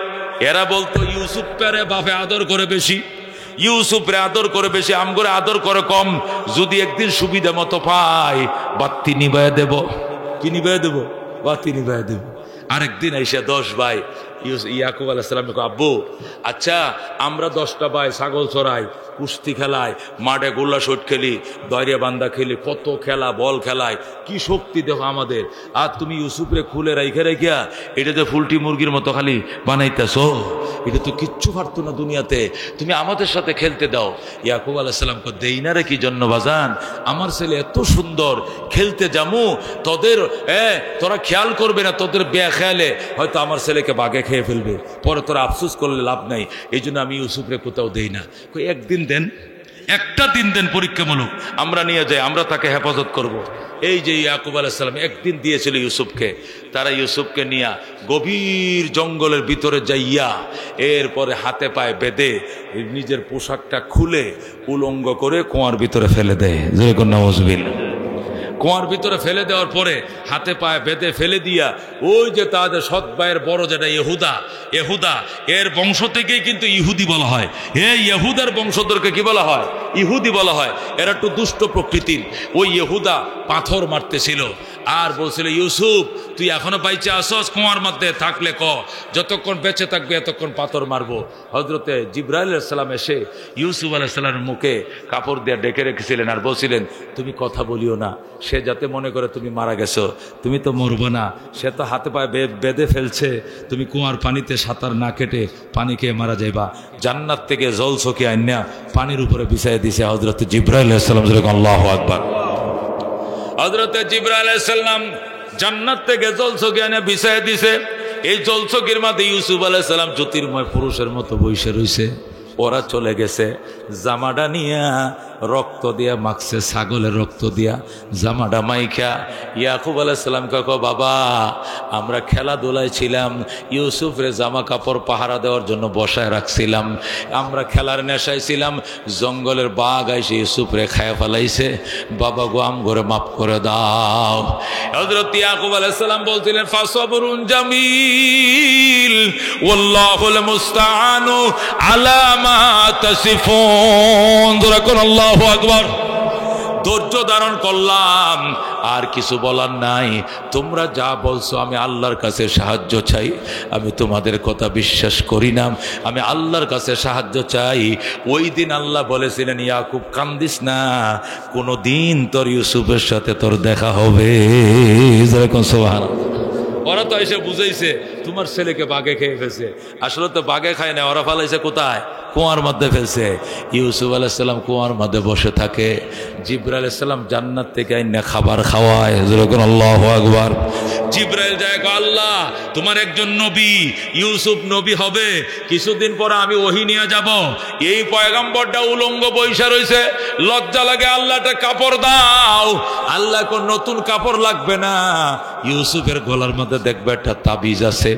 এরা বলতো ইউসুফ পেরে বাপে আদর করে বেশি, ইউসুফ রে আদর করে বেশি, আমগরে আদর করে কম। যদি একদিন সুবিধা মতো পাই বাতি নিবাইয়া দেব। কি নিবাইয়া দেব? বাতি নিবাইয়া দেব। আরেকদিন এসে 10 ভাই ইয়াকুব আলাইহিস সালাম কয়, আব্বু আচ্ছা আমরা 10টা ভাই ছাগল চড়াই, কুস্তি খেলায়, মাঠে গোল্লা শট খেলি, দয়রা বান্দা খেলি, কত খেলা, বল খেলায়, কি শক্তি দেখো আমাদের। আর তুমি ইউসুফরে খুলে রাইখা এটা তো ফুলটি মুরগির মতো খালি বানাইতেছো, এটা তো কিচ্ছু পারতো না দুনিয়াতে, তুমি আমাদের সাথে খেলতে দাও। ইয়াকুব আলাইহিস সালাম কয়, দেই না রে কি জন্য বাজান, আমার ছেলে এত সুন্দর, খেলতে যামু তোদের তোরা খেয়াল করবে না, তোদের বেখেয়ালে হয়তো আমার ছেলেকে বাঘে খেয়ে ফেলবে, পরে তোরা আফসোস করলে লাভ নাই, এই জন্য আমি ইউসুফরে কোথাও দেই না। একদিন দেন, একটা দিন দেন পরীক্ষামূলক, আমরা নিয়ে যাই, আমরা তাকে হেফাজত করব। এই যে ইয়াকুব আলাইহিস সালাম একদিন দিয়েছিল ইউসুফকে, তারা ইউসুফকে নিয়ে গভীর জঙ্গলের ভিতরে যাইয়া এরপরে হাতে পায়ে বেঁধে নিজের পোশাকটা খুলে উলঙ্গ করে কুয়ার ভিতরে ফেলে দেয়। যেরকম নাউজুবিল্লাহ। কুয়ার ভিতরে ফেলে দেওয়ার পরে হাতে পায়ে বেঁধে ফেলে দিয়া ওই যে তাদের সৎ ভাইয়ের বড় যেটা ইহুদা এর বংশ থেকেই কিন্তু ইহুদি বলা হয়। এই ইহুদার বংশধরকে কি বলা হয়? ইহুদি বলা হয়। এরা একটু দুষ্ট প্রকৃতির। ওই ইহুদা পাথর মারতেছিল আর বলছিল, ইউসুফ তুই এখনো বাইচে আসস, কুয়ার মধ্যে থাকলে যতক্ষণ বেঁচে থাকবে এতক্ষণ পাথর মারবো। হযরতে জিবরাইল আলাইহিস সালাম এসে ইউসুফ আলাইহিস সালামের মুখে কাপড় দিয়ে ডেকে রেখেছিলেন আর বলছিলেন, তুমি কথা বলিও না, সে যাতে মনে করে তুমি মারা গেছো, তুমি তো মরবো না, সে তো হাতে পায়ে বেঁধে ফেলছে, তুমি কুয়ার পানিতে সাঁতার না কেটে পানি খেয়ে মারা যাইবা। জান্নাত থেকে জল চকি আইনা পানির উপরে বিছাই দিছে হযরতে জিবরাইল আলাইহিস সালাম। আল্লাহু আকবার। হযরতে জিবরাইল আলাইহিস সালাম জান্নাত থেকে জল চকি আইনা বিছাই দিছে। এই জল চকির মধ্যে ইউসুফ আলাইহিস সালাম জ্যোতির্ময় পুরুষের মতো বসে রইছে। ওরা চলে গেছে, জামাটা নিয়া রক্ত দিয়া মাখছে, ছাগলের রক্ত দিয়া জামাটা মাইখা। ইয়াকুব আলাইহিস সালাম কয়, বাবা আমরা খেলাধুলায় ছিলাম, ইউসুফরে জামা কাপড় পাহারা দেওয়ার জন্য বসায় রাখছিলাম, আমরা খেলার নেশায় ছিলাম, জঙ্গলের বাঘ আইসে ইউসুফরে খায়া ফেলাইছে, বাবা গো আম করে মাফ করে দাও। হযরত ইয়াকুব আলাইহিস সালাম বলছিলেন, ফাসবরুন জামিল ওয়াল্লাহুল মুস্তাআনু আলা মা তাসিফুন। আল্লাহু আকবার। ধৈর্য ধারণ করলাম, আর কিছু বলার নাই, তোমরা যা বলছো আমি আল্লাহর কাছে সাহায্য চাই, আমি তোমাদের কথা বিশ্বাস করি না, আমি আল্লাহর কাছে সাহায্য চাই। ওই দিন আল্লাহ বলেছিলেন, ইয়াকুব কান্দিস না, কোনো দিন তোর ইউসুফের সাথে তোর দেখা হবে। সুবহানাল্লাহ। ওরা তো এসে বুঝাইছে তোমার ছেলেকে বাঘে খেয়ে ফেলছে, আসলে তো বাঘে খায় না, ওরা ফেলাইছে কোথায়? কুয়ার মধ্যে ফেলছে। ইউসুফ আলাইহিস সালাম কুয়ার মধ্যে বসে থাকে, জিবরাইল আলাইহিস সালাম জান্নাত থেকে আইনা খাবার খাওয়ায়। যেরকম আল্লাহু আকবার। জিব্রাইল যায়, আল্লাহ তোমার একজন নবী ইউসুফ নবী হবে, কিছুদিন পরে আমি ওহী নিয়ে যাব। এই পয়গম্বরটা উলঙ্গ বৈশা রয়েছে, লজ্জা লাগে, আল্লাহ একটা কাপড় দাও। আল্লাহ কোন নতুন কাপড় লাগবে না, ইউসুফের গলার মধ্যে দেখবে একটা তাবিজ আছে,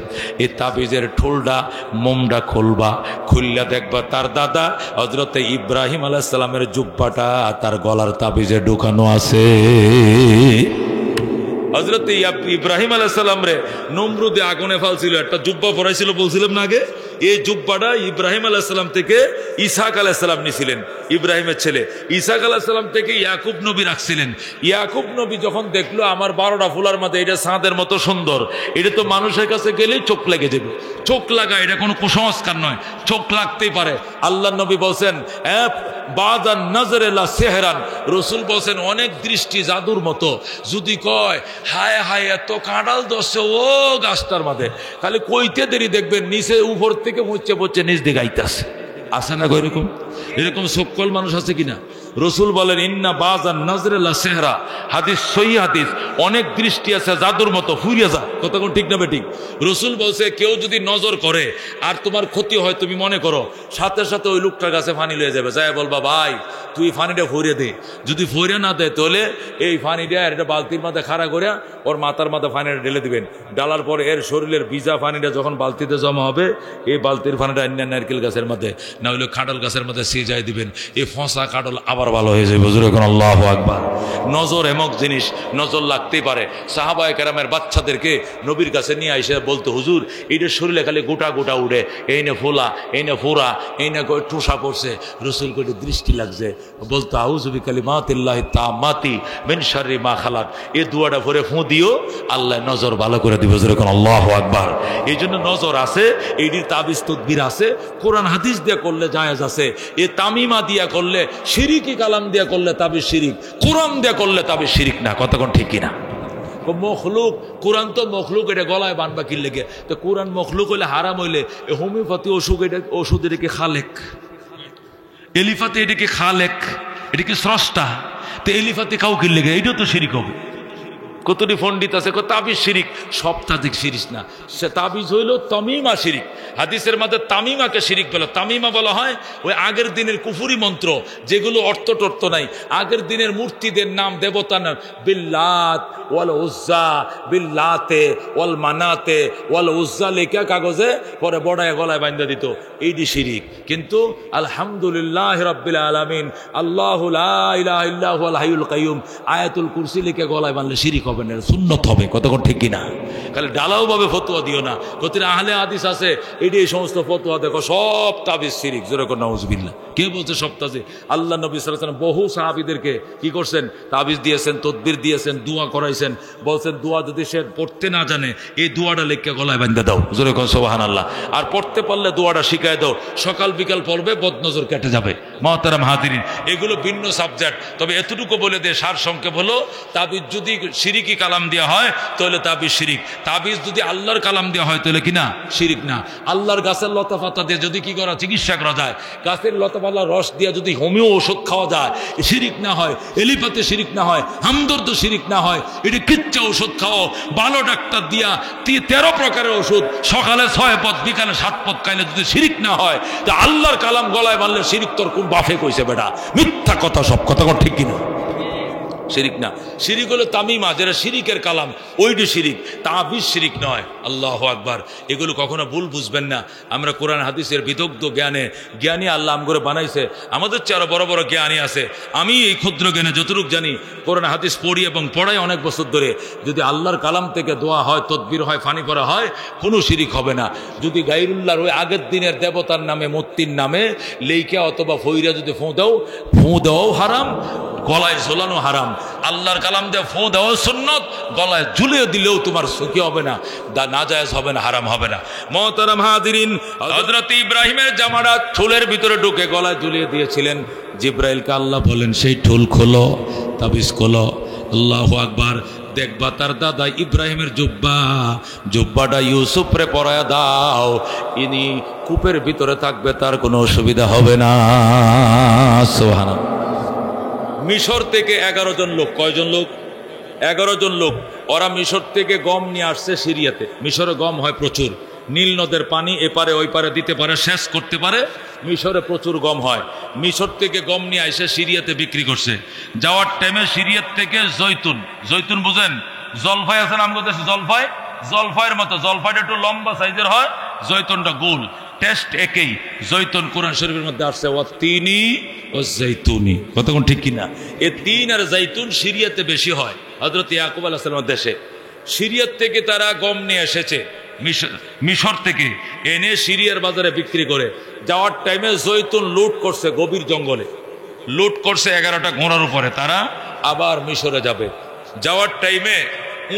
এই তাবিজের ঠোলটা মোমটা খুলবা, খুললা দেখবা তার দাদা হযরতে ইব্রাহিম আলাইহিস সালামের জুব্বাটা তার গলার তাবিজে ঢুকানো আছে। হযরত ইব্রাহিম আলাইহিস সালাম রে নমরুদে আগুনে ফালছিল, একটা জুব্বা পরাইছিল বলছিলাম না আগে। এই জুব্বাটা ইব্রাহিম আলাইহিস সালাম থেকে ইসহাক আলাইহিস সালাম নিছিলেন, ইব্রাহিমের ছেলে। ইসহাক আলাইহিস সালাম থেকে ইয়াকুব নবী রাখছিলেন। ইয়াকুব নবী যখন দেখলো আমার 12টা ফুলার মধ্যে এটা চাঁদের মতো সুন্দর, এটা তো মানুষের কাছে গেলেই চোখ লেগে যাবে, চোখ লাগা এটা কোনো কুসংস্কার নয়, চোখ লাগতেই পারে। আল্লাহ নবী বলছেন বাদান নজরে লা সেহরান, রসুল বলছেন অনেক দৃষ্টি জাদুর মতো। যদি কয় হায় হায় এত কাঁড়াল দশে ও গাছটার মাঝে, খালি কইতে দেরি দেখবেন নিচে উপর থেকে মুচ্ছে পড়ছে নিচ দিকে আইতাছে, আছে না এরকম? এরকম সকল মানুষ আছে কিনা? রসুল বলেন ইন্না বাজান নজরে লা সেহরা, হাদিস সহি হাদিস, অনেক দৃষ্টি আছে জাদুর মতো, ফুরিয়ে যা। কতক্ষণ ঠিক না বেঠিক? রসুল বলছে কেউ যদি নজর করে আর তোমার ক্ষতি হয়, তুমি মনে করো সাথে সাথে ওই লোকটার কাছে ফানি লয়ে যাবে, যাই বলবা ভাই তুই ফানিটা ফরিয়ে দে। যদি ফরিয়ে না দেয় তাহলে এই ফানিটা এটা বালতির মাথা খাড়া করে ওর মাথার মাথা ফানিটা ঢেলে দিবেন, ডালার পর এর শরীরের ভিজা ফানিটা যখন বালতিতে জমা হবে, এই বালতির ফানিটা অন্য নারকেল গাছের মধ্যে না হলে কাঁঠাল গাছের মধ্যে সিজাই দিবেন, এই ফসা কাঁঠাল আবার ভালো হয়ে যাবে। হুজুর এখন আল্লাহু আকবার। নজর এমক জিনিস, নজর লাগতেই পারে। সাহাবায়ে কেরামের বাচ্চাদেরকে নবীর কাছে নিয়ে এসে বলতো হুজুর এইটার শরীরে খালি গোটা গোটা উড়ে, এই নে ফোলা, এই নে ফোরা, এই নে ঠোসা পড়ছে, রসুল কইতে দৃষ্টি লাগছে, বলতো আউযু বিকালিমাতিল্লাহি তাম্মাতি মিন শাররি মা খালাক, এই দুয়াটা ভরে ফু দিও, আল্লাহ নজর ভালো করে দিবে। হুজুর এখন আল্লাহু আকবার। এই জন্য নজর আছে, এইটির তাবিজ তদবির আছে, কোরআন হাদিস দিয়ে করলে জায়েজ আছে। এ তামিমা দিয়া করলে, শিরিকি কালাম দিয়া করলে তাবিজ শিরিক, কোরআন দিয়া করলে তাবিজ শিরিক না। কতক্ষণ ঠিক কিনা? মখলুক, কোরআন তো মখলুক, এটা গলায় বানবা কি লেগে? তো কোরআন মখলুক হইলে হারাম হইলে হোমিওপ্যাথি ওষুধ, এটা ওষুধ এটাকে খালেক, এলিফাতে এটাকে খালেক, এটা কি স্রষ্টা, তো এলিফাতে কাউ কি লেগে, এটাও তো শিরিক হবে। কতটি পণ্ডিত আছে তাবিজ শিরিক, সব তাবিজ শিরিক না, সে তাবিজ হইল তামিমা শিরিক। হাদিসের মধ্যে তামিমাকে শিরিক বলে। তামিমা বলা হয় ওই আগের দিনের কুফুরি মন্ত্র যেগুলো অর্থ টর্থ নাই, আগের দিনের মূর্তিদের নাম, দেবতার নাম, বিল্লাত ওয়াল উজ্জা, বিল্লাতে ওয়াল মানাতে ওয়াল উজ্জা লেখা কাগজে পরে বড়ায় গলায় বাঁধা দিত, এইটি শিরিক। কিন্তু আলহামদুলিল্লাহ রাব্বিল আলামিন, আল্লাহু লা ইলাহা ইল্লা হুয়াল হাইয়ুল কাইয়ুম, আয়াতুল কুরসি লিখে গলায় বাঁধলে শিরিক হবে না, সুন্নত হবে। কতক্ষণ ঠিক কিনা? খালি ডালাও ভাবে ফতোয়া দিও না। কতদিন আহলে হাদিস আছে এটি এই সমস্ত ফতোয়া দেখো সব তাবিজ শিরিক। জোরে করে নাউজুবিল্লাহ। কে বলছে সব তাবিজ? আল্লাহ নবী সাল্লাল্লাহু আলাইহি ওয়াসাল্লাম বহু সাহাবীদেরকে কি করছেন? তাবিজ দিয়েছেন, তদবির দিয়েছেন, দোয়া করাইছেন। বলছেন দোয়া যদি সে পড়তে না জানে, এই দোয়াটা লিখে গলায় বাঁধা দাও। জোরে করে সুবহানাল্লাহ। আর পড়তে পারলে দোয়াটা শিখায় দাও, সকাল বিকাল পড়বে, বদনজর কেটে যাবে। মুহতারাম হাজিরিন, এগুলো ভিন্ন সাবজেক্ট। তবে এতটুকু বলে দে, সার সংক্ষেপ হলো তাবিজ যদি শিরিকি কালাম দেওয়া হয় তাহলে তাবিজ শিরিক। তাবিজ যদি আল্লাহর কালাম দেওয়া হয় তাহলে কিনা শিরিক না। আল্লাহর গাছের লতা পাতা দিয়ে যদি কি করা, চিকিৎসা করা যায়, গাছের লতা পাতা রস দিয়ে যদি হোমিও ওষুধ খাওয়া যায়, শিরিক না হয়। এলিপাতে শিরিক না হয়, হামদর্দ শিরিক না হয়। এটি কিচ্ছা ওষুধ খাও, ভালো ডাক্তার দিয়া 13 প্রকারের ওষুধ, সকালে 6 পদ বিকালে 7 পদ খাইলে যদি শিরিক না হয়, তা আল্লাহর কালাম গলায় বানলে শিরিক তোর কোন বাফে কইছে বেটা? মিথ্যা কথা সব, কথা ঠিক কিনা? শিরিক না। শিরিক হলো তামিমা, যেটা শিরিকের কালাম, ওইটি শিরিক, তাবিজ শিরিক নয়। আল্লাহু আকবার। এগুলো কখনো ভুল বুঝবেন না। আমরা কোরআন হাদিসের বিদগ্ধ জ্ঞানী আল্লাহ আমগরে বানাইছে, আমাদের চেয়ে আরো বড় বড় জ্ঞানী আছে। আমি এই ক্ষুদ্র জ্ঞানে যতটুকু জানি, কোরআন হাদিস পড়ি এবং পড়াই অনেক বছর ধরে। যদি আল্লাহর কালাম থেকে দোয়া হয়, তদবির হয়, ফানি করা হয়, কোনো শিরিক হবে না। যদি গায়রুল্লাহর ওই আগের দিনের দেবতার নামে, মূর্তির নামে লেইকা অথবা ফইরা যদি ফোঁ দেওয়াও হারাম, গলায় ঝোলানো হারাম। আল্লাহর কালাম দিয়ে ফোঁ দেওয়া সুন্নত, গলায় ঝুলিয়ে দিলেও তোমার সুখী হবে না, নাজায়েজ হবে না, হারাম হবে না। মুহতারাম হাজিরিন, হযরত ইব্রাহিমের জামাটা ঠোলের ভিতরে ঢুকে গলায় ঝুলিয়ে দিয়েছিলেন। জিব্রাইলকে আল্লাহ বলেন সেই ঠোল খোলো, তাবিজ খোলো। আল্লাহু আকবার। দেখবা তার দাদা ইব্রাহিমের জুব্বাটা ইউসুফরে পরায়া দাও, ইনি কূপের ভিতরে থাকবে, তার কোনো অসুবিধা হবে না। সুবহানাল্লাহ। মিশর থেকে 11 জন লোক, কয়জন লোক? 11 জন লোক, ওরা মিশর থেকে গম নিয়ে আসছে সিরিয়াতে। মিশরে গম হয় প্রচুর, নীল নদের পানি এপারে ওই পারে দিতে পারে, শেষ করতে পারে। মিশরে প্রচুর গম হয়, মিশর থেকে গম নিয়ে এসে সিরিয়াতে বিক্রি করছে। যাওয়ার টাইমে সিরিয়ার থেকে জৈতুন, জৈতুন বুঝেন, জলফাই আছে নাম করতেছে, জলফাই, জলফাইয়ের মতো, জলফাইটা একটু লম্বা সাইজের হয়, জৈতুনটা গোল, টেস্ট একই। জৈতুন কোরআন শরীফের মধ্যে আসছে ওয়াতিনি ও জৈতুনি, কতক্ষণ ঠিক কিনা? এ তিন আর জৈতুন সিরিয়াতে বেশি হয়। হযরত ইয়াকুব আলাইহিস সালামের দেশে সিরিয়ার থেকে তারা গম নিয়ে এসেছে, মিশর থেকে এনে সিরিয়ার বাজারে বিক্রি করে। যাওয়ার টাইমে জৈতুন লুট করছে, গভীর জঙ্গলে লুট করছে 11টা ঘোড়ার উপরে। তারা আবার মিশরে যাবে, যাওয়ার টাইমে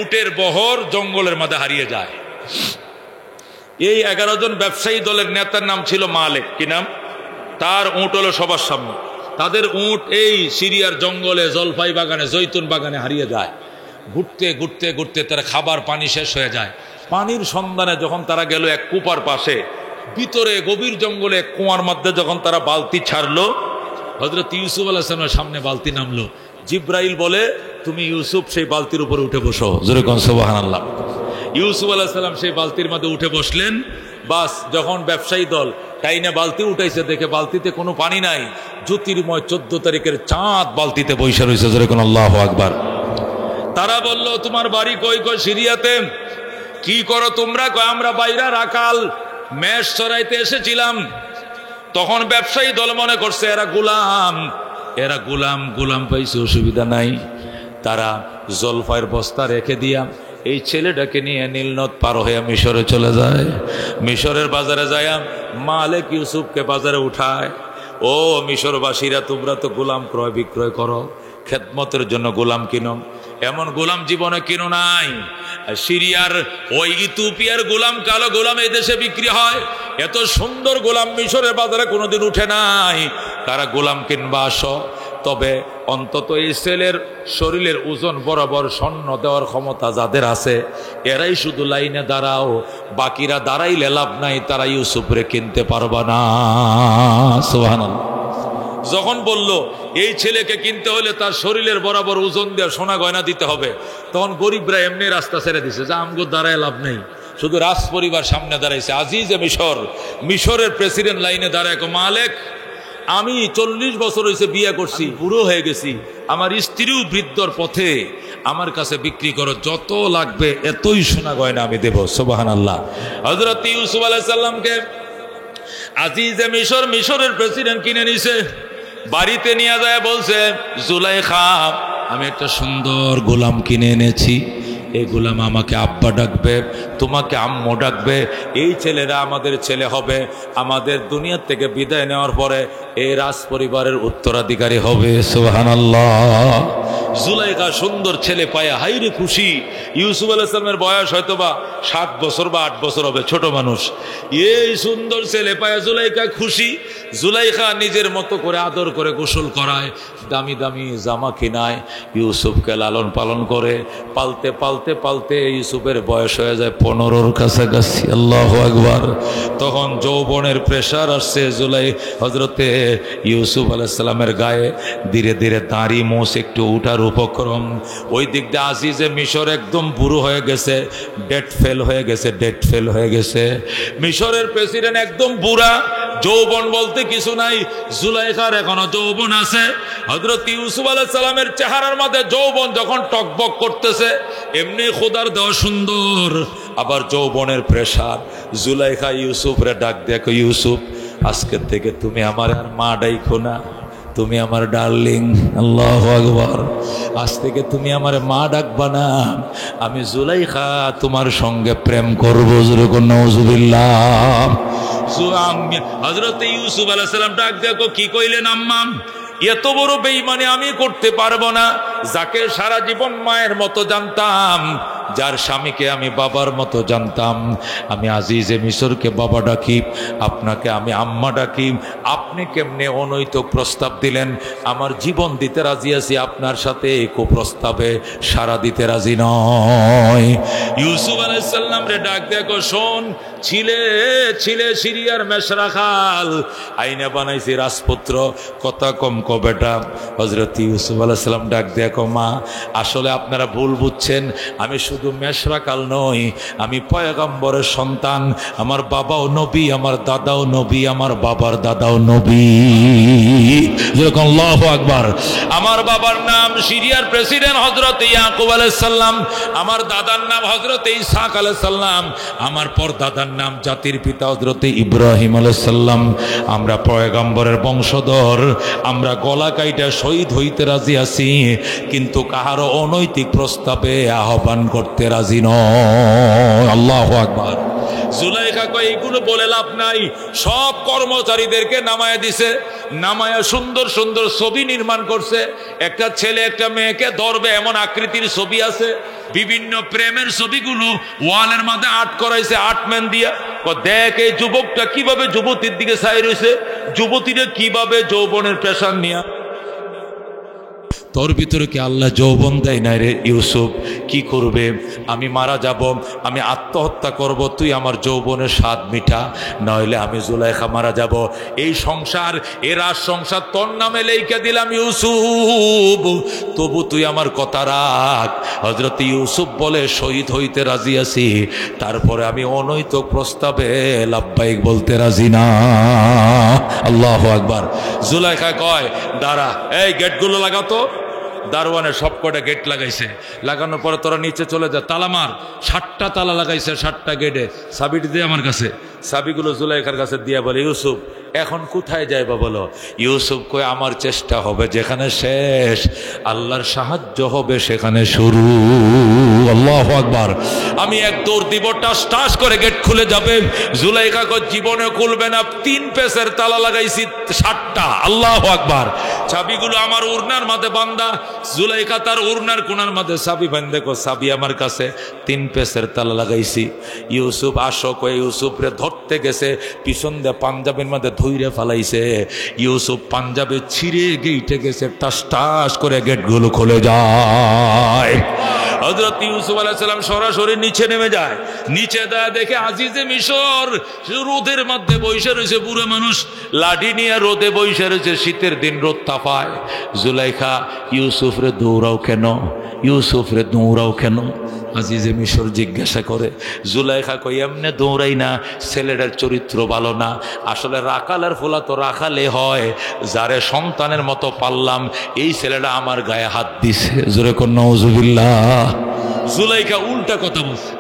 উটের বহর জঙ্গলের মধ্যে হারিয়ে যায়। এই 11 জন ব্যবসায়ী দলের নেতার নাম ছিল মালিক। কি নাম তার? উট হলো সবার সামনে। তাদের উট এই সিরিয়ার জঙ্গলে, জলপাই বাগানে, জৈতুন বাগানে হারিয়ে যায়। ঘুরতে ঘুরতে ঘুরতে তারা খাবার পানি শেষ হয়ে যায়। পানির সন্ধানে যখন তারা গেল এক কুপার পাশে, ভিতরে গভীর জঙ্গলে কুয়ার মধ্যে যখন তারা বালতি ছাড়লো, হযরত ইউসুফ আলাইহিস সালামের সামনে বালতি নামলো। জিব্রাইল বলে, তুমি ইউসুফ সেই বালতির উপরে উঠে বসো। জোরে কোন সুবহানাল্লাহ। ইউসুফ আলাইহিস সালাম সেই বালতির মধ্যে উঠে বসলেন। বাস, যখন ব্যবসায়ী দল টাইনে বালতি উঠাইছে, দেখে বালতিতে কোনো পানি নাই। জ্যোতির্ময় 14 তারিখের চাঁদ বালতিতে বসে রয়েছে। জোরে কোন আল্লাহু আকবার। তারা বলল, তোমার বাড়ি কই? কই সিরিয়াতে। কি করো তোমরা? কয় আমরা বাইরা রাকাল মেষ চড়াইতে এসেছিলাম। তখন ব্যবসায়ী দল মনে করছে এরা গোলাম, এরা গোলাম, গোলাম পাইছে, অসুবিধা নাই। তারা জলফাইয়ের বস্তা রেখে দিয়া এই ছেলেটাকে নিয়ে নীলনদ পার হয়ে মিশরে চলে যায়। মিশরের বাজারে যায় মালিক ইউসুফকে বাজারে উঠায়। ও মিশরবাসীরা, তোমরা তো গোলাম ক্রয় বিক্রয় করো, খেদমতের জন্য গোলাম কিনো। এমন গোলাম জীবনে কিনো নাই। সিরিয়ার ওই ইথিওপিয়ার গোলাম, কালো গোলাম এই দেশে বিক্রি হয়। এত সুন্দর গোলাম মিশরের বাজারে কোনোদিন উঠে নাই। কারা গোলাম কিনবা আসো, তবে অন্তত এই ছেলের শরীরের ওজন বরাবর স্বর্ণ দেওয়ার ক্ষমতা যাদের আছে, এরাই শুধু লাইনে দাঁড়াও। বাকিরা দাঁড়াইলে লাভ নাই, তারা ইউসুফরে কিনতে পারবা না। সুবহানাল্লাহ। যখন বলল এই ছেলেকে কিনতে হলে তার শরীরের বরাবর ওজন দিয়ে সোনা গয়না দিতে হবে, তখন গরিবরা এমনি রাস্তা ছেড়ে দিছে, যে আমগো দাঁড়ায় লাভ নেই। শুধু রাজ পরিবার সামনে দাঁড়াইছে। আজিজে মিশর, মিশরের প্রেসিডেন্ট লাইনে দাঁড়ায়, মালিক আমি 40 বছর হয়েছে বিয়ে করছি, বুড়ো হয়ে গেছি, আমার স্ত্রীও বৃদ্ধর পথে, আমার কাছে বিক্রি করো, যত লাগবে এতই সোনা গয়না আমি দেব। সুবহানাল্লাহ। হযরত ইউসুফ আলাইহিস সালামকে আজিজে মিশর, মিশরের প্রেসিডেন্ট কিনে নিছে। বাড়িতে নিয়ে যায় বলছে, জুলাইখা আমি একটা সুন্দর গোলাম কিনে এনেছি, এই গোলাম আমাকে আব্বা ডাকবে, তোমাকে আম্মু ডাকবে। এই ছেলেরা আমাদের ছেলে হবে, আমাদের দুনিয়া থেকে বিদায় নেওয়ার পরে এই রাজ পরিবারের উত্তরাধিকারী হবে। সুবহানাল্লাহ। জুলাইখা সুন্দর ছেলে পায় হাইরে খুশি। ইউসুফ আলাইহিস সালামের বয়স হয়তোবা 7 বছর বা 8 বছর হবে, ছোট মানুষ। এই সুন্দর ছেলে পায় জুলাইখা খুশি। জুলাইখা নিজের মতো করে আদর করে গোসল করায়, দামি দামি জামা কিনায়, ইউসুফকে লালন পালন করে। পালতে পালতে পালতে ইউসুফের বয়স হয়ে যায় 15-র কাছাকাছি। আল্লাহু আকবার। তখন যৌবনের প্রেসার আসছে হযরতে ইউসুফ আলাইহিস সালামের গায়ে। ধীরে ধীরে দাড়ি মোষ একটু উঠার উপক্রম। ওই দিক দিয়ে আজিজে মিশর একদম বুড়ো হয়ে গেছে, ডেট ফেল হয়ে গেছে, ডেট ফেল হয়ে গেছে। মিশরের প্রেসিডেন্ট একদম বুড়া, যৌবন বলতে কিছু নাই। জুলাইখার এখনো যৌবন আছে। হযরত ইউসুফ আলাইহিস সালামের চেহারার মধ্যে যৌবন যখন টকবক করতেছে, এমনি খোদার দেওয়া সুন্দর, আবার যৌবনের প্রেসার। জুলাইখা ইউসুফরে ডাক দেখো, ইউসুফ আজকের থেকে তুমি আমার আর মা ডাইখো না, তুমি আমার ডার্লিং। আল্লাহু আকবার। আজ থেকে তুমি আমার মা ডাকবা না, আমি জুলাইখা তোমার সঙ্গে প্রেম করবো। যেরকম নাউজুবিল্লাহ। হযরত ইউসুফ আলাইহিস সালাম ডাক দেখো, কি কইলেন আম্মা? এত বড় বেঈমানি আমি করতে পারবো না। যাকে সারা জীবন মায়ের মতো জানতাম, যার স্বামীকে আমি বাবার মতো জানতাম, আমি আজিজে মিশরকে বাবা ডাকি, আপনাকে আমি আম্মা ডাকি, আপনি কেমনে অনৈতিক প্রস্তাব দিলেন? আমার জীবন দিতে রাজি আছি, আপনার সাথে কুপ্রস্তাবে সারা দিতে রাজি নয়। ইউসুফ আলাইহিস সালাম রে ডাক দেখো, শোন, ছিলে ছিলে সিরিয়ার মেশরা খাল, আইনা বানাইছি রাজপুত্র, কথা কম ক বেটা। হযরত ইউসুফ আলাইহিস সালাম ডাক দেখো, মা আসলে আপনারা ভুল বুঝছেন, আমি শুধু মেশরা কাল নই, আমি পয়গম্বরের সন্তান। আমার বাবাও নবী, আমার দাদাও নবী, আমার বাবার দাদাও নবী। যেরকম আল্লাহু আকবার। আমার বাবার নাম সিরিয়ার প্রেসিডেন্ট হযরত ইয়াকুব আলাইহিস সালাম, আমার দাদার নাম হযরত ইসহাক আলাইহিস সালাম, আমার পরদাদার নাম জাতির পিতা হযরত ইব্রাহিম আলাইহিস সালাম। আমরা পয়গম্বরের বংশধর, আমরা গলা কাইটা শহীদ হইতে রাজি আছি, কিন্তু কাহারও অনৈতিক প্রস্তাবে আহ্বান করতে রাজি নয়। আল্লাহু আকবার। জুলাইখা কয় এগুলো বলে লাভ নাই, সব কর্মচারীদেরকে নামায়া দিছে, নামায়া সুন্দর সুন্দর ছবি নির্মাণ করছে। একটা ছেলে একটা মেয়েকে ধরবে এমন আকৃতির ছবি আছে, বিভিন্ন প্রেমের ছবিগুলো ওয়ালের মধ্যে আর্ট করাইছে, আর্টম্যান দিয়া। দেখ এই যুবকটা কিভাবে যুবতীর দিকে চাই রয়েছে, যুবতীরা কিভাবে যৌবনের পেশান নিয়া। তোর ভিতরে কি আল্লাহ যৌবন দেয় নাই রে ইউসুফ? কি করবে? আমি মারা যাব, আমি আত্মহত্যা করব, তুই আমার যৌবনের স্বাদ মিঠা, নইলে আমি জুলাইখা মারা যাব। এই সংসার, এ রাজ সংসার তোর নামে লেখা দিলাম ইউসুফ, তবু তুই আমার কথা রাখ। হযরত ইউসুফ বলে শহীদ হইতে রাজি আছি, তারপরে আমি অনৈতিক প্রস্তাবে লাব্বাইক বলতে রাজি না। আল্লাহু আকবার। জুলাইখা কয় দাঁড়া, এই গেটগুলো লাগাতো। দারোয়ানের সব কটা গেট লাগাইছে, লাগানোর পরে তোরা নিচে চলে যা, তালা মার। 7টা তালা লাগাইছে, 7টা গেটে। চাবিটি দিয়ে আমার কাছে, চাবিগুলো জুলাইখার কাছে দিয়া বলে, ইউসুফ এখন কোথায় যাইবা বলো? ইউসুফ কয় আমার চেষ্টা হবে যেখানে শেষ, আল্লাহর সাহায্য হবে সেখানে শুরু। আল্লাহু আকবার। আমি এক দৌড় দিব, টাস টাস করে গেট খুলে যাবে। জুলাইখা কয় জীবনে খুলবে না, 3 পেসের তালা লাগাইছি 7টা। আল্লাহু আকবার। চাবিগুলো আমার উড়নার মাঝে বান্ধা, জুলাইখা তার উড়নার কোনার মাঝে চাবি বান্ধে, কো চাবি আমার কাছে, 3 পেসের তালা লাগাইছি। ইউসুফ আসো কয়ে ইউসুফ রে ধরতে গেছে, পিছন দিয়ে পাঞ্জাবের মধ্যে ধইরে ফালাইছে। ইউসুফ পাঞ্জাবে ছিঁড়ে গেইটে গেছে, টাস টাস করে গেটগুলো খুলে যায়। হযরত ইউসুফ আলাইহিস সালাম সরাসরি নিচে নেমে যায়। নিচে দেয়া দেখে আজিজে মিশর রোদের মধ্যে বসে রয়েছে, বুড়ো মানুষ লাঠি নিয়ে রোদে বসে রয়েছে, শীতের দিন রোদ তাপায়। জুলাইখা ইউসুফ রে দৌড়াও কেন, ইউসুফ রে দৌড়াও কেন? আজিজে মিশর জিজ্ঞাসা করে। জুলাইখা কই এমনি দৌড়াই না, ছেলেটার চরিত্র ভালো না। আসলে রাখালের ফোলা তো রাখালে হয়, যারে সন্তানের মতো পাললাম, এই ছেলেটা আমার গায়ে হাত দিছে। জোরে কোন নাউজুবিল্লাহ। জুলাইখা উল্টা কথা বলছে,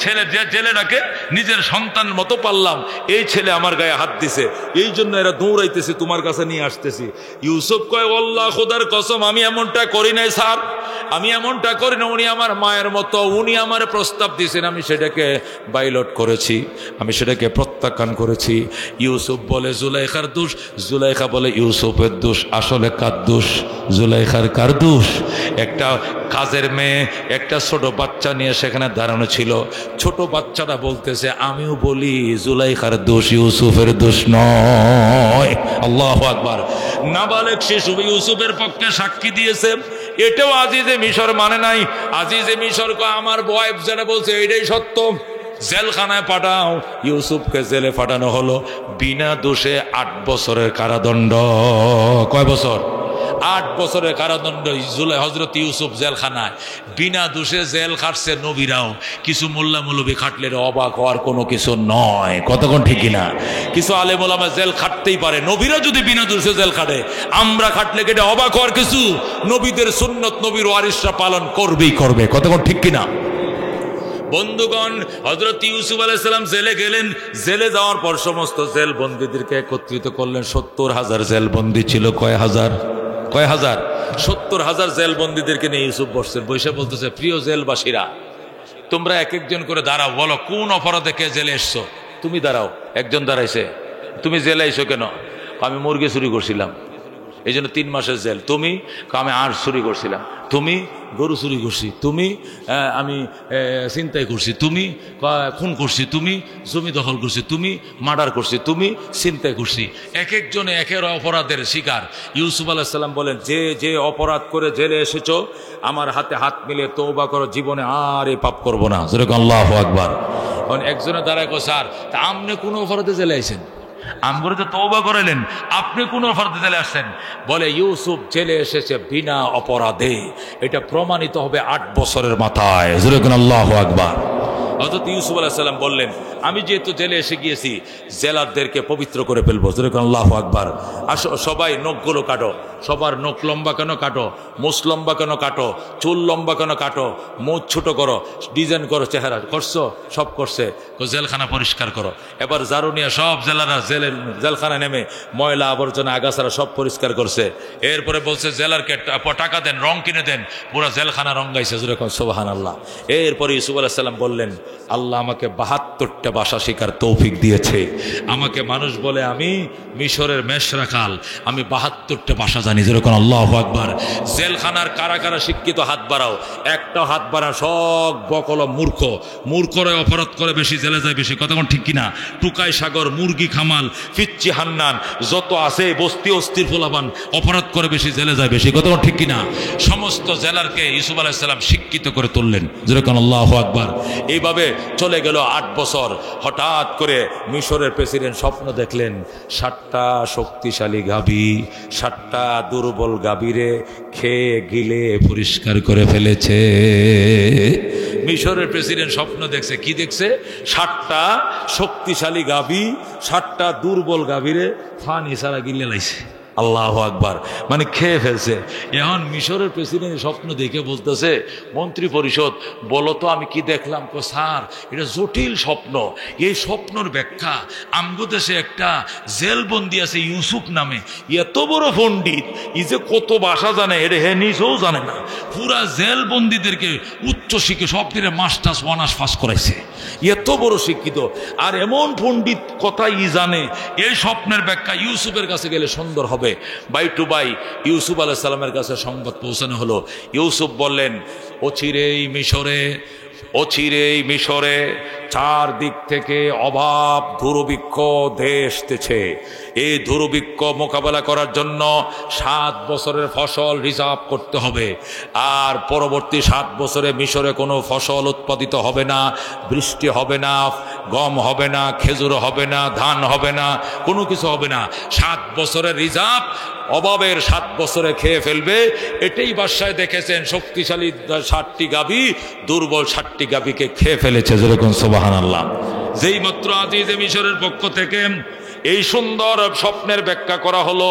ছেলে যে ছেলেটাকে নিজের সন্তানের মতো পাললাম, এই ছেলে আমার গায়ে হাত দিছে, এই জন্য এরা দৌড়াইতেছে, তোমার কাছে নিয়ে আসতেছি। ইউসুফ কয় আল্লাহ খোদার কসম, আমি এমনটা করি নাই স্যার, আমি এমনটা করি না। উনি আমার মায়ের মতো, উনি আমার প্রস্তাব দিয়েছেন, আমি সেটাকে বাইলট করেছি, আমি সেটাকে প্রত্যাখ্যান করেছি। ইউসুফ বলে জুলাইখার দোষ, জুলাইখা বলে ইউসুফের দোষ। আসলে কার দোষ? জুলাইখার। কার দোষ? একটা কাজের মেয়ে একটা ছোট বাচ্চা নিয়ে সেখানে দাঁড়ানো ছিল, ছোট বাচ্চাটা বলতেছে আমিও বলি জুলাইখার দোষ, ইউসুফের দোষ নয়। আল্লাহু আকবার। নাবালেগ শিশু ইউসুফের পক্ষে সাক্ষী দিয়েছে, এটাও আজিজে মিশর মানে নাই। আজিজে মিশর আমার ওয়াইফ যেটা বলছে এটাই সত্য, জেলখানায় পাঠাও। ইউসুফকে জেলে পাঠানো হলো, বিনা দোষে 8 বছরের কারাদণ্ড। কয় বছর? 8 বছরের কারাদণ্ড। হযরত ইউসুফ জেলখানায় বিনা দোষে জেল খাটছে। নবীরাও কিছু মোল্লা মৌলবী খাটলে অবাক হওয়ার কোনো কিছু নয়, কতক্ষণ ঠিক কিনা? কিছু আলেম ওলামা জেল খাটতেই পারে, নবীরা যদি বিনা দোষে জেল খাটে, আমরা খাটলে কেটে অবাক হওয়ার কিছু। নবীদের সুন্নত নবীর ওয়ারিসরা পালন করবেই করবে, কতক্ষণ ঠিক কিনা? বন্ধুগণ, হযরত ইউসুফ আলাইহিস সালাম জেলে গেলেন। জেলে যাওয়ার পর সমস্ত জেল বন্দীদেরকে একত্রিত করলেন। 70,000 জেল বন্দী ছিল। কয় হাজার? 70,000 জেল বন্দীদেরকে নিয়ে ইউসুফ বসছেন। বৈশা বলতেছে, প্রিয় জেলবাসীরা, তোমরা এক একজন করে দাঁড়াও, বলো কোন অপরাধে কে জেলে এসছো। তুমি দাঁড়াও। একজন দাঁড়াইছে, তুমি জেলে আইছো কেন? আমি মুরগি চুরি করছিলাম। এই জন্য 3 মাসের জেল। তুমি আমি আর চুরি করছিলাম, তুমি গরু চুরি করছি, তুমি আমি ছিনতাই করছি, তুমি খুন করছি, তুমি জমি দখল করছি, তুমি মার্ডার করছি, তুমি ছিনতাই করছি। এক একজনে একের অপরাধের শিকার। ইউসুফ আলাইহিস সালাম বলেন, যে যে অপরাধ করে জেলে এসেছো আমার হাতে হাত মিলে তওবা করো, জীবনে আর এই পাপ করবো না। যেরকম আল্লাহু আকবার। একজনে দাঁড়ায় কো, স্যার তা আপনি কোন অপরাধে জেলে আইছেন? আমগরে তো তওবা করাইলেন, আপনি কোন অপরাধে জেলে আসছেন? বলে ইউসুফ জেলে এসেছে বিনা অপরাধে, এটা প্রমাণিত হবে 8 বছরের মাথায়। যেরকম আল্লাহু আকবার। হযরত ইউসুফ আলাইহিস সালাম বললেন, আমি যেহেতু জেলে এসে গিয়েছি জেলারদেরকে পবিত্র করে ফেলবো। যেরকম আল্লাহু আকবার। আসো সবাই নখগুলো কাটো, সবার নখ লম্বা কেন কাটো, মোছ লম্বা কেন কাটো, চুল লম্বা কেন কাটো, মোছ ছোট করো, ডিজাইন করো, চেহারা করছো, সব করছে। তো জেলখানা পরিষ্কার করো। এবার ঝাড়ু নিয়ে সব জেলারা জেলখানা নেমে ময়লা আবর্জনা আগাছাড়া সব পরিষ্কার করছে। এরপরে বলছে জেলারকে টাকা দেন, রং কিনে দেন, পুরো জেলখানা রঙাইছে। যেরকম সুবহানাল্লাহ। এরপরে ইউসুফ আলাইহিস সালাম বললেন, আল্লাহ আমাকে 72টা ভাষা শেখার তৌফিক দিয়েছে। আমাকে মানুষ বলে আমি মিশরের মেশরাকাল, আমি 72টা ভাষা জানি। যেরকম আল্লাহু আকবার। জেলখানার কারা কারা শিক্ষিত হাত বাড়াও, একটা হাত বাড়া। সব বকল মূর্খ, মূর্খরা অপরাধ করে বেশি, জেলে যায় বেশি। কতক্ষণ ঠিক কিনা? টুকাই সাগর, মুরগি খামাল, ফিচ্চি হান্নান, যত আছে বস্তি অস্থির ফোলাবান, অপরাধ করে বেশি, জেলে যায় বেশি। কতক্ষণ ঠিক কিনা? সমস্ত জেলারকে ইউসুফ আলাইহিস সালাম শিক্ষিত করে তুললেন। যেরকম আল্লাহু আকবার। এইভাবে চলে গেল 8 বছর। হঠাৎ করে মিশরের প্রেসিডেন্ট স্বপ্ন দেখলেন, 7টা শক্তিশালী গাভী 7টা দুর্বল গাভীরে খেয়ে গিলে পরিষ্কার করে ফেলেছে। মিশরের প্রেসিডেন্ট স্বপ্ন দেখছে, কি দেখছে? 7টা শক্তিশালী গাভী 7টা দুর্বল গাভীরে ফানি সারা গিলে লাইছে। আল্লাহু আকবার। মানে খেয়ে ফেলছে। এখন মিশরের প্রেসিডেন্ট স্বপ্ন দেখে বলতেছে, মন্ত্রী পরিষদ বলো তো আমি কি দেখলাম? স্যার এটা জটিল স্বপ্ন, এই স্বপ্নর ব্যাখ্যা আমগো দেশে একটা জেলবন্দি আছে ইউসুফ নামে, এত বড় পণ্ডিত, ই যে কত ভাষা জানে এটা হে নিজেও জানে না। পুরা জেলবন্দিদেরকে উচ্চ শিক্ষে সব দিনে মাস্টার্স অনার্স পাস করাইছে, এত বড় শিক্ষিত আর এমন পণ্ডিত কথা ই জানে। এই স্বপ্নের ব্যাখ্যা ইউসুফের কাছে গেলে সুন্দর হবে। বাই টু বাই ইউসুফ আলাইহিস সালামের কাছে সংবাদ পৌঁছানো হলো। ইউসুফ বললেন, অচিরেই মিশরে চারদিক থেকে অভাব দুর্ভিক্ষ দেশতেছে। এই দুর্ভিক্ষ মোকাবেলা করার জন্য 7 বছরের ফসল রিজার্ভ করতে হবে। আর পরবর্তী 7 বছরে মিশরে কোনো ফসল উৎপাদিত হবে না, বৃষ্টি হবে না, গম হবে না, খেজুর হবে না, ধান হবে না, কোনো কিছু হবে না। 7 বছরের রিজার্ভ অভাবের 7 বছরে খেয়ে ফেলবে। এটাই বাদশাহ দেখেছেন, শক্তিশালী 7টি গাভী দুর্বল 7টি গাভীকে খেয়ে ফেলেছে। যেরকম সুবহানাল্লাহ। যেই মাত্র আজিজে মিশরের পক্ষ থেকে এই সুন্দর স্বপ্নের ব্যাখ্যা করা হলো,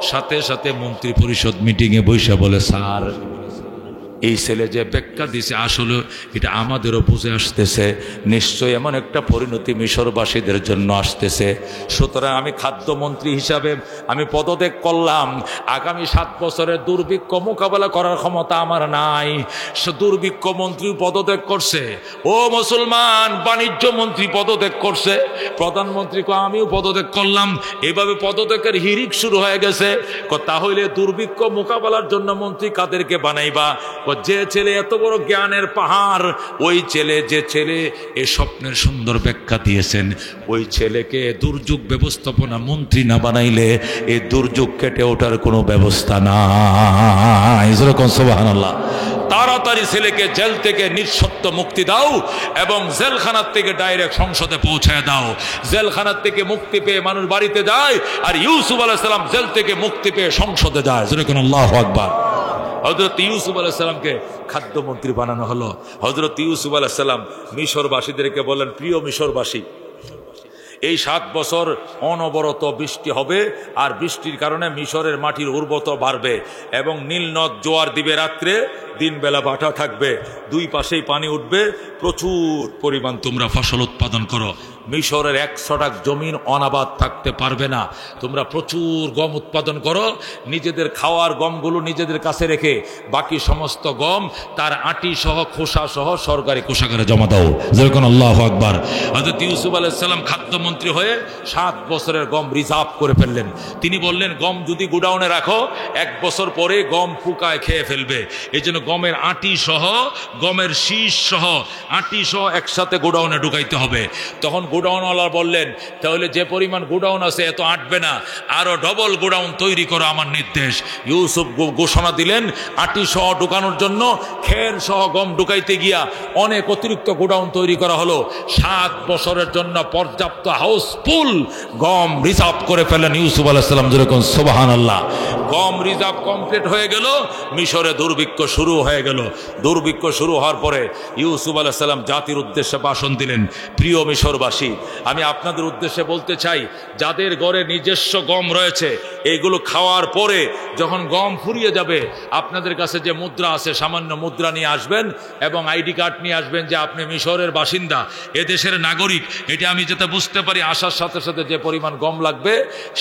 সাথে সাথে মন্ত্রী পরিষদ মিটিংয়ে বসে বলে, স্যার এই ছেলে যে ব্যাখ্যা দিছে আসলে এটা আমাদেরও বুঝে আসতেছে, নিশ্চয়ই এমন একটা পরিণতি মিশরবাসীদের জন্য আসতেছে। সুতরাং আমি খাদ্যমন্ত্রী হিসাবে আমি পদত্যাগ করলাম। আগামী 7 বছরের দুর্ভিক্ষ মোকাবেলা করার ক্ষমতা আমার নাই। দুর্ভিক্ষ মন্ত্রী পদত্যাগ করছে। ও মুসলমান, বাণিজ্য মন্ত্রী পদত্যাগ করছে, প্রধানমন্ত্রীকে আমিও পদত্যাগ করলাম। এভাবে পদত্যাগের হিড়িক শুরু হয়ে গেছে। তাহলে দুর্ভিক্ষ মোকাবেলার জন্য মন্ত্রী কাদেরকে বানাইবা? যে ছেলে এত বড় জ্ঞানের পাহাড়, ওই ছেলে যে ছেলে এ স্বপ্নের সুন্দর ব্যাখ্যা দিয়েছেন, ওই ছেলেকে দুর্যোগ ব্যবস্থাপনা মন্ত্রী না বানাইলে এই দুর্যোগ কেটে ওঠার কোনো ব্যবস্থা নাই। যেরকম সুবহানাল্লাহ। তাড়াতাড়ি ছেলেকে জেল থেকে নিঃশর্ত মুক্তি দাও এবং জেলখানার থেকে ডাইরেক্ট সংসদে পৌঁছায় দাও। জেলখানার থেকে মুক্তি পেয়ে মানুষ বাড়িতে যায়, আর ইউসুফ আলাইহিস সালাম জেল থেকে মুক্তি পেয়ে সংসদে যায়। যেরকম আল্লাহু আকবার। হযরত ইউসুফ আলাইহিস সালামকে খাদ্যমন্ত্রী বানানো হলো। হযরত ইউসুফ আলাইহিস সালাম মিশরবাসীদেরকে বলেন, প্রিয় মিশরবাসী, এই 7 বছর অনবরত বৃষ্টি হবে, আর বৃষ্টির কারণে মিশরের মাটির উর্বরতা বাড়বে এবং নীল নদ জোয়ার দিবে রাত্রে, দিনবেলা বাটা থাকবে, দুই পাশেই পানি উঠবে, প্রচুর পরিমাণ তোমরা ফসল উৎপাদন করো। মিশরের 100 জমিন অনাবাদ থাকতে পারবে না। তোমরা প্রচুর গম উৎপাদন করো, নিজেদের খাওয়ার গমগুলো নিজেদের কাছে রেখে বাকি সমস্ত গম তার আটি সহ খোসা সহ সরকারি কোষাগারে জমা দাও। যেরকম আল্লাহু আকবার। হযরত ইউসুফ আলাইহিস সালাম খাদ্যমন্ত্রী হয়ে 7 বছরের গম রিজার্ভ করে ফেললেন। তিনি বললেন, গম যদি গোডাউনে রাখো 1 বছর পরে গম ফুকায় খেয়ে ফেলবে, এই জন্য গমের আটি সহ গমের শীষ সহ আটি সহ একসাথে গোডাউনে ঢুকাইতে হবে। তখন গোডাউনওয়ালা বললেন, তাহলে যে পরিমাণ গোডাউন আছে এত আটবে না, আরো ডবল গোডাউন তৈরি করো আমার নির্দেশ। ইউসুফ ঘোষণা দিলেন আটি সহ ঢুকানোর জন্য। খের সহ গম ঢুকাইতে গিয়া অনেক অতিরিক্ত গোডাউন তৈরি করা হলো। 7 বছরের জন্য পর্যাপ্ত হাউসফুল গম রিজার্ভ করে ফেলেন ইউসুফ আলাইহিস সালাম। যেরকম সুবহানাল্লাহ। গম রিজার্ভ কমপ্লিট হয়ে গেল, মিশরে দুর্ভিক্ষ শুরু হয়ে গেল। দুর্ভিক্ষ শুরু হওয়ার পরে ইউসুফ আলাইহিস সালাম জাতির উদ্দেশ্যে ভাষণ দিলেন, প্রিয় মিশরবাসী, আমি আপনাদের উদ্দেশ্যে বলতে চাই, যাদের ঘরে নিজস্ব গম রয়েছে এইগুলো খাওয়ার পরে যখন গম ফুরিয়ে যাবে, আপনাদের কাছে যে মুদ্রা আছে সামান্য মুদ্রা নিয়ে আসবেন এবং আইডি কার্ড নিয়ে আসবেন যে আপনি মিশরের বাসিন্দা, এদেশের নাগরিক। এটা আমি যেটা বুঝতে পারি, আসার সাথে সাথে যে পরিমাণ গম লাগবে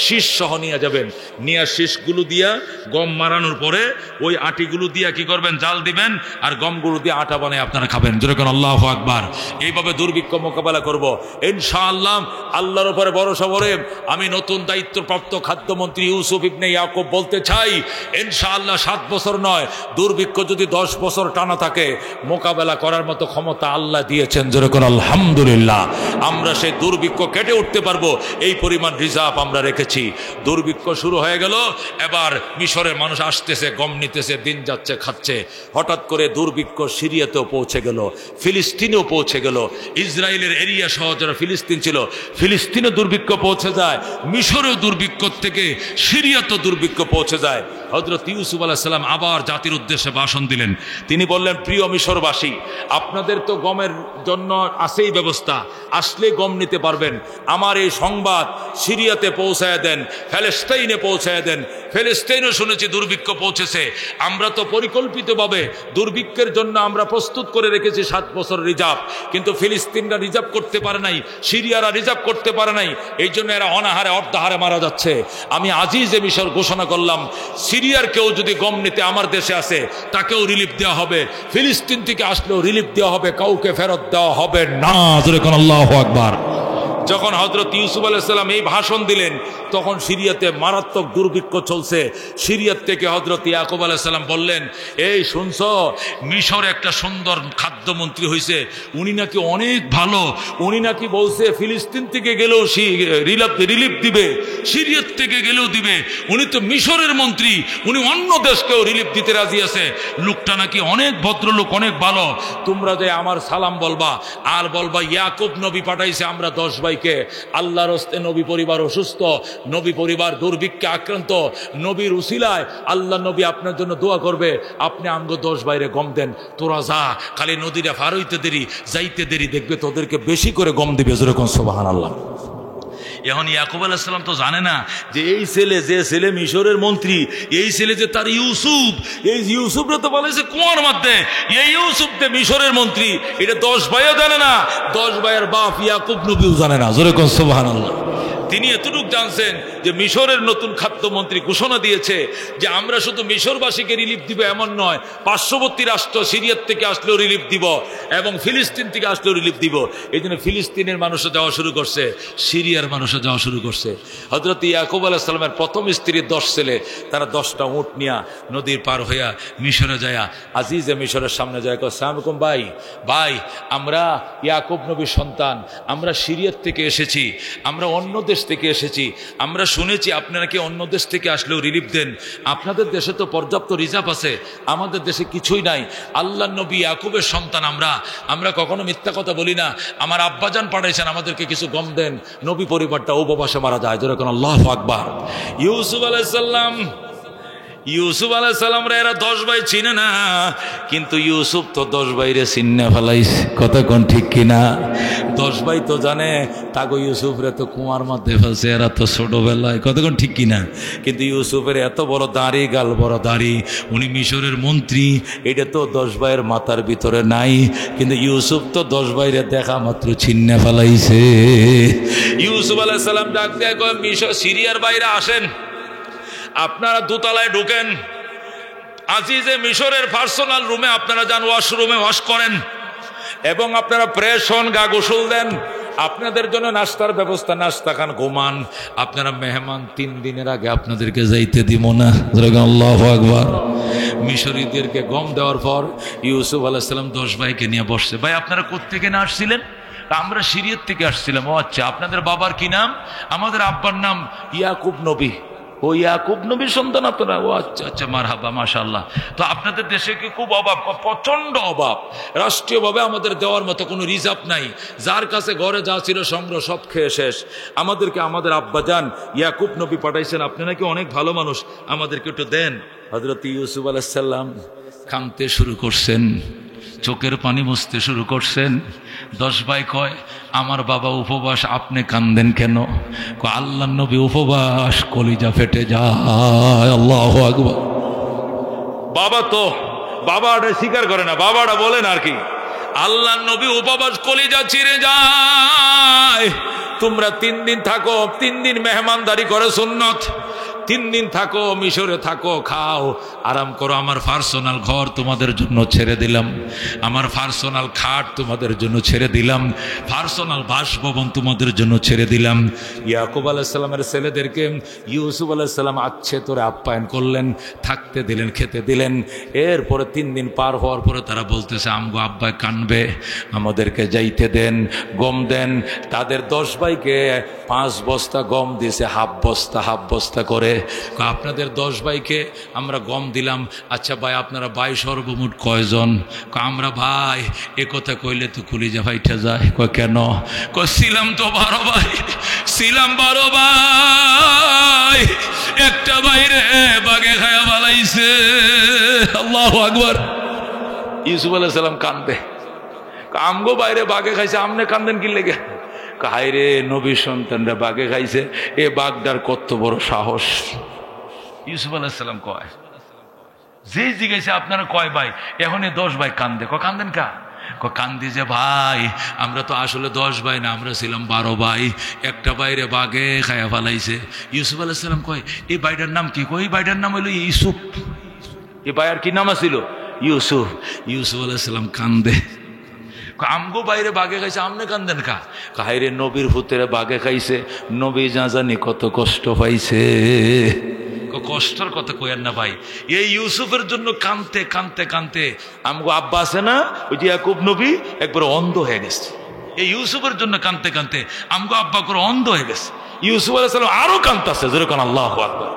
শীষ সহ নিয়ে যাবেন। নিয়ে শীষগুলো দিয়া গম মারানোর পরে ওই আটিগুলো দিয়া কি করবেন, জাল দিবেন, আর গমগুলো দিয়ে আটা বানিয়ে আপনারা খাবেন। যেরকম আল্লাহু আকবার। এইভাবে দুর্ভিক্ষ মোকাবেলা করব ইনশাআল্লাহ। আল্লাহর উপরে ভরসা করে আমি নতুন দায়িত্বপ্রাপ্ত খাদ্যমন্ত্রী ইউসুফ ইবনে ইয়াকুব বলতে চাই, ইনশাআল্লাহ 7 বছর নয়, দুর্ভিক্ষ যদি 10 বছর টানা থাকে, মোকাবেলা করার মতো ক্ষমতা আল্লাহ দিয়েছেন। যেরকম আলহামদুলিল্লাহ। আমরা সেই দুর্ভিক্ষ কেটে উঠতে পারবো, এই পরিমাণ রিজার্ভ আমরা রেখেছি। দুর্ভিক্ষ শুরু হয়ে গেল, এবার মিশরের মানুষ আসতেছে, গম নিতেছে, দিন যাচ্ছে, খাচ্ছে। হঠাৎ করে দুর্ভিক্ষ সিরিয়াতেও পৌঁছে গেল, ফিলিস্তিনেও পৌঁছে গেল। ইসরায়েলের এরিয়া সহ যারা ফিলিস্তিন ছিল, ফিলিস্তিনে দুর্ভিক্ষ পৌঁছে যায়, মিশরেও দুর্ভিক্ষ থেকে সিরিয়াতেও দুর্ভিক্ষ পৌঁছে যায়। হযরত ইউসুফ আলাইহিস সালাম আবার জাতির উদ্দেশ্যে ভাষণ দিলেন। তিনি বললেন, প্রিয় মিশরবাসী, আপনাদের তো গমের জন্য আছেই ব্যবস্থা, আসলে গম নিতে পারবেন। আমার এই সংবাদ সিরিয়াতে পৌঁছায় দেন, প্যালেস্টাইনে পৌঁছায় দেন। ফিলিস্তিনেও শুনেছি দুর্ভিক্ষ পৌঁছেছে। আমরা তো পরিকল্পিতভাবে দুর্ভিক্ষের জন্য আমরা প্রস্তুত করে রেখেছি 7 বছর রিজার্ভ, কিন্তু ফিলিস্তিনরা রিজার্ভ করতে পারে নাই, সিরিয়ারা রিজার্ভ করতে পারে নাই। এই জন্য এরা অনাহারে অর্ধাহারে মারা যাচ্ছে। আমি আজিজে মিশর ঘোষণা করলাম, সিরিয়ার কেউ যদি গম নিতে আমার দেশে আসে তাকেও রিলিফ দেওয়া হবে, ফিলিস্তিন থেকে আসলেও রিলিফ দেওয়া হবে, কাউকে ফেরত দেওয়া হবে না। যেরকম আল্লাহু আকবার। যখন হযরত ইউসুফ আলাইহিস সালাম এই ভাষণ দিলেন, তখন সিরিয়াতে মারাত্মক দুর্ভিক্ষ চলছে। সিরিয়াত থেকে হযরত ইয়াকুব আলাইহিস সালাম বললেন, এই শুনছো, মিশরে একটা সুন্দর খাদ্যমন্ত্রী হয়েছে, উনি নাকি অনেক ভালো, উনি নাকি বলছে ফিলিস্তিন থেকে গেলেও রিলিফ দিবে, সিরিয়াত থেকে গেলেও দিবে। উনি তো মিশরের মন্ত্রী, উনি অন্য দেশকেও রিলিফ দিতে রাজি আছে। লোকটা নাকি অনেক ভদ্রলোক, অনেক ভালো। তোমরা যে আমার সালাম বলবা আর বলবা ইয়াকুব নবী পাঠাইছে আমরা 10 ভাইকে। আল্লাহর হস্তে নবী পরিবার অসুস্থ, নবী পরিবার দুর্ভিক্ষে আক্রান্ত, নবীর উসিলায় আল্লাহ নবী আপনার জন্য দোয়া করবে। আপনি আমগো 10 ভাইরে গম দেন, তোরা যা, খালি নদীটা পার হইতে দেরি, যাইতে দেরি, দেখবে তোদেরকে বেশি করে গম দিবে। যেরকম সুবহানাল্লাহ। এখন ইয়াকুব আলাইহিস সালাম তো জানে না যে এই ছেলে, যে ছেলে মিশরের মন্ত্রী, এই ছেলে যে তার ইউসুফ, এই ইউসুফরে তো বলেছে কুয়ার মধ্যে, এই ইউসুফ যে মিশরের মন্ত্রী, এটা 10 ভাইও জানে না, 10 ভাইয়ের বাপ ইয়াকুব নবীও জানে না। যেরকম সুবহানাল্লাহ। তিনি এতটুকু জানছেন যে মিশরের নতুন খাদ্যমন্ত্রী ঘোষণা দিয়েছে যে আমরা শুধু মিশরবাসীকে রিলিফ দিব এমন নয়, পার্শ্ববর্তী রাষ্ট্র সিরিয়ার থেকে আসলেও রিলিফ দিব এবং ফিলিস্তিন থেকে আসলেও রিলিফ দিব। এই জন্য ফিলিস্তিনের মানুষও যাওয়া শুরু করছে, সিরিয়ার মানুষও যাওয়া শুরু করছে। হযরত ইয়াকুব আলাইহিস সালামের প্রথম স্ত্রীর 10 ছেলে, তারা 10টা উট নিয়া নদীর পার হইয়া মিশরে যায়া আজিজে মিশরের সামনে যায়, আসসালামু আলাইকুম ভাই, ভাই আমরা ইয়াকুব নবীর সন্তান, আমরা সিরিয়ার থেকে এসেছি, আমরা অন্য দেশ থেকে এসেছি, আমরা শুনেছি আপনারা কি অন্য দেশ থেকে আসলেও রিলিফ দেন, আপনাদের দেশে তো পর্যাপ্ত রিজার্ভ আছে, আমাদের দেশে কিছুই নাই। আল্লাহ নবী ইয়াকুবের সন্তান আমরা কখনো মিথ্যা কথা বলি না। আমার আব্বাজান পাঠাইছেন আমাদেরকে কিছু গম দেন। নবী পরিবারটা উপবাসে মারা যায়। যেরকম আল্লাহু আকবার। ইউসুফ আলাইহিস সালাম ইউসুফ আলাইহিস সালামরা এরা 10 ভাই চিনে না, কিন্তু ইউসুফ তো 10 ভাইরে চিনে ফেলাইছে। কথা কোন ঠিক কিনা? 10 ভাই তো জানে তাগো ইউসুফরে তো কুয়ার মধ্যে ফেলছে, এরা তো ছোটবেলায়। কথা কোন ঠিক কিনা? কিন্তু ইউসুফের এত বড় দাড়ি, গাল বড় দাড়ি, উনি মিশরের মন্ত্রী, এটা তো 10 ভাইয়ের মাথার ভিতরে নাই। কিন্তু ইউসুফ তো 10 ভাইরে দেখা মাত্র চিনে ফেলাইছে। ইউসুফ আলাইহিস সালাম ডাক দিয়ে কয়, মিশর সিরিয়ার বাইরে আসেন, আপনারা দোতলায় ঢুকেন, আজিজে মিশরের পার্সোনাল রুমে আপনারা যান, ওয়াশরুমে ওয়াশ করেন এবং আপনারা ফ্রেশ হন, গা গোসল দেন, আপনাদের জন্য নাস্তার ব্যবস্থা, নাস্তা খান, ঘুমান। আপনারা মেহমান, 3 দিনের আগে আপনাদেরকে যাইতে দিব না। আল্লাহু আকবার। মিশরীদেরকে গম দেওয়ার পর ইউসুফ আলাইহিস সালাম 10 ভাইকে নিয়ে বসছে। ভাই আপনারা কোত্থেকে না আসছিলেন? আমরা সিরিয়ার থেকে আসছিলাম। ও আচ্ছা, আপনাদের বাবার কি নাম? আমাদের আব্বার নাম ইয়াকুব নবী। ও ইয়াকুব নবীর সন্তান আপনারা? ও আচ্ছা আচ্ছা, মারহাবা, মাশাআল্লাহ। তো আপনাদের দেশে কি খুব অভাব? প্রচন্ড অভাব, রাষ্ট্রীয়ভাবে আমাদের দেওয়ার মতো কোনো রিজার্ভ নাই, যার কাছে ঘরে যা ছিল সংগ্রহ সব খেয়ে শেষ। আমাদেরকে আমাদের আব্বাজান ইয়াকুব নবী পাঠাইছেন, আপনি নাকি অনেক ভালো মানুষ, আমাদেরকে একটু দেন। হযরত ইউসুফ আলাইহিস সালাম কাঁদতে শুরু করছেন, চোখের পানি মুছতে শুরু করছেন। 10 ভাই কয়, আমার বাবা উপবাস, আপনি কান্দেন কেন? আল্লাহর নবী উপবাস, কলিজা ফেটে যায়। আল্লাহু আকবার। বাবা তো বাবাটা স্বীকার করে না, বাবাটা বলেন আর কি, আল্লাহর নবী উপবাস, কলিজা চিরে যায়। তোমরা 3 দিন থাকো, 3 দিন মেহমানদারি করে সুন্নত, 3 দিন থাকো, মিশরে থাকো, খাও, আরাম করো। আমার পার্সোনাল ঘর তোমাদের জন্য ছেড়ে দিলাম, আমার পার্সোনাল খাট তোমাদের জন্য ছেড়ে দিলাম, পার্সোনাল বাসভবন তোমাদের জন্য ছেড়ে দিলাম। ইয়াকুব আলাইহিস সালামের ছেলেদেরকে ইউসুফ আলাইহিস সালাম আচ্ছে তোরে আপ্যায়ন করলেন, থাকতে দিলেন, খেতে দিলেন। এরপরে 3 দিন পার হওয়ার পরে তারা বলতেছে, আমগো আব্বাই কানবে, আমাদেরকে যাইতে দেন, গম দেন। তাদের 10 ভাইকে 5 বস্তা গম দিয়েছে, হাফ বস্তা করে। আপনাদের 10 ভাইকে আমরা গম দিলাম। আচ্ছা ভাই, আপনারা ভাই সর্বমোট কয়জন? আমরা ভাই, এ কথা কইলে তো কলিজা ফাইটা যায়। কয় কেন? কয় ছিলাম তো 12 ভাই, ছিলাম 12 ভাই, একটা বাইরে বাগে খায়া বালাইছে। আল্লাহু আকবার। ইউসুফ আলাইহিস সালাম কান্দে, আমগো বাইরে বাগে খাইছে, আমনে কান্দেন কি লেগে? কাহাইরে, নবীর সন্তানরা বাগে খাইছে, এ বাগদার কত বড় সাহস। ইউসুফ আলাইহিস সালাম কয়, যে জিজ্ঞাসা আপনারা কয় ভাই? এখন 10 ভাই কান্দে। কান্দেন কা? কান্দি যে ভাই, আমরা তো আসলে 10 ভাই না, আমরা ছিলাম 12 ভাই, একটা বাইরে বাগে খায়া ফেলাইছে। ইউসুফ আলাইহিস সালাম কয়, এই ভাইটার নাম কি? এই ভাইটার নাম হইল ইউসুফ। এই ভাইয়ার কি নাম ছিল? ইউসুফ। ইউসুফ আলাইহিস সালাম কান্দে, আমগো বাইরে বাগে খাইছে, আমনে কান্দেন কা? কাহাইরে, নবীর ভূতেরা বাগে খাইছে, নবী যা জানি কত কষ্ট পাইছে। কষ্টের কথা কইেন না ভাই। এই ইউসুফের জন্য কানতে কানতে কানতে আমগো আব্বা আছে না, ওই যে ইয়াকুব নবী, একবার অন্ধ হয়ে গেছে। এই ইউসুফের জন্য কানতে কানতে আমগো আব্বা করে অন্ধ হয়ে গেছে। ইউসুফ আলাইহিস সালাম আরো কানতেছে, যেরকম আল্লাহু আকবার।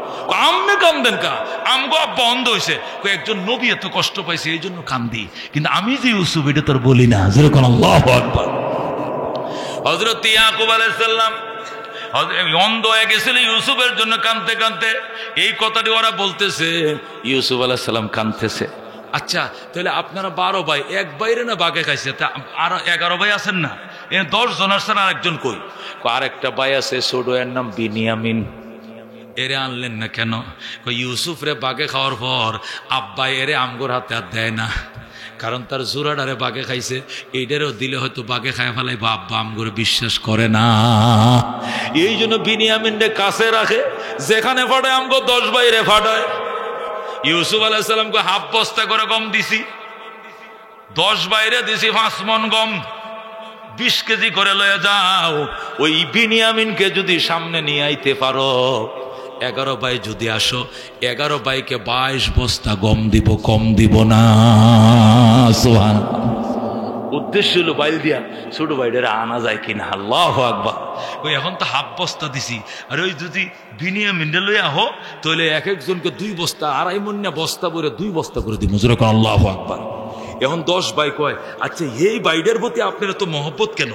আমনে কান্দেন কা? আমগো আব্বা অন্ধ হয়েছে, একজন নবী এত কষ্ট পাইছে এই জন্য কান্দি, কিন্তু আমি যে ইউসুফ এটা তোর বলি না, যেরকম আল্লাহু আকবার। হযরত ইয়াকুব আলাইহিস সালাম অন্ধ হয়ে গেছিল ইউসুফের জন্য কানতে কানতে। এই কথাটি ওরা বলতেছে, ইউসুফ আলাইহিস সালাম কানতেছে। আচ্ছা, তাহলে আপনারা 12 ভাই, এক বাইরে না বাগে খাইছে, তা আর 11 ভাই আছেন না? 10 জন আসছেন, আর একজন কই? আর একটা ভাই আছে ছোট, এর নাম বিনিয়ামিন। এরে আনলেন না কেন? ইউসুফ রে বাগে খাওয়ার পর আব্বা এরে আমগোর হাতে আর দেয় না, কারণ তার জোড়াডারে বাগে খাইছে, এইটারও দিলে হয়তো বাগে খায় ফেলাই, বা আব্বা আমগোরে বিশ্বাস করে না। এই জন্য বিনিয়ামিনরে কাছে রাখে, যেখানে ফাটায় আমগো 10 ভাইরে ফাটায়। ইউসুফ আলাইহিস সালামকে হাফ বস্তা করে গম দিছি, 10 ভাইরে দিছি 5 মণ গম, 20 কেজি করে লয়ে যাও। ওই বিনিয়ামিনকে যদি সামনে নিয়ে আইতে পারো, 11 ভাই যদি আসো, 11 ভাইকে 22 বস্তা গম দিব, কম দিব না। সুবহানাল্লাহ। উদ্দেশ্য হলো বাইল দিয়া ছোট ভাইদের আনা যায় কিনা। আল্লাহু আকবার। ওই এখন তো হাফ বস্তা দিছি, আর ওই যদি বিনিয়ামিনরে লইয়া আহো, তাহলে এক একজনকে 2 বস্তা, 2.5 মণ বস্তা ভরে 2 বস্তা করে দিব। যেরকম আল্লাহু আকবার। এখন 10 ভাই কয়, আচ্ছা এই বাইডের প্রতি আপনার তো মহব্বত কেন,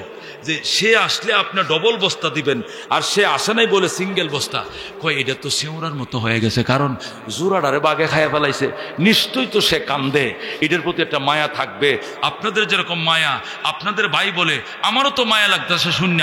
যে সে আসলে আপনার ডবল বস্তা দিবেন আর সে আসে নাই বলে সিঙ্গেল বস্তা? কয় এটা তো শিউরার মতো হয়ে গেছে, কারণ জোড়াডারে বাগে খাইয়া ফেলাইছে, নিশ্চয়ই তো সে কান্দে, এটার প্রতি একটা মায়া থাকবে। আপনাদের যেরকম মায়া, আপনাদের ভাই বলে আমারও তো মায়া লাগতেছে শূন্য,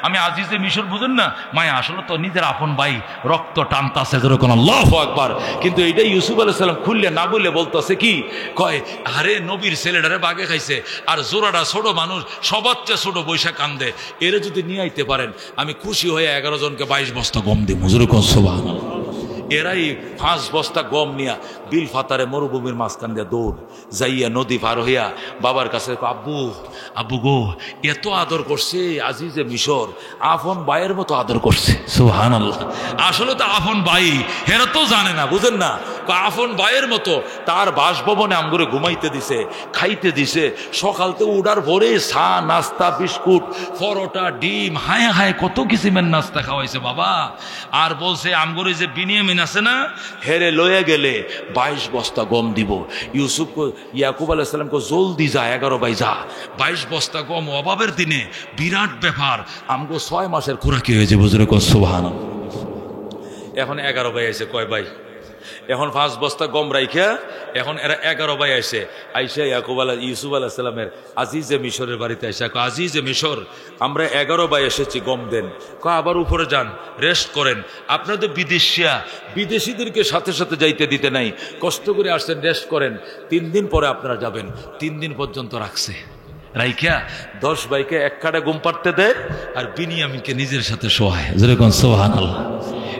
আমি আজিজে মিশর বুঝেন না, মায়া আসলে তো নিজের আপন ভাই, রক্ত টানতাছে যেরকম, আল্লাহু আকবার। কিন্তু এইটা ইউসুফ আলাইহিস সালাম খুললে না বলে বলতেছে কি, কয় আরে নবীর ছেলেটারে বাগে খাইছে আর জোড়াটা ছোট মানুষ, সবার চেয়ে ছোট বৈশা কান্দে, এরা যদি নিয়ে আইতে পারেন আমি খুশি হয়ে 11 জনকে 22 বস্তা গম দিই। হুজুর সুবহানাল্লাহ। এরাই 5 বস্তা গম নিয়া বিল ফাতারে মরুভূমির মাঝখান দিয়ে দৌড় যাইয়া নদী পার হইয়া বাবার কাছে, আব্বু আব্বু গো, এত আদর করছে আজিজে মিশর, আপন ভাইয়ের মতো আদর করছে। সুবহানাল্লাহ। আসলে তো আপন ভাই, হেরা তো জানে না, বুঝেন না, আপন ভাইয়ের মতো তার বাসভবনে আমগরে ঘুমাইতে দিছে, খাইতে দিছে, সকালতে উঠার পরে চা নাস্তা বিস্কুট পরোটা ডিম হায় হায় কত কিসিমের নাস্তা খাওয়াইছে বাবা। আর বলছে আমগরে যে বিনিয়ামিন আছে না, হেরে লয়ে গেলে 22 বস্তা গম দিব। ইউসুফ ইয়াকুব আলাইহিস সালামকে জলদি যা, 11 ভাই যা, 22 বস্তা গম অভাবের দিনে বিরাট ব্যাপার, আমগো 6 মাসের খোরাকি হয়েছে। বুঝলে সুবহানাল্লাহ। এখন 11 ভাই আছে, কয় ভাই, এখন 5 বস্তা গম রাইখা এখন এরা 11 ভাই আসে, আইসা ইউসুফ আলাইহিস সালামের আজিজে মিশরের বাড়িতে আইসা, আজিজে মিশর আমরা 11 ভাই এসেছি, গম দেন। আবার উপরে যান, রেস্ট করেন, আপনাদের বিদেশিয়া বিদেশিদেরকে সাথে সাথে যাইতে দিতে নাই, কষ্ট করে আসছেন, রেস্ট করেন, 3 দিন পরে আপনারা যাবেন। 3 দিন পর্যন্ত রাখছে, রাইখা 10 ভাইকে এক কাটে ঘুম পাড়তে দেয় আর বিনিয়ামিনকে নিজের সাথে শোয়ায়। যেরকম সুবহানাল্লাহ।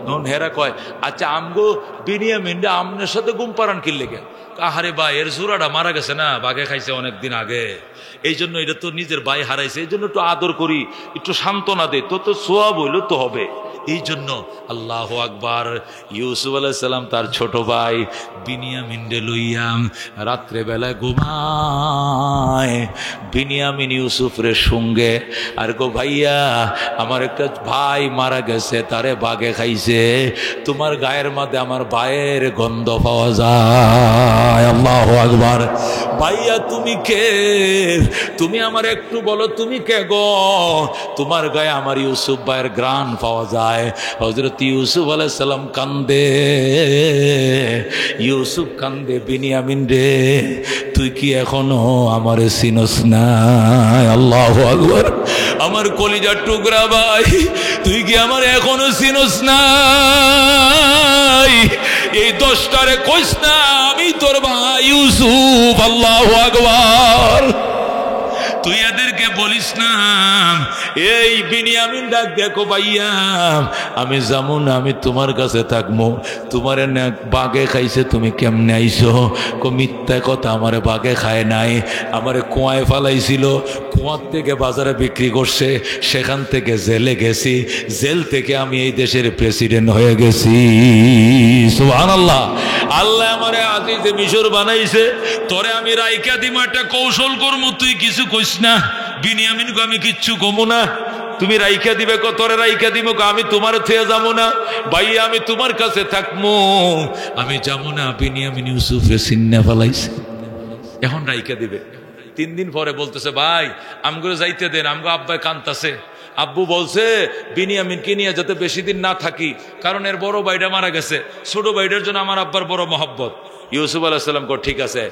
এখন হেরা কয়, আচ্ছা আমগো বিনিয়ামিনটা আমনের সাথে ঘুম পাড়ান কি লেগে? আহারে ভাই, এর জোড়াটা মারা গেছে না, বাঘে খাইছে অনেকদিন আগে, এই জন্য এটা তো নিজের ভাই হারাইছে, এই জন্য একটু আদর করি, একটু সান্ত্বনা দে, তো সোয়াব হইলো তো হবে। এই জন্য আল্লাহু আকবার। ইউসুফ আলাইহিস সালাম তার ছোট ভাই বিনিয়ামিনকে লইয়াম রাত্রে বেলায় ঘুমায়, বিনিয়ামিন ইউসুফরে সঙ্গে, আর গো ভাইয়া আমার একটা ভাই মারা গেছে, তারে বাঘে খাইছে, তোমার গায়ের মধ্যে আমার ভাইয়ের গন্ধ পাওয়া যায়। আল্লাহু আকবার। ভাইয়া তুমি কে? তুমি আমার একটু বলো তুমি কে গো? তোমার গায়ে আমার ইউসুফ ভাইয়ের ঘ্রাণ পাওয়া যায়। হযরত ইউসুফ আলাইহিস সালাম কান্দে, ইউসুফ কান্দে, বিনিয়ামিন রে তুই কি এখনো আমারে চিনস না? আল্লাহু আকবার। আমার কলিজার টুকরা ভাই, তুই কি আমার এখনো চিনস না? এই 10টারে কইস না আমি তোর ভাই ইউসুফ। আল্লাহু আকবার। তুই এদেরকে বলিস না। এই বিনিয়ামিন ডাক দেখো, ভাইয়া আমি যাবো না, আমি তোমার কাছে থাকবো, তোমার বাঘে খাইছে, তুমি কেমনে আইছো? মিথ্যা কথা, আমারে বাঘে খায় নাই, আমারে কুয়ায় ফালাইছিল, কুয়ার থেকে বাজারে বিক্রি করছে, সেখান থেকে জেলে গেছি, জেল থেকে আমি এই দেশের প্রেসিডেন্ট হয়ে গেছি। সুবহানাল্লাহ। আল্লাহ আমারে আজিজে মিশর বানাইছে, তোরে আমি রাইকা দিমা একটা কৌশল করবো, তুই কিছু কইস না। বিনিয়ামিনকে আমি কিচ্ছু কমু না, তুমি রাইকা দিবে, তোরে রাইকা দিব, আমি তোমার থুয়ে যাবো না, ভাইয়া আমি তোমার কাছে থাকবো, আমি যাবো না। বিনিয়ামিন ইউসুফে সিন্না ফেলাইছে, এখন রাইকা দিবে। 3 দিন পরে বলতেছে, ভাই আমগুলো যাইতে দেন, আমগো আব্বাই কান্তাছে। আব্বু বলছে বিনিয়ামিনকে নিয়ে যাতে বেশি দিন না থাকি, কারণ এর বড় ভাইটা মারা গেছে, ছোট ভাইটার জন্য আমার আব্বার বড় মহব্বত। ইউসুফ আলাইহিস সালাম কো ঠিক আছে,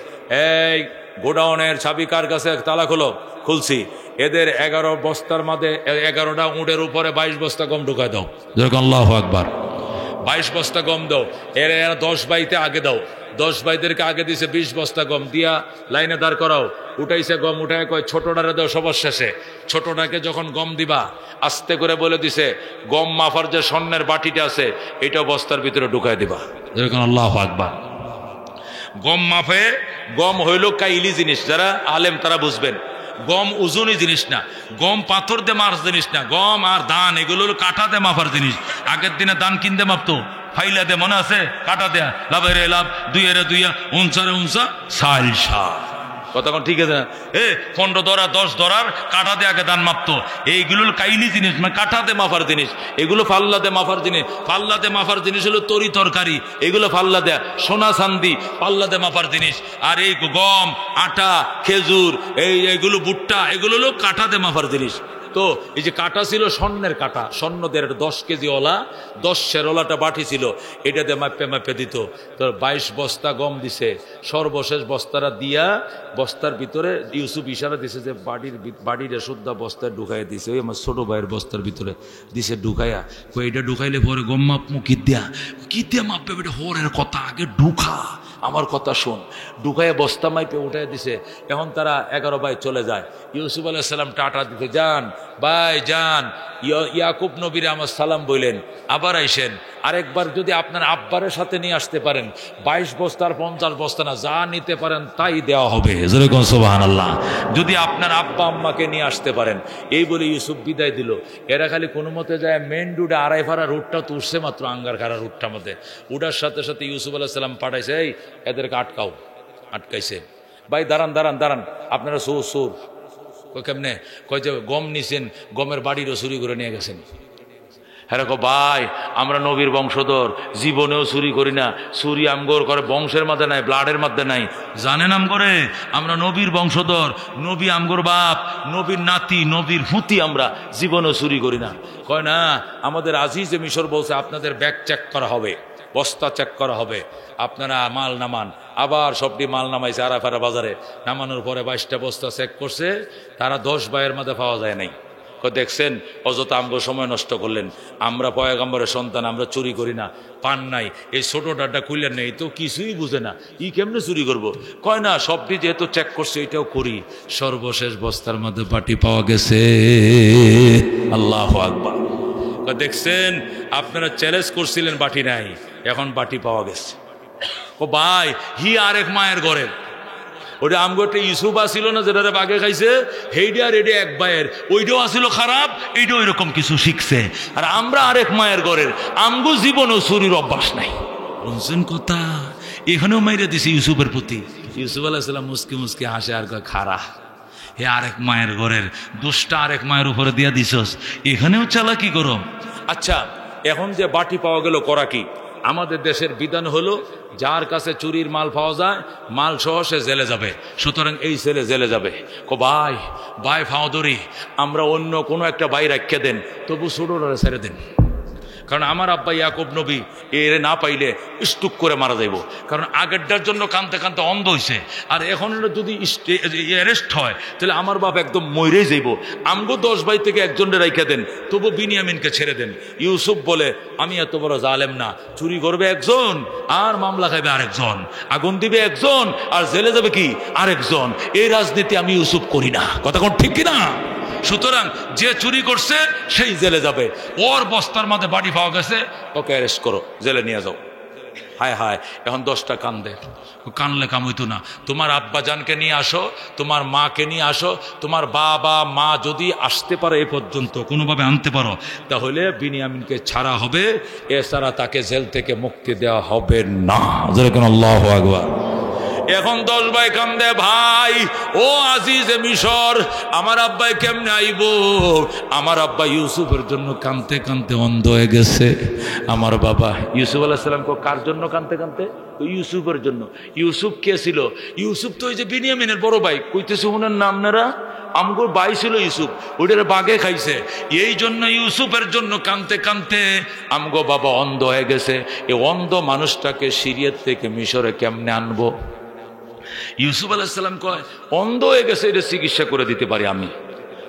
এই গোডাউনের চাবি কার কাছে? তালা খোলো। খুলছি। এদের 11 বস্তার মধ্যে 11টা উটের উপরে 22 বস্তা গম ঢুকায় দাও। আল্লাহু আকবার। 22 বস্তা গম দাও। এর 10 ভাইতে আগে দাও, 10 ভাইদেরকে আগে দিছে 20 বস্তা গম দিয়া লাইনে দাঁড় করাও। উঠাইছে গম, উঠায় কয় ছোটটারে দাও সবার শেষে। ছোটটাকে যখন গম দিবা আস্তে করে বলে দিছে, গম মাফার যে স্বর্ণের বাটিটা আছে এটা বস্তার ভিতরে ঢুকায় দিবা। আল্লাহু আকবার। গম মাফে, গম হইল কাইলি জিনিস, যারা আলেম তারা বুঝবেন। গম ওজনি জিনিস না, গম পাথর দিয়ে মার জিনিস না, গম আর ধান এগুলো কাটা দিয়ে মাফার জিনিস। আগের দিনে ধান কিনতে মাপতো ফাইলা দে, মনে আছে? কাটা দেয়া, লাভের লাভ, 2 এর 2, 19 উনসা 4 সা। কতক্ষণ ঠিক আছে না? 15 ধরা 10 ধরার কাঠা দিয়ে আগে দান মাপতো। এইগুলো কাইলি জিনিস, মানে কাঠাতে মাফার জিনিস, এগুলো ফাল্লাতে মাফার জিনিস। ফাল্লাতে মাফার জিনিস হলো তরি তরকারি, এগুলো ফাল্লা দেয়া। সোনা চান্দি পাল্লাতে মাপার জিনিস। আর এই গম, আটা, খেজুর, এইগুলো ভুট্টা, এগুলো হলো কাঠাতে মাপার জিনিস। তো এই যে কাটা ছিল স্বর্ণের কাটা, স্বর্ণদের 10 কেজি ওলা, 10 সেরওয়ালাটা বাটি ছিল, এটাতে মাপে মাপে দিত। তো 22 বস্তা গম দিছে, সর্বশেষ বস্তাটা দিয়া বস্তার ভিতরে ইউসুফ ইশারা দিছে যে বাড়ির শুদ্ধা বস্তায় ঢুকাই দিছে। ওই আমার ছোট ভাইয়ের বস্তার ভিতরে দিছে ঢুকাইয়া। এটা ঢুকাইলে পরে গম মাপমু কি দিয়া মাপবে? বেটা হরের কথা, আগে ঢুকা, আমার কথা শোন। ঢুকাইয়া বস্তা মাইপে উঠাই দিছে। এখন তারা 11 ভাই চলে যায়। ইউসুফ আলাইহিস সালাম টাটা দিতে, যান ভাই যান, ইয়াকুব নবীরে আমার সালাম বললেন, আবার আইসেন। আরেকবার যদি আপনার আব্বারের সাথে নিয়ে আসতে পারেন, 22 বস্তার 50 বস্তা না, যা নিতে পারেন তাই দেওয়া হবে। সুবহানাল্লাহ। যদি আপনার আব্বা আম্মাকে নিয়ে আসতে পারেন। এই বলে ইউসুফ বিদায় দিল। এরা খালি কোনো মতে যায় মেন রুটে, আড়াই ফাড়া রুটটা তো উঠছে মাত্র, আঙ্গার খাড়া রুটটার মধ্যে উঠার সাথে সাথে ইউসুফ আলাইহিস সালাম পাঠাইছে, এই এদেরকে আটকাও। আটকাইছে। ভাই দাঁড়ান দাঁড়ান দাঁড়ান, আপনারা সুর কেমনে? কয় যে গম নিছেন, গমের বাড়িরও চুরি করে নিয়ে গেছেন। হ্যাঁ কো ভাই, আমরা নবীর বংশধর, জীবনেও চুরি করি না। চুরি আমগর করে বংশের মধ্যে নাই, ব্লাডের মধ্যে নাই, জানেন আম করে। আমরা নবীর বংশধর, নবী আমগর বাপ, নবীর নাতি, নবীর ফুতি, আমরা জীবনেও চুরি করি না। কয় না, আমাদের আজিজে মিশর বলছে আপনাদের ব্যাগ চেক করা হবে, বস্তা চেক করা হবে, আপনারা মাল নামান। আবার সবটি মাল নামাইছে আরাফারা বাজারে। নামানোর পরে 22টা বস্তা চেক করছে, তারা 10 ভাইয়ের মধ্যে পাওয়া যায় নাই। দেখছেন, অযথা আমগো সময় নষ্ট করলেন। আমরা পয়গম্বরের সন্তান, আমরা চুরি করি না। পান নাই, এই ছোট ডাটা খুললেন নেই তো কিছুই বুঝে না, কেমনে চুরি করব? কয় না, সবটি যেহেতু চেক করছে এটাও করি। সর্বশেষ বস্তার মধ্যে বাটি পাওয়া গেছে। আল্লাহু আকবার। দেখছেন, আপনারা চ্যালেঞ্জ করছিলেন বাটি নাই, এখন বাটি পাওয়া গেছে। ও ভাই, আরেক মায়ের ঘরে ওটা আমগো একটা ইউসুফ আসিল না, যেটা বাগে খাইছে, হেইডা আর এটা এক ভাইয়ের, ওইটাও আসিল খারাপ, এইটাও এরকম কিছু শিখছে। আর আমরা আরেক মায়ের ঘরের, আমগো জীবনেও চুরির অভ্যাস নাই। বুঝছেন কথা? এখানেও মাইরে দিছে ইউসুফের প্রতি। ইউসুফ আলাইহিস সালাম মুসকি মুসকি হাসে আর কয়, খারা, হে আরেক মায়ের ঘরের দোষটা আরেক মায়ের উপরে দিয়া দিছস, এখানেও চালাকি করো। আচ্ছা, এখন যে বাটি পাওয়া গেল, করা কি? আমাদের দেশের বিধান হলো, যার কাছে চুরির মাল পাওয়া যায়, মাল সহ সে জেলে যাবে। সুতরাং এই ছেলে জেলে যাবে। ভাই ভাই ফাওদরি, আমরা অন্য কোনো একটা ভাই রাখিয়ে দেন, তবু ছোটরা ছেড়ে দেন। কারণ আমার আব্বা ইয়াকুব নবী এর না পাইলে স্টুক করে মারা যাইব। কারণ আগেরটার জন্য কানতে কানতে অন্ধ হয়েছে, আর এখন যদি অ্যারেস্ট হয় তাহলে আমার বাপ একদম মরে যাইব। আমগো 10 ভাই থেকে একজনের রাইখা দেন, তবু বিনিয়ামিনকে ছেড়ে দেন। ইউসুফ বলে, আমি এত বড় জালেম না, চুরি করবে একজন আর মামলা খাইবে আরেকজন, আগুন দিবে একজন আর জেলে যাবে কি আরেকজন। এই রাজনীতি আমি ইউসুফ করি না। কথা কোন ঠিক কিনা? সুতরাং যে চুরি করছে সেই জেলে যাবে। ওর বস্তার মধ্যে বাড়ি পাওয়া গেছে, ওকে অ্যারেস্ট করো, জেলে নিয়ে যাও। হায় হায়, এখন 10টা কান্দে। কানলে কাম হইতো না। তোমার আব্বা জানকে নিয়ে আসো, তোমার মাকে নিয়ে আসো, তোমার বাবা মা যদি আসতে পারে এ পর্যন্ত কোনোভাবে আনতে পারো, তাহলে বিনিয়ামিনকে ছাড়া হবে, এছাড়া তাকে জেল থেকে মুক্তি দেওয়া হবে না। আল্লাহু আকবার। এখন 10 ভাই কান্দে, ভাই ও আজিজে মিশর, আমার আব্বাই কেমনে আইব? আমার আব্বা ইউসুফের জন্য কানতে কানতে অন্ধ হয়ে গেছে। আমার বাবা ইউসুফ আলাইহিস সালাম কার জন্য কানতে কানতে? ইউসুফের জন্য। ইউসুফ কে ছিল? ইউসুফ তো ওই যে বিনিয়ামিনের বড় ভাই, কইতেছে ওনার নাম নারা, আমগোর ভাই ছিল ইউসুফ, ওইটার বাগে খাইছে। এই জন্য ইউসুফের জন্য কানতে কানতে আমগো বাবা অন্ধ হয়ে গেছে। এই অন্ধ মানুষটাকে সিরিয়ার থেকে মিশরে কেমনে আনবো? ইউসুফ আলাইহিস সালাম কয়, অন্ধ হয়ে গেছে, এটা চিকিৎসা করে দিতে পারি আমি,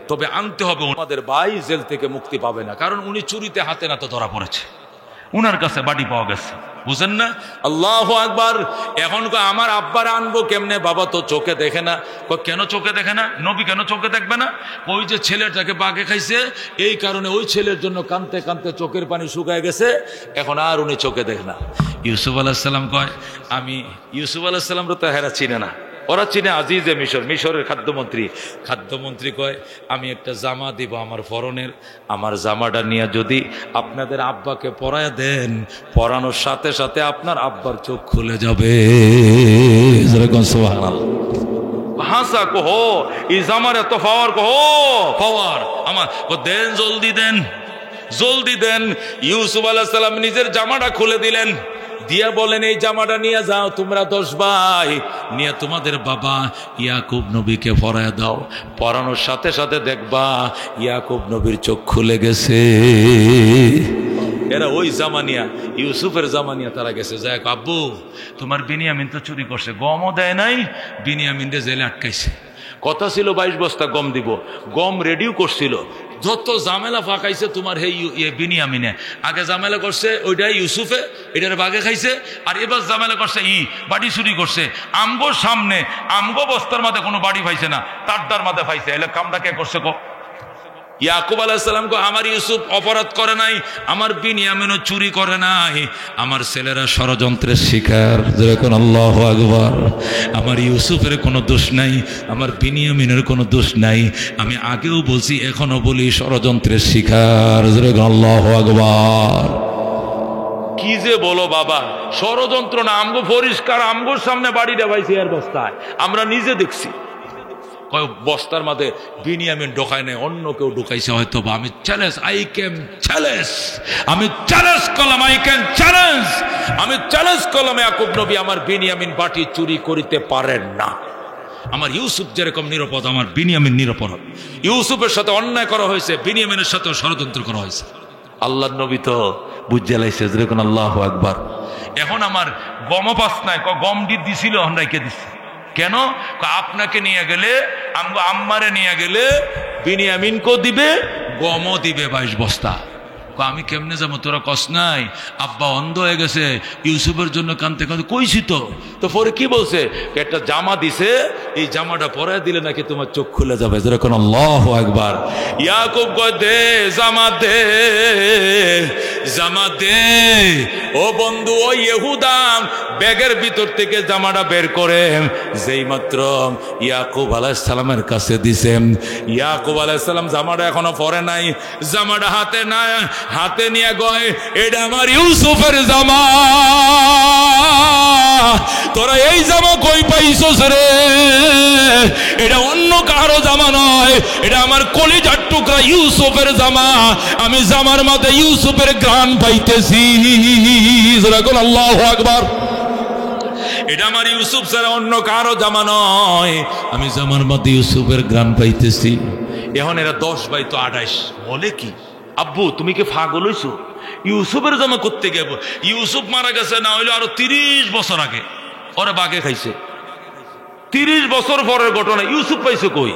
তবে আনতে হবে। আমাদের ভাই জেল থেকে মুক্তি পাবে না, কারণ উনি চুরিতে হাতে নাতে ধরা পড়েছে, উনার কাছে বাড়ি পাওয়া গেছে। বুঝেন না? আল্লাহু আকবার। এখন আমার আব্বার আনবো কেমনে? বাবা তো চোখে দেখে না। কেন চোখে দেখে না? নবী কেন চোখে দেখবে না? ওই যে ছেলেটাকে বাগে খাইছে, এই কারণে ওই ছেলের জন্য কানতে কানতে চোখের পানি শুকায় গেছে, এখন আর উনি চোখে দেখে না। ইউসুফ আলাইহিস সালাম কয়, আমি ইউসুফ আলাইহিস সালাম তো হেরা চিনে না, ওরা চিনে আজিজে মিশর, মিশরের খাদ্যমন্ত্রী। খাদ্যমন্ত্রী কয়, আমি একটা জামা দিব আমার পরনের, আমার জামাটা নিয়ে যদি আপনাদের আব্বাকে পরায় দেন, পরানোর সাথে সাথে আপনার আব্বার চোখ খুলে যাবে। সুবহানাল্লাহ। হাসা কহ এই জামার এত পাওয়ার কহ পাওয়ার আমার দেন জলদি দেন জলদি দেন। ইউসুফ আলাইহিস সালাম নিজের জামাটা খুলে দিলেন, দিয়া বলেন এই জামাটা নিয়ে যাও তোমরা 10 ভাই, নিয়ে তোমাদের বাবা ইয়াকুব নবীকে পরায় দাও। পরানোর সাথে সাথে দেখবা ইয়াকুব নবীর চোখ খুলে গেছে। এরা ওই জামানিয়া ইউসুফের জামানিয়া তারা গেছে, যাক আব্বু তোমার বিনিয়ামিন তো চুরি করছে, গমও দেয় নাই, বিনিয়ামিনরে জেলে আটকাইছে। কথা ছিল 22 বস্তা গম দিব, গম রেডিও করছিল, যত ঝামেলা ফাঁকাইছে তোমার হে বিনিয়ামিনে। আগে ঝামেলা করছে ওইটাই ইউসুফে, এটার বাগে খাইছে, আর এবার ঝামেলা করছে বাড়ি চুরি করছে। আমগোর সামনে আমগো বস্তার মাঝে কোনো বাড়ি পাইছে না, তারটার মাঝে পাইছে। এলে কামটা কে করছে কো? ইয়াকুব আলাইহিস সালাম কো আমার ইউসুফ অপরাধ করে নাই, আমার বিনিয়ামিনও চুরি করে নাই, আমার ছেলেরা ষড়যন্ত্রের শিকার। যেরকম আল্লাহু আকবার। আমার ইউসুফের কোনো দোষ নাই, আমার বিনিয়ামিনের কোনো দোষ নাই। আমি আগেও বলছি এখনো বলি ষড়যন্ত্রের শিকার। যেরকম আল্লাহু আকবার। কি যে বলো বাবা, ষড়যন্ত্র না, আমগো পরিষ্কার, আমগোর সামনে বাড়ি দেবাইছে এর বস্তায়, আমরা নিজে দেখছি। বস্তার মাঝে বিনিয়ামিন ঢোকায় নাই, অন্য কেউ ঢুকাইছে হয়তো বা। আমি চ্যালেঞ্জ, আই ক্যান চ্যালেঞ্জ, আমি চ্যালেঞ্জ করলাম, আই ক্যান চ্যালেঞ্জ, আমি চ্যালেঞ্জ করলাম ইয়াকুব নবী আমার বিনিয়ামিন বাটি চুরি করিতে পারেন না। আমার ইউসুফ যেরকম নিরাপদ, আমার বিনিয়ামিন নিরাপদ। ইউসুফের সাথে অন্যায় করা হয়েছে, বিনিয়ামিনের সাথে ষড়যন্ত্র করা হয়েছে। আল্লাহর নবী তো বুঝে লাইছে। যেরকম আল্লাহু আকবার। এখন আমার গম পাস নাই, গম দিছিল, রেখে দিচ্ছে। কেন? আপনাকে নিয়ে গেলে, আম্মারে নিয়ে গেলে বিনিয়ামিনকেও দিবে, গমও দিবে 22 বস্তা। আমি কেমনে যাবো? তোরা কস নাই আব্বা অন্ধ হয়ে গেছে, ইউসুফের জন্য কানতে কানতে কইছি তো পরে কি বলছে? একটা জামা দিছে, এই জামাটা পরায় দিলে নাকি তোমার চোখ খুলে যাবে। যেরকম আল্লাহু আকবার। ইয়াকুব কয় দে জামা দে, জামা দে। ও বন্ধু, ও ইহুদা ব্যাগের ভিতর থেকে জামাটা বের করে যেই মাত্র ইয়াকুব আলাইহিস সালামের কাছে দিছেন, ইয়াকুব আলাইহিস সালাম জামাটা এখনো পরে নাই, জামাটা হাতে নাই, হাতে নিয়ে গয় এটা আমার ইউসুফের জামা, তোরা এই জামা কই পাইছস রে? এটা অন্য কারো জামা নয়, এটা আমার কলিজার টুকরা ইউসুফের জামা। আমি জামার মাঝে ইউসুফের ঘ্রাণ পাইতেছি। আল্লাহু আকবার। এটা আমার ইউসুফ ছাড়া অন্য কারো জামা নয়, আমি জামার মধ্যে ইউসুফের ঘ্রাণ পাইতেছি। এখন এরা 10 ভাই তো 28 বলে কি? আব্বু তুমি কি পাগল হইছো? ইউসুফের জামা করতে গেব? ইউসুফ মারা গেছে না হইলো আরো 30 বছর আগে, ওরা বাগে খাইছে। 30 বছর পরের ঘটনা। ইউসুফ পাইছো কই?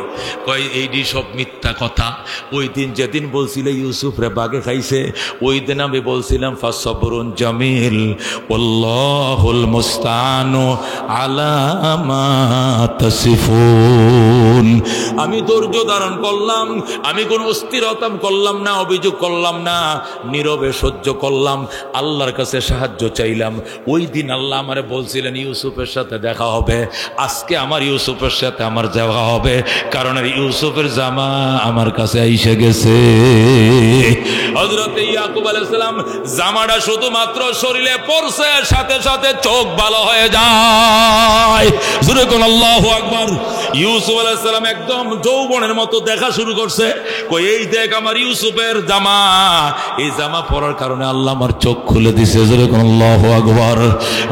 কই এইডি সব মিথ্যা কথা। ওই দিন যেদিন বলছিলে ইউসুফ রে বাগে খাইছে, ওই দিন আমি বলছিলাম ফাসবরুন জামিল ওয়াল্লাহুল মুস্তাআনু আলা মা তাসিফুন। আমি ধৈর্য ধারণ করলাম, আমি কোনো অস্থিরতা করলাম না, অভিযোগ করলাম না, নীরবে সহ্য করলাম, আল্লাহর কাছে সাহায্য চাইলাম। ওই দিন আল্লাহ আমারে বলছিলেন ইউসুফের সাথে দেখা হবে। আজকে আমার ইউসুফের সাথে আমার যাওয়া হবে, কারণ ইউসুফের জামা আমার কাছে এসে গেছে। হযরত ইয়াকুব আলাইহিস সালাম জামাটা শুধুমাত্র শরীরে পড়ছে, সাথে সাথে চোখ ভালো হয়ে যায়। জোরে কোন আল্লাহু আকবার। ইউসুফ আলাইহিস সালাম একদম যৌবনের মতো দেখা শুরু করছে। কই এই দেখ আমার ইউসুফের জামা, এই জামা পরার কারণে আল্লাহ আমার চোখ খুলে দিছে। জোরে কোন আল্লাহু আকবার।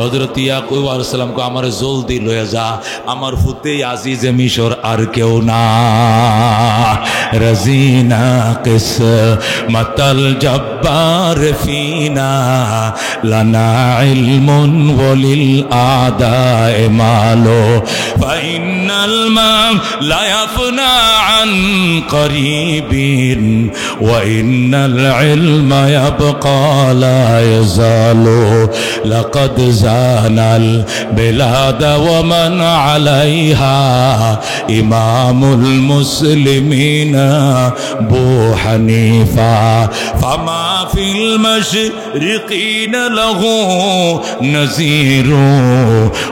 হযরত ইয়াকুব আলাইহিস সালাম কো আমারে জলদি লয়ে যা, আমার ফুতে আজিজে মিশর আর কেউ না। রাজিনা কিস মাতাল জব্বার ফিনা লানা ইলমুন ওয়ালিল আদায়ে মালো ফাইনাল মাম লা ইয়াফনা আন করিবিন ওয়া ইন্নাল ইলমা ইয়াবকা লা ইয়াজালু লাকাদ জানাল বিলাদা ওয়া মান আলাইহা ইমামুল মুসলিমিনা আবু হানিফা ফামা ফিল মাশরিকিনা লাহু নাযীরু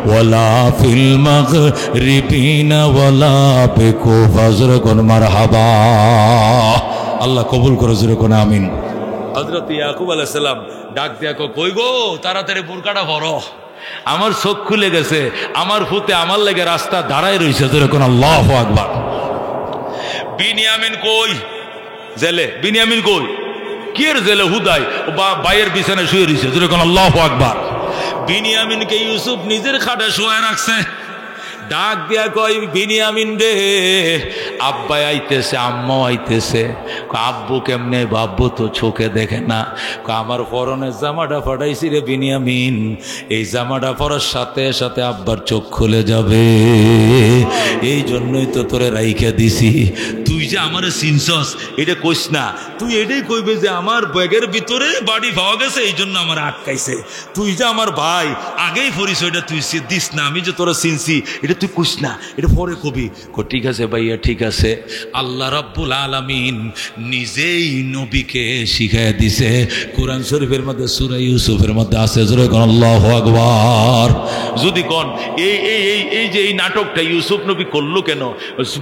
ওয়ালা ফিল মাগরিবিনা ওয়ালা বিকুফা। জোরে কোন মারহাবা। আল্লাহ কবুল করে। জোরে কোন আমিন। হযরত ইয়াকুব আলাইহিস সালাম ডাক দিয়া কই গো তাড়াতাড়ি বোরকাটা পরো। আমার চোখ খুলে গেছে, আমার ফুতে আমার লেগে রাস্তা দাঁড়ায় রয়েছে, যেরকম আল্লাহু আকবার। বিনিয়ামিন কই? জেলে। বিনিয়ামিন কই? কি এর জেলে? হুদাই বাইয়ের বিছানায় শুয়ে রয়েছে, যেরকম আল্লাহু আকবার। বিনিয়ামিনকে ইউসুফ নিজের খাটে শুয়ে রাখছে। ডাক দিয়া কয়, বিনিয়ামিন রে, আব্বাই আইতেছে, আম্মাও আইতেছে। আব্বু কেমনে? আব্বু তো চোখে দেখে না। আমার পরনের জামাটা ফাটাইছি রে বিনিয়ামিন, এই জামাটা পরার সাথে সাথে আব্বার চোখ খুলে যাবে, এই জন্যই তো তোরে রাইখা দিছি। তুই যে আমারে চিনছস এটা কইস না, তুই এটাই কইবে যে আমার ব্যাগের ভিতরে বাড়ি পাওয়া গেছে, এই জন্য আমার আটকাইছে। তুই যে আমার ভাই, আগেই পরিচয়টা তুই দিস না, আমি যে তোরা চিনছি এটা তুই কইস না, এটা পরে কবি। ঠিক আছে ভাইয়া, ঠিক আছে। আল্লাহ রাব্বুল আলামিন নিজেই নবীকে শিখাইয়া দিছে। কোরআন শরীফের মধ্যে সূরা ইউসুফের মধ্যে আছে, জোরে কোন আল্লাহু আকবার। যদি কোন এই যে এই নাটকটা ইউসুফ নবী করলো কেন?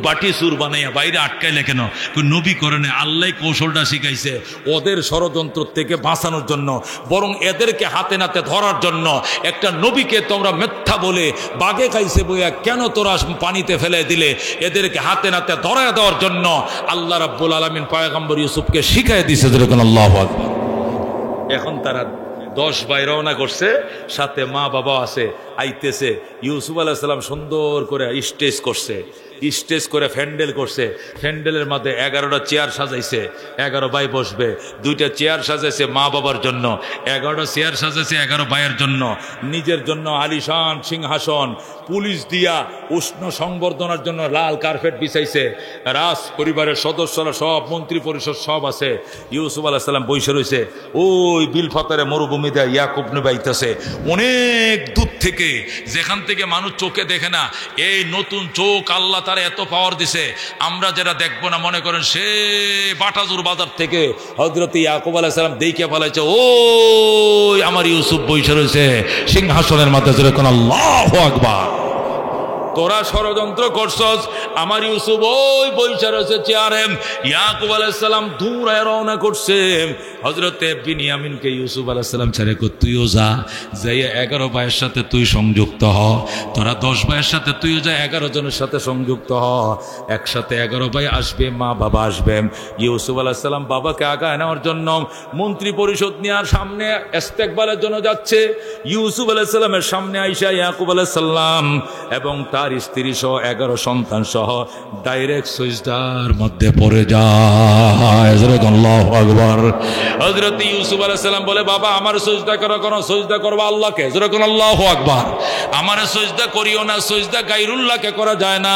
বাটি সুর বানাইয়া বাইরে আটকাইলে কেন? নবী করে না, আল্লাহ কৌশলটা শিখাইছে ওদের ষড়যন্ত্র থেকে বাঁচানোর জন্য, বরং এদেরকে হাতে নাতে ধরার জন্য। একটা নবীকে তোমরা মিথ্যা বলে বাগে খাইছে বইয়া কেন তোরা পানিতে ফেলে দিলে? এদেরকে হাতে নাতে ধরায় দেওয়ার জন্য আল্লাহ রাব্বুল আলামিন পয়গম্বর ইউসুফকে শিখাই দিয়েছে, যেরকম আল্লাহু আকবার। এখন তারা 10 ভাই রওনা করছে, সাথে মা বাবা আছে, আইতেছে। ইউসুফ আলাইহিস সালাম সুন্দর করে স্টেজ করছে, স্টেজ করে ফ্যান্ডেল করছে। ফ্যান্ডেলের মধ্যে 11টা চেয়ার সাজাইছে, 11 ভাই বসবে। 2টা চেয়ার সাজাইছে মা বাবার জন্য, 11টা চেয়ার সাজাইছে 11 ভাইয়ের জন্য। নিজের জন্য আলিশান সিংহাসন, পুলিশ দিয়া উষ্ণ সংবর্ধনার জন্য লাল কার্পেট বিছাইছে। রাজ পরিবারের সদস্যরা সব, মন্ত্রী পরিষদ সব আছে। ইউসুফ আলাইহিস সালাম বসে রয়েছে। ওই বিলফাতারে মরুভূমিতে ইয়াকুব নবী আইতাছে অনেক দূর থেকে, যেখান থেকে মানুষ চোখে দেখে না। এই নতুন চোখ আল্লাহ তারা এত পাওয়ার দিছে, আমরা যারা দেখবো না, মনে করেন সে বাটাজুর বাজার থেকে হযরত ইয়াকুব আলাইহিস সালাম দেইখা ফেলাইছে, ওই আমার ইউসুফ বসে রয়েছে সিংহাসনের মধ্যে, যেরকম আল্লাহু আকবার। তোরা ষড়যন্ত্র করছস, আমার ইউসুফ ওই বইসা রয়েছে চেয়ারে। ইয়াকুব আলাইহিস সালাম দূরে রওনা করছে। হযরতে বিনিয়ামিনকে ইউসুফ আলাইহিস সালাম ছেড়ে তুইও যা, যাইয়া 11 ভাইয়ের সাথে তুই সংযুক্ত হ। তোরা 10 ভাইয়ের সাথে তুইও যা, 11 জনের সাথে সংযুক্ত হ। একসাথে 11 ভাই আসবে, মা বাবা আসবে। ইউসুফ আলাইহিস সালাম বাবাকে আগায় নেওয়ার জন্য মন্ত্রী পরিষদ নেওয়ার সামনে ইস্তেকবালের জন্য যাচ্ছে। ইউসুফ আলাইহিস সালামের সামনে আইসা ইয়াকুব আলাইহিস সালাম এবং তার স্ত্রী সহ 11 সন্তান সহ ডাইরেক্ট সিজদার মধ্যে পড়ে যায়, আল্লাহু আকবার। হযরত ইউসুফ আলাইহিস সালাম বলে, বাবা আমার সিজদা করো, কোন সিজদা করবা আল্লাহকে, যেরকম আল্লাহু আকবার। আমার সিজদা করিও না, সিজদা গায়রুল্লাহকে করা যায় না।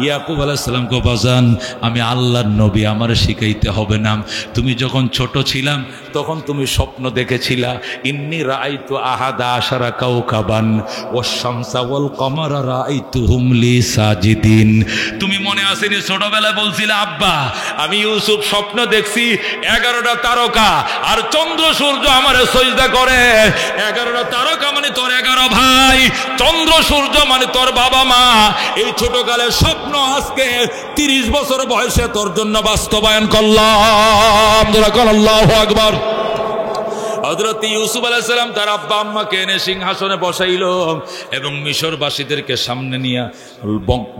ইয়াকুব আলাইহিস সালাম কো, বাজান আমি আল্লাহর নবী, আমার শিখাইতে হবে না। তুমি যখন ছোট ছিলাম তখন তুমি স্বপ্ন দেখেছিলা, ইন্নী রাআইতু আহাদা আশারা কাওকাবান ওয়াশ শামসা ওয়াল কমারা রাআইতুহুম লি সাজিদিন। তুমি মনে আসেনি ছোটবেলায় বলছিলে, আব্বা আমি ইউসুফ স্বপ্ন দেখছি 11টা তারকা আর চন্দ্র সূর্য আমারে সিজদা করে। 11টা তারকা মানে তোর 11 ভাই, চন্দ্র সূর্য মানে তোর বাবা মা। এই ছোটকালের স্বপ্ন আজকে 30 বছর বয়সে তোর জন্য বাস্তবায়ন করলাম, আল্লাহু আকবার। হযরত ইউসুফ আলাইহিস সালাম তার আব্বা আম্মাকে এনে সিংহাসনে বসাইল এবং মিশরবাসীদেরকে সামনে নিয়ে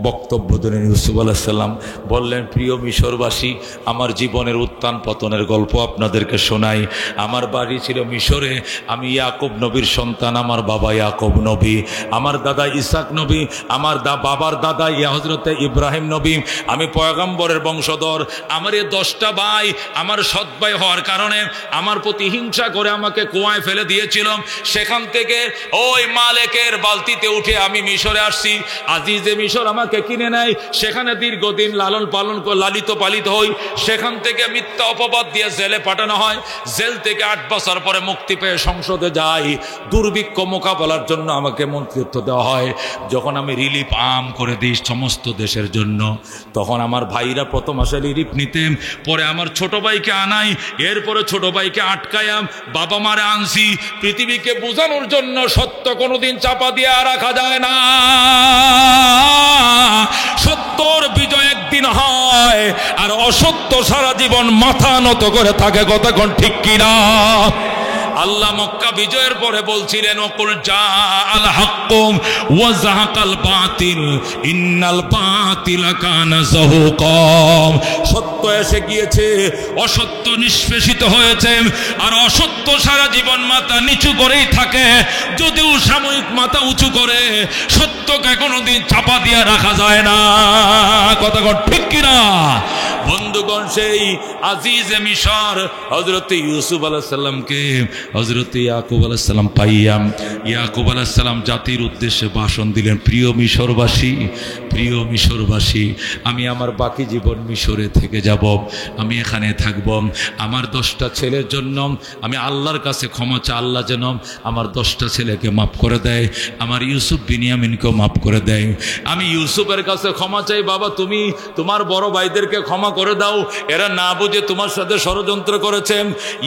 বক্তব্য দিলেন। ইউসুফ আলাইহিস সালাম বললেন, প্রিয় মিশরবাসী, আমার জীবনের উত্থান পতনের গল্প আপনাদেরকে শোনাই। আমার বাড়ি ছিল মিশরে, আমি ইয়াকুব নবীর সন্তান, আমার বাবা ইয়াকুব নবী, আমার দাদা ইসাক নবী, আমার বাবার দাদা হযরত ইব্রাহিম নবী, আমি পয়গম্বরের বংশধর। আমার এই 10টা ভাই আমার সৎ ভাই হওয়ার কারণে আমার প্রতি হিংসা করে আমাকে কুয়ায় ফেলে দিয়েছিল। সেখান থেকে ওই মালেকের বালতিতে উঠে আমি মিশরে আসছি। আজিজে মিশর আমাকে কিনে নেয়, সেখানে দীর্ঘদিন লালন পালন করে লালিত পালিত হই। সেখান থেকে মিথ্যা অপবাদ দিয়ে জেলে পাঠানো হয়। জেল থেকে 8 বছর পরে মুক্তি পেয়ে সংসদে যাই। দুর্ভিক্ষ মোকাবেলার জন্য আমাকে মন্ত্রিত্ব দেওয়া হয়। যখন আমি রিলিফ করে দিই সমস্ত দেশের জন্য, তখন আমার ভাইরা প্রথম আসে রিলিফ নিতে, পরে আমার ছোট ভাইকে আনাই, এরপরে ছোট ভাইকে আটকায়াম, বাবা মারে আনছি। পৃথিবীকে বোঝানোর জন্য সত্য কোনোদিন চাপা দিয়ে রাখা যায় না। সত্যর বিজয় একদিন হয়, আর অসত্য সারা জীবন মাথা নত করে থাকে। কতক্ষণ ঠিক কিনা? আল্লাহ মক্কা বিজয়ের পরে বলছিলেন ওকুল জাআল হাক্কু ওয়া যাহাকাল বাতিল ইন্নাল বাতিলা কানা যাহুকা। সত্য এসে গিয়েছে, অসত্য নিষ্পেষিত হয়েছে, আর অসত্য সারা জীবন মাথা নিচু করেই থাকে। যদিও সাময়িক মাথা উঁচু করে, সত্যকে কোনোদিন চাপা দিয়ে রাখা যায় না। কথা ঠিক কিনা বন্ধুগণ? সেই আজিজে মিশর হযরত ইউসুফ আলাইহিস সালামকে হযরত ইয়াকুব আলাইহিস সালাম পাইয়া ইয়াকুব আলাইহিস সালাম জাতির উদ্দেশ্যে ভাষণ দিলেন, প্রিয় মিশরবাসী, প্রিয় মিশরবাসী, আমি আমার বাকি জীবন মিশরে থেকে যাব, আমি এখানে থাকব। আমার 10টা ছেলের জন্য আমি আল্লাহর কাছে ক্ষমা চাই, আল্লাহ যেন আমার 10টা ছেলেকে মাফ করে দেয়, আমার ইউসুফ বিনিয়ামিনকেও মাফ করে দেয়। আমি ইউসুফের কাছে ক্ষমা চাই, বাবা তুমি তোমার বড় ভাইদেরকে ক্ষমা করে দাও, এরা না বুঝে তোমার সাথে ষড়যন্ত্র করেছে।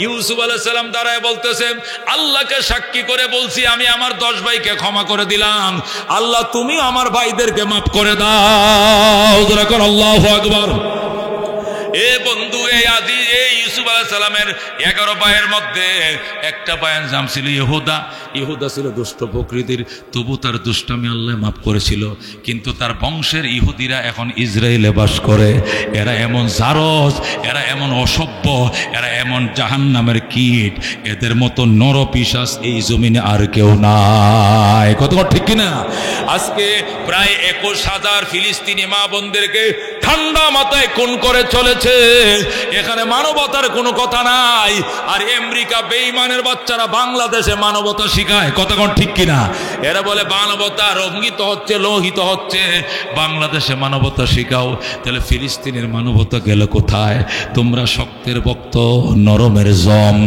ইউসুফ আলাইহিস সালাম দাঁড়ায় বলতেছেন, আল্লাহকে সাক্ষী করে বলছি আমি আমার 10 ভাইকে ক্ষমা করে দিলাম, আল্লাহ তুমি আমার ভাইদেরকে মাফ করে দাও। যারা কোন আল্লাহু আকবার। এ বন্ধু, এই ইউসুফ আলাইহিস সালামের 11 ভাইয়ের মধ্যে একটা ভাইয়ের নাম ছিল ইহুদা। ইহুদা ছিল দুষ্ট প্রকৃতির, তবু তার দুষ্টামি আল্লাহ মাফ করেছিল। কিন্তু তার বংশের ইহুদিরা এখন ইসরায়েলে বাস করে। এরা এমন জারজ, এরা এমন অসভ্য, এরা এমন জাহান্নামের কীট, এদের মতো নরপিশাচ এই জমিনে আর কেউ নাই। কত ঠিক কিনা? আজকে প্রায় 21,000 ফিলিস্তিনি মা বোনদেরকে ঠান্ডা মাথায় খুন করে চলেছে। এখানে মানবতার কোনো কথা নাই। আর আমেরিকা বেঈমানের বাচ্চারা বাংলাদেশে মানবতা শিখায়। কতক্ষণ ঠিক কিনা? এরা বলে মানবতা রঙ্গিত হচ্ছে, লোহিত হচ্ছে, বাংলাদেশে মানবতা শিখাও। তাহলে ফিলিস্তিনের মানবতা গেল কোথায়? তোমরা শক্তের ভক্ত, নরমের জম,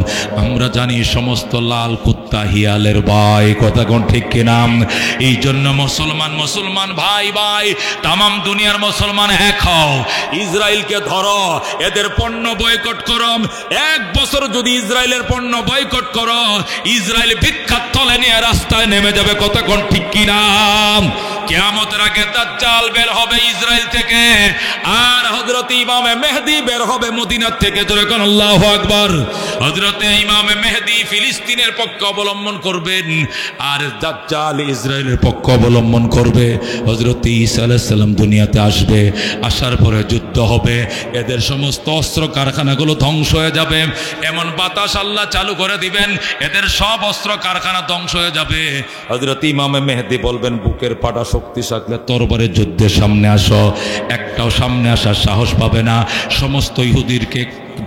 আমরা জানি সমস্ত লাল কুত্তা হিয়ালের ভাই। কতক্ষণ ঠিক কিনা? এই জন্য মুসলমান ভাই ভাই, তামাম দুনিয়ার মুসলমান এক হও, ইসরায়েলকে ধরো, এদের পণ্য বয়কট করো। 1 বছর যদি ইসরায়েলের পণ্য বয়কট করো, ইসরায়েল ভিক্ষার থলে নিয়ে রাস্তায় নেমে যাবে। কতক্ষণ ঠিক কিনা? কিয়ামতের আগে দাজ্জাল বের হবে ইসরায়েল থেকে, আর হযরত ইমামে মেহেদী বের হবে মদিনার থেকে। জোরে কোন আল্লাহু আকবার। হযরত ইমামে মেহেদী ফিলিস্তিনের পক্ষ অবলম্বন করবেন, আর দাজ্জাল ইসরায়েলের পক্ষ অবলম্বন করবে। হযরত ঈসা আলাইহিস সালাম দুনিয়াতে আসবে, আসার পরে যুদ্ধ হবে, এদের সমস্ত অস্ত্র কারখানাগুলো ধ্বংস হয়ে যাবে। এমন বাতাস আল্লাহ চালু করে দিবেন, এদের সব অস্ত্র কারখানা ধ্বংস হয়ে যাবে। হযরত ইমামে মেহেদী বলবেন, বুকের পাটা শক্তি থাকলে তরবারের যুদ্ধের সামনে আসো। একটাও সামনে আসার সাহস পাবে না। সমস্ত ইহুদিরকে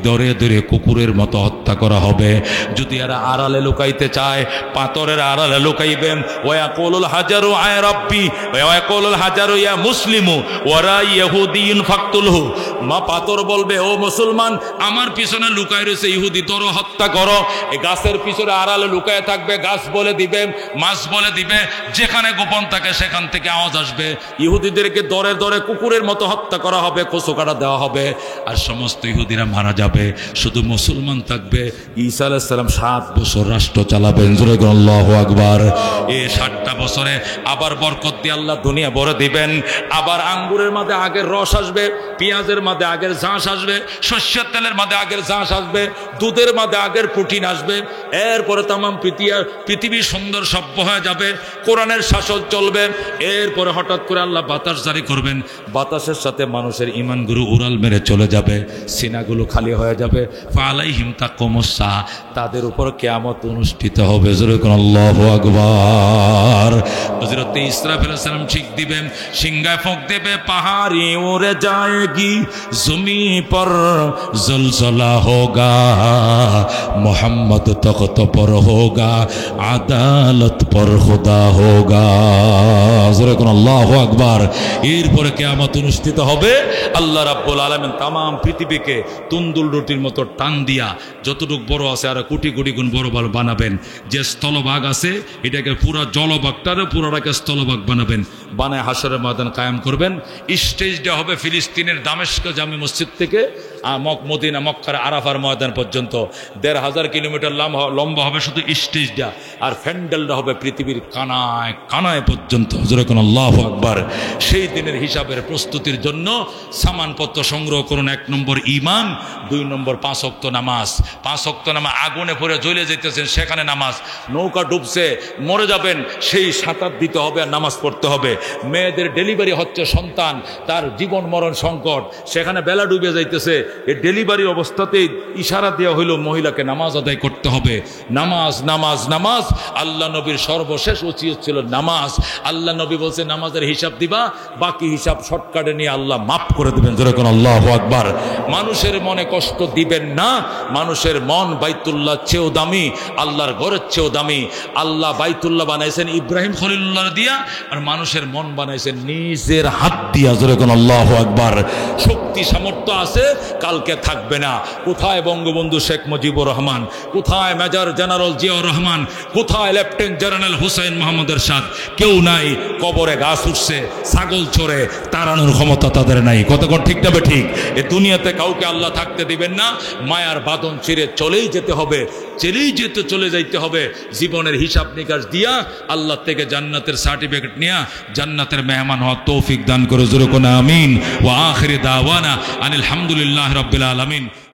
দরে দরে কুকুরের মতো হত্যা করা হবে। যদি এরা আড়ালে লুকাইতে চায়, পাথরের আড়ালে লুকাইবেন। ওয়াকুলুল হাজারু আয় রাব্বি ওয়াকুলুল হাজারু ইয়া মুসলিমু ওয়ারা ইহুদিয়ুন ফাকতুলহু। মা পাথর বলবে, ও মুসলমান, আমার পিছনে লুকায় রয়েছে ইহুদি, ধরো হত্যা করো। এই গাছের পিছনে আড়ালে লুকায় থাকবে, গাছ বলে দিবে, মাছ বলে দিবে, যেখানে গোপন থাকে সেখান থেকে আওয়াজ আসবে। ইহুদিদেরকে দরে দরে কুকুরের মতো হত্যা করা হবে, কচু কাটা দেওয়া হবে, আর সমস্ত ইহুদিরা মারা যাবে, শুধু মুসলমান থাকবে। ঈসা আলাইহিস সালাম 7 বছর রাষ্ট্র চালাবেন। জোরে বলুন আল্লাহু আকবার। এই 60টা বছরে আবার বরকত দিয়ে আল্লাহ দুনিয়া ভরে দিবেন। আবার আঙ্গুরের মাঝে আগের রস আসবে, পেঁয়াজের মাঝে আগের ঝাঁস আসবে, সরষের তেলের মাঝে আগের ঝাঁস আসবে, দুধের মাঝে আগের প্রোটিন আসবে। এরপরে তামাম পৃথিবী সুন্দর সভ্য হয়ে যাবে, কোরআনের শাসন চলবে। এরপরে হঠাৎ করে আল্লাহ বাতাস জারি করবেন, বাতাসের সাথে মানুষের ঈমানগুলো উড়াল মেরে চলে যাবে, সিনাগুলো খালি হয়ে যাবে। ফালাইহিম তাকুমুসসা, তাদের উপর কিয়ামত অনুষ্ঠিত হবে। জোরে কোন আল্লাহু আকবার। হযরত ইসরাফিল আলাইহিস সালাম ঠিক দিবেন, সিংহায় ফোঁক দেবে, পাহাড়ি উড়ে जाएगी ज़मी पर ज़लज़ला होगा, मोहम्मद तख्त पर होगा, আদালত पर खुदा होगा। জোরে কোন আল্লাহু আকবার। এরপরে কিয়ামত অনুষ্ঠিত হবে। আল্লাহ রাব্বুল আলামিন তামাম পৃথিবীকে তুন্দুল রুটির মতো টান দিয়া যতটুক বড় আছে আর কোটি কোটি গুণ বড় বড় বানাবেন। যে স্থলভাগ আছে এটাকে পুরো জলভাগটারে পুরোটাকে স্থলভাগ বানাবেন, বানায় হাসরের ময়দান কায়েম করবেন। স্টেজটা হবে ফিলিস্তিনের দামেস্ক জামি মসজিদ থেকে মদিনা মক্কার আরাফার ময়দান পর্যন্ত ১৫০০ কিলোমিটার লম্বা হবে শুধু স্টেজটা, আর ফ্যান্ডেলটা হবে পৃথিবীর কানায় কানায় পর্যন্ত। যেরকম আল্লাহু আকবার। সেই দিনের হিসাবের প্রস্তুতির জন্য সামানপত্র সংগ্রহ করুন। ১ নম্বর ঈমান, ২ নম্বর ৫ ওয়াক্ত নামাজ। ৫ ওয়াক্ত নামাজ, আগুনে পড়ে জ্বলে যেতেছেন সেখানে নামাজ, নৌকা ডুবছে মরে যাবেন সেই সাঁতার দিতে হবে আর নামাজ পড়তে হবে। মেয়েদের ডেলিভারি হচ্ছে, সন্তান তার জীবন মরণ সংকট, সেখানে বেলা ডুবে যাইতেছে, এই ডেলিভারি অবস্থাতেই ইশারা দেওয়া হইল মহিলাকে নামাজ আদায় করতে হবে। নামাজ নামাজ নামাজ, আল্লাহ নবীর সর্বশেষ ওসিয়ত ছিল নামাজ। আল্লাহ নবী বলছে নামাজের হিসাব দিবা, বাকি হিসাব শর্টকাটে নিয়ে আল্লাহ মাফ করে দেবেন। যেরকম আল্লাহু আকবার। মানুষের মনে কষ্ট দিবেন না, মানুষের মন বাইতুল্লাহ চেয়েও দামি, আল্লাহর ঘরের চেয়েও দামি। আল্লাহ বাইতুল্লাহ বানাইছেন ইব্রাহিম খলিলুল্লাহ দিয়া, আর মানুষের মন বানাইছেন নিজের হাত দিয়া। যেরকম আল্লাহু আকবার। শক্তি সামর্থ্য আছে, কালকে থাকবে না। কোথায় বঙ্গবন্ধু শেখ মুজিবুর রহমান, কোথায় মেজর জেনারেল জিয়াউর রহমান, কোথায় লেফটেন্যান্ট জেনারেল হুসাইন মোহাম্মদ এরশাদ? কেউ নাই। কবরে গাছ উঠছে, ছাগল চড়ে, তাড়ানোর ক্ষমতা তাদের নাই। কতক্ষণ ঠিক না ঠিক? এ দুনিয়াতে কাউকে আল্লাহ থাকতে দিবেন না। মায়ার বাঁধন চিরে চলেই যেতে হবে, চলে যাইতে হবে। জীবনের হিসাব নিকাশ দিয়া আল্লাহ থেকে জান্নাতের সার্টিফিকেট নিয়ে জান্নাতের মেহমান হওয়ার তৌফিক দান করে। জোরে কোন আমিন। ওয়া আখিরি দাওয়ানা আনিল হামদুলিল্লাহি রাব্বিল আলামিন।